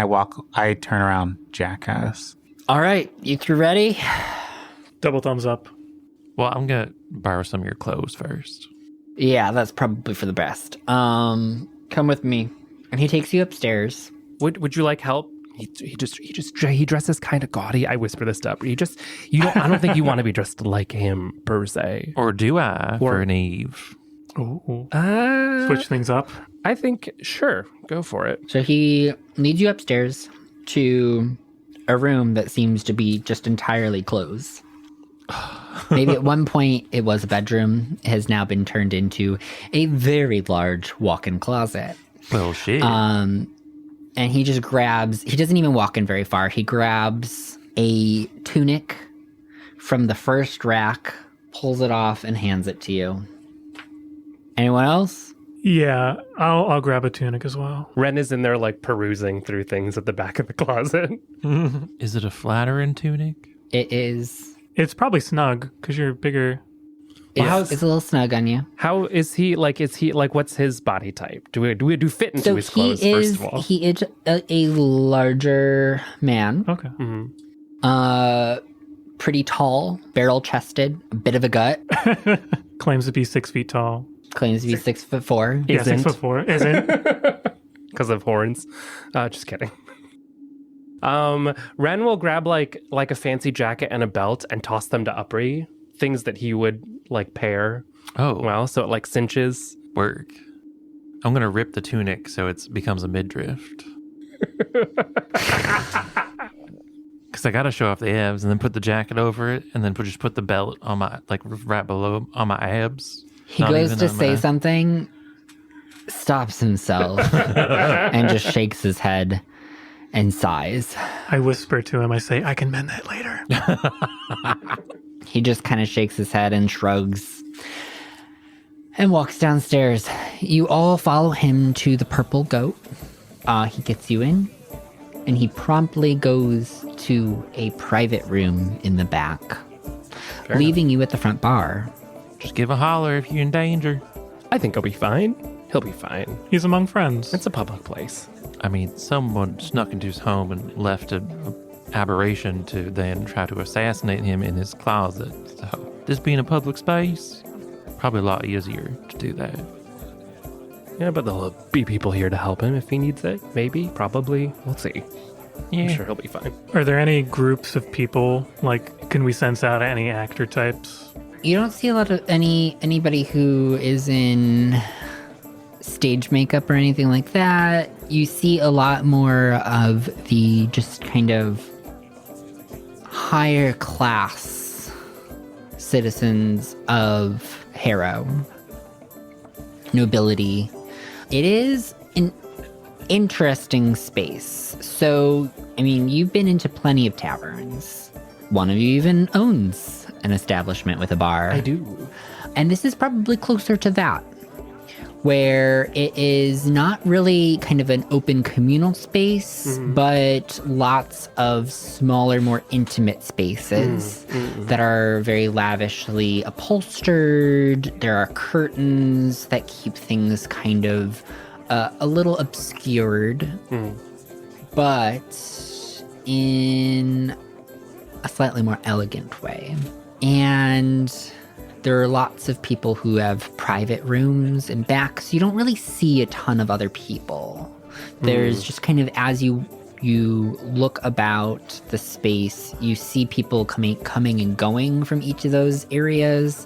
Speaker 5: I turn around, jackass.
Speaker 1: All right, you 3 ready?
Speaker 3: Double thumbs up.
Speaker 4: Well, I'm going to borrow some of your clothes first.
Speaker 1: Yeah, that's probably for the best. Come with me. And he takes you upstairs.
Speaker 2: Would you like help? He dresses kind of gaudy. I whisper this up. I don't think you want to be dressed like him per se.
Speaker 4: Or do I for an Eve?
Speaker 3: Ooh.
Speaker 2: Uh,
Speaker 3: Switch things up.
Speaker 2: I think, sure, go for it.
Speaker 1: So he leads you upstairs to a room that seems to be just entirely closed. Maybe at one point it was a bedroom. It has now been turned into a very large walk-in closet.
Speaker 4: Well, shit.
Speaker 1: And he just he doesn't even walk in very far. He grabs a tunic from the first rack, pulls it off, and hands it to you. Anyone else?
Speaker 3: Yeah, I'll grab a tunic as well.
Speaker 2: Ren is in there like perusing through things at the back of the closet.
Speaker 4: Is it a flattering tunic?
Speaker 1: It is.
Speaker 3: It's probably snug because you're bigger.
Speaker 1: It's a little snug on you.
Speaker 2: How is he like? What's his body type? Do we do fit into his clothes first of all?
Speaker 1: He is a larger man.
Speaker 3: Okay.
Speaker 1: Pretty tall, barrel chested, a bit of a gut.
Speaker 3: Claims to be 6 feet tall.
Speaker 1: Claims to be 6'4".
Speaker 3: Yeah, 6'4". Isn't.
Speaker 2: Because of horns. Just kidding. Ren will grab like a fancy jacket and a belt and toss them to Upri. Things that he would like pair.
Speaker 4: Oh,
Speaker 2: Well, so it like cinches.
Speaker 4: work. I'm going to rip the tunic so it becomes a midriff. Because I got to show off the abs and then put the jacket over it and then just put the belt on my, like right below on my abs.
Speaker 1: He goes to say something, stops himself, and just shakes his head and sighs.
Speaker 3: I whisper to him, I say, I can mend that later.
Speaker 1: He just kind of shakes his head and shrugs and walks downstairs. You all follow him to the Purple Goat. He gets you in, and he promptly goes to a private room in the back, leaving you at the front bar.
Speaker 4: Just give a holler if you're in danger.
Speaker 2: I think he'll be fine. He'll be fine.
Speaker 3: He's among friends.
Speaker 2: It's a public place.
Speaker 4: I mean, someone snuck into his home and left an aberration to then try to assassinate him in his closet. So, this being a public space, probably a lot easier to do that.
Speaker 2: Yeah, but there'll be people here to help him if he needs it. Maybe, probably. We'll see.
Speaker 4: Yeah.
Speaker 2: I'm sure he'll be fine.
Speaker 3: Are there any groups of people? Like, can we sense out any actor types?
Speaker 1: You don't see a lot of anybody who is in stage makeup or anything like that. You see a lot more of the just kind of higher class citizens of Harrow. Nobility. It is an interesting space. So, I mean, you've been into plenty of taverns. One of you even owns an establishment with a bar.
Speaker 2: I do.
Speaker 1: And this is probably closer to that, where it is not really kind of an open communal space, but lots of smaller, more intimate spaces that are very lavishly upholstered. There are curtains that keep things kind of a little obscured, but in a slightly more elegant way. And there are lots of people who have private rooms and back, so you don't really see a ton of other people. There's just kind of, as you look about the space, you see people coming and going from each of those areas,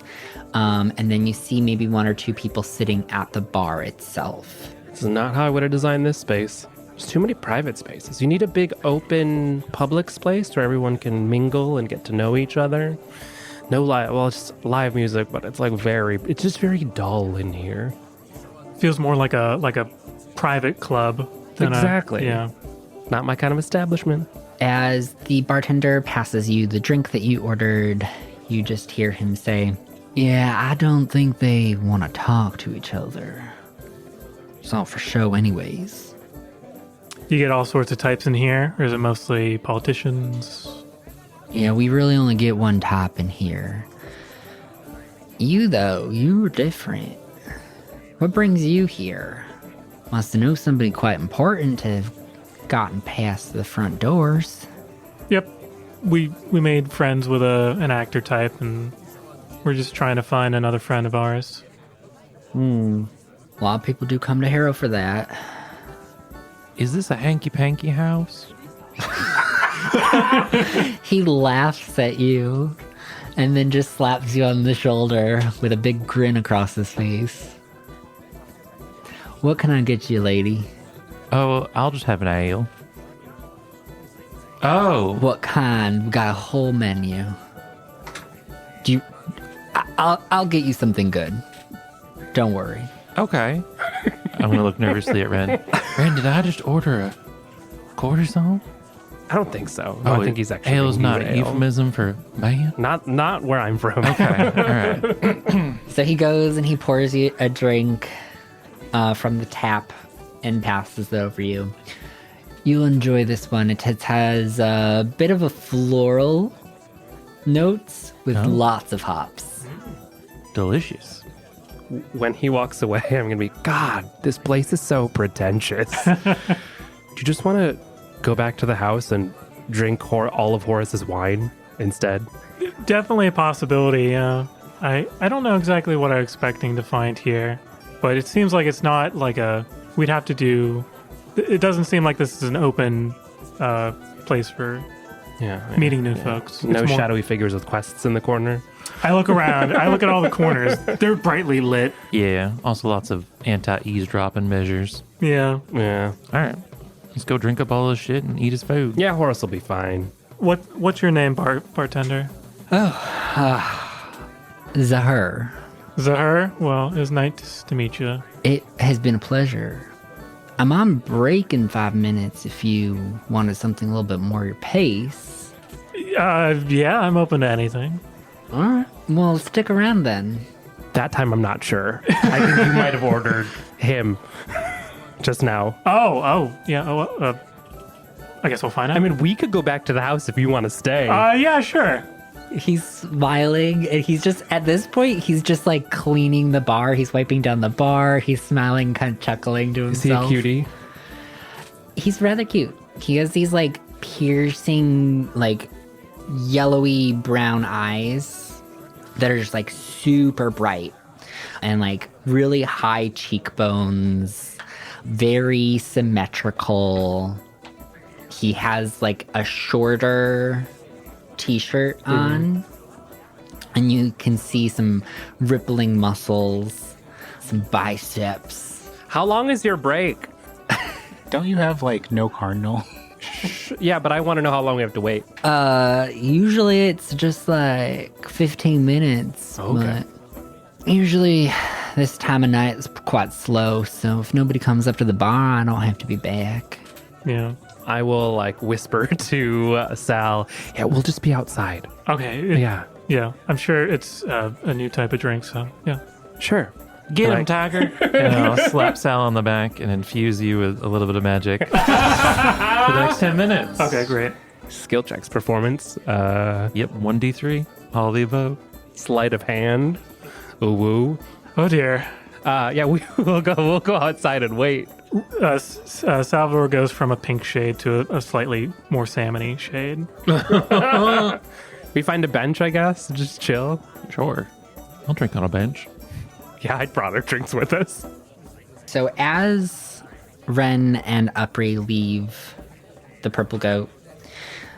Speaker 1: and then you see maybe one or two people sitting at the bar itself.
Speaker 2: This is not how I would have designed this space. There's too many private spaces. You need a big open public space where everyone can mingle and get to know each other. No it's live music, but it's just very dull in here.
Speaker 3: Feels more like a private club than
Speaker 2: Exactly.
Speaker 3: Yeah.
Speaker 2: Not my kind of establishment.
Speaker 1: As the bartender passes you the drink that you ordered, you just hear him say, "Yeah, I don't think they want to talk to each other. It's all for show anyways."
Speaker 3: You get all sorts of types in here, or is it mostly politicians?
Speaker 1: Yeah, we really only get one type in here. You, though, you're different. What brings you here? Must know somebody quite important to have gotten past the front doors.
Speaker 3: Yep. We made friends with an actor type, and we're just trying to find another friend of ours.
Speaker 1: A lot of people do come to Harrow for that.
Speaker 4: Is this a hanky-panky house?
Speaker 1: He laughs at you and then just slaps you on the shoulder with a big grin across his face. What can I get you, lady?
Speaker 4: Oh, I'll just have an ale. Oh,
Speaker 1: What kind? We got a whole menu. Do you... I'll get you something good. Don't worry.
Speaker 4: okay. I'm going to look nervously at Ren. Ren, did I just order a quarter song?
Speaker 2: I don't think so. No, I think he's actually
Speaker 4: Ale's
Speaker 2: bringing
Speaker 4: not
Speaker 2: you
Speaker 4: a
Speaker 2: ale.
Speaker 4: euphemism for man?
Speaker 2: Not where I'm from.
Speaker 4: Okay, all right.
Speaker 1: So he goes and he pours you a drink, from the tap and passes it over you. You'll enjoy this one. It has a bit of a floral notes with lots of hops.
Speaker 4: Delicious.
Speaker 2: When he walks away, I'm going to be, God, this place is so pretentious. Do you just want to go back to the house and drink all of Horace's wine instead?
Speaker 3: Definitely a possibility, yeah. I don't know exactly what I'm expecting to find here, but it seems like it's not like we'd have to do... It doesn't seem like this is an open place for meeting new folks.
Speaker 2: No
Speaker 3: It's more-
Speaker 2: shadowy figures with quests in the corner.
Speaker 3: I look around. I look at all the corners. They're brightly lit.
Speaker 4: Yeah. Also lots of anti-eavesdropping measures.
Speaker 3: Yeah.
Speaker 2: Yeah.
Speaker 4: All right. Let's go drink up all this shit and eat his food.
Speaker 2: Yeah, Horace will be fine.
Speaker 3: What's your name, bartender?
Speaker 1: Zahir.
Speaker 3: Zahir? Well, it was nice to meet you.
Speaker 1: It has been a pleasure. I'm on break in 5 minutes if you wanted something a little bit more your pace.
Speaker 3: Yeah, I'm open to anything.
Speaker 1: All right. Well, stick around then.
Speaker 2: That time, I'm not sure. I think you might have ordered him just now.
Speaker 3: Oh, yeah. I guess we'll find out.
Speaker 2: I mean, we could go back to the house if you want to stay.
Speaker 3: Yeah, sure.
Speaker 1: He's smiling, and he's just, at this point, he's just like cleaning the bar. He's wiping down the bar. He's smiling, kind of chuckling to
Speaker 2: Is he
Speaker 1: himself.
Speaker 2: a cutie?
Speaker 1: He's rather cute. He has these like piercing, like yellowy brown eyes that are just like super bright and like really high cheekbones, very symmetrical. He has like a shorter t-shirt on, and you can see some rippling muscles, some biceps.
Speaker 2: How long is your break?
Speaker 5: Don't you have like no cardinal?
Speaker 2: Yeah, but I want to know how long we have to wait.
Speaker 1: Usually it's just like 15 minutes.
Speaker 2: Okay.
Speaker 1: But usually this time of night is quite slow, so if nobody comes up to the bar, I don't have to be back.
Speaker 3: Yeah.
Speaker 2: I will like whisper to Sal, yeah, we'll just be outside.
Speaker 3: Okay.
Speaker 2: Yeah,
Speaker 3: Yeah. I'm sure it's a new type of drink, so yeah.
Speaker 2: sure.
Speaker 4: Get him,
Speaker 2: Like-
Speaker 4: Tiger. And I'll slap Sal on the back and infuse you with a little bit of magic for the next 10 minutes.
Speaker 3: Okay, great.
Speaker 2: Skill checks, performance,
Speaker 4: Yep, 1d3, all of the above.
Speaker 2: sleight of hand, ooh woo.
Speaker 3: Oh dear.
Speaker 2: Yeah, we'll go outside and wait.
Speaker 3: Salvador goes from a pink shade to a slightly more salmony shade.
Speaker 2: We find a bench, I guess, just chill.
Speaker 4: Sure. I'll drink on a bench.
Speaker 2: Yeah, I'd brought our drinks with us.
Speaker 1: So as Ren and Upri leave the Purple Goat,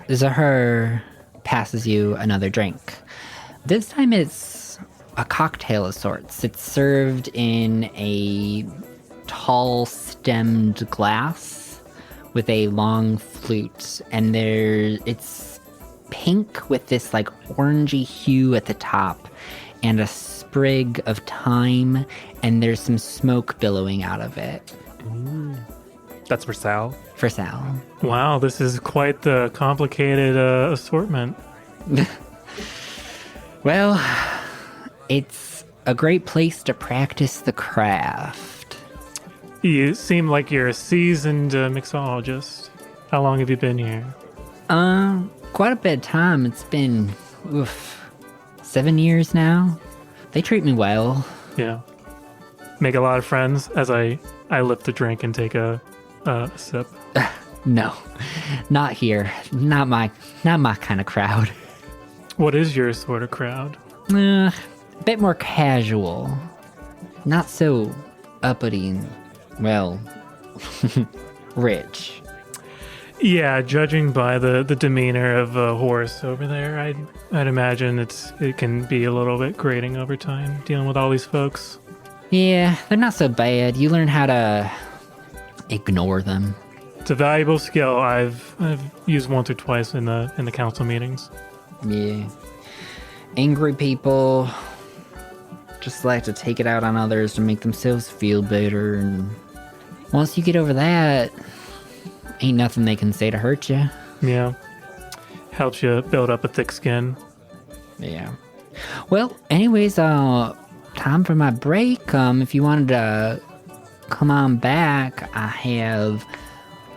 Speaker 1: Zahir passes you another drink. This time it's a cocktail of sorts. It's served in a tall stemmed glass with a long flute, and it's pink with this like orangey hue at the top and a sprig of thyme, and there's some smoke billowing out of it.
Speaker 2: That's for Sal.
Speaker 1: For Sal.
Speaker 3: Wow, this is quite the complicated assortment.
Speaker 1: Well, it's a great place to practice the craft.
Speaker 3: You seem like you're a seasoned mixologist. How long have you been here?
Speaker 1: Quite a bit of time. It's been 7 years now. They treat me well.
Speaker 3: Yeah. Make a lot of friends as I lift the drink and take a sip.
Speaker 1: No, not here. Not my kind of crowd.
Speaker 3: What is your sort of crowd?
Speaker 1: A bit more casual. Not so uppity and, well, rich.
Speaker 3: Yeah, judging by the demeanor of Horace over there, I'd imagine it can be a little bit grating over time dealing with all these folks.
Speaker 1: Yeah, they're not so bad. You learn how to ignore them.
Speaker 3: It's a valuable skill I've used once or twice in the council meetings.
Speaker 1: Yeah. Angry people just like to take it out on others to make themselves feel better, and once you get over that, ain't nothing they can say to hurt you.
Speaker 3: Yeah. Helps you build up a thick skin.
Speaker 1: Yeah. Well, anyways, time for my break. If you wanted to come on back, I have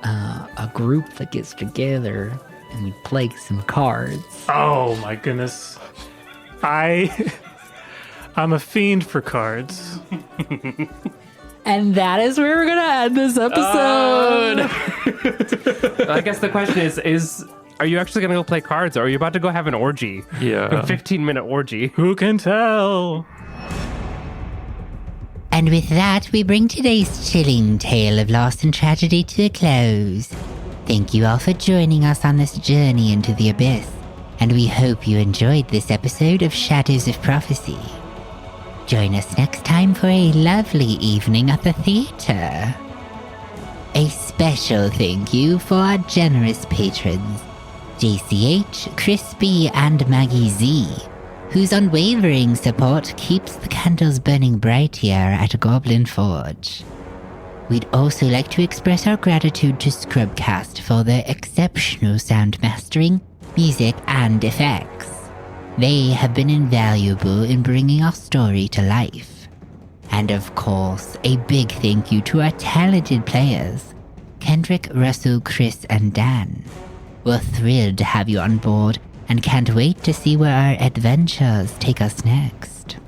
Speaker 1: a group that gets together and we play some cards.
Speaker 3: Oh my goodness. I'm a fiend for cards.
Speaker 1: And that is where we're going to end this episode.
Speaker 2: I guess the question is are you actually going to go play cards, or are you about to go have an orgy?
Speaker 4: Yeah.
Speaker 2: A 15-minute orgy.
Speaker 3: Who can tell?
Speaker 7: And with that, we bring today's chilling tale of loss and tragedy to a close. Thank you all for joining us on this journey into the abyss, and we hope you enjoyed this episode of Shadows of Prophecy. Join us next time for a lovely evening at the theater. A special thank you for our generous patrons, JayCeeAitch, Chris B, and Maggie Z, whose unwavering support keeps the candles burning bright here at Goblin Forge. We'd also like to express our gratitude to Scrubcast for their exceptional sound mastering, music, and effects. They have been invaluable in bringing our story to life. And of course, a big thank you to our talented players, Kendrick, Russell, Chris, and Dan. We're thrilled to have you on board and can't wait to see where our adventures take us next.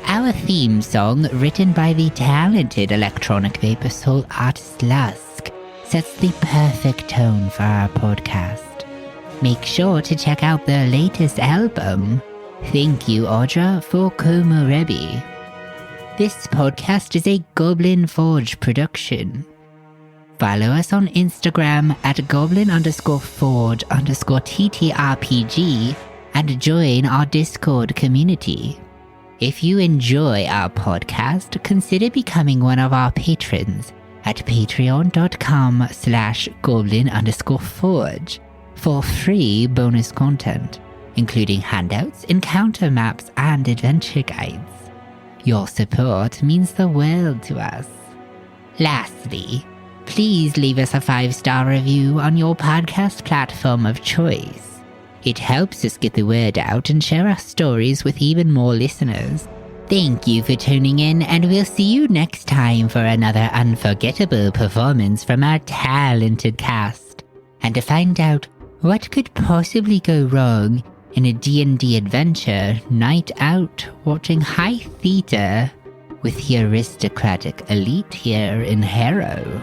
Speaker 7: Our theme song, written by the talented electronic vapor soul artist Lusk, sets the perfect tone for our podcast. Make sure to check out their latest album. Thank you, Audra, for Komorebi. This podcast is a Goblin Forge production. Follow us on Instagram at goblin_forge_TTRPG and join our Discord community. If you enjoy our podcast, consider becoming one of our patrons at patreon.com/goblin_forge for free bonus content, including handouts, encounter maps, and adventure guides. Your support means the world to us. Lastly, please leave us a 5-star review on your podcast platform of choice. It helps us get the word out and share our stories with even more listeners. Thank you for tuning in, and we'll see you next time for another unforgettable performance from our talented cast. And to find out what could possibly go wrong in a D&D adventure night out watching high theater with the aristocratic elite here in Harrow.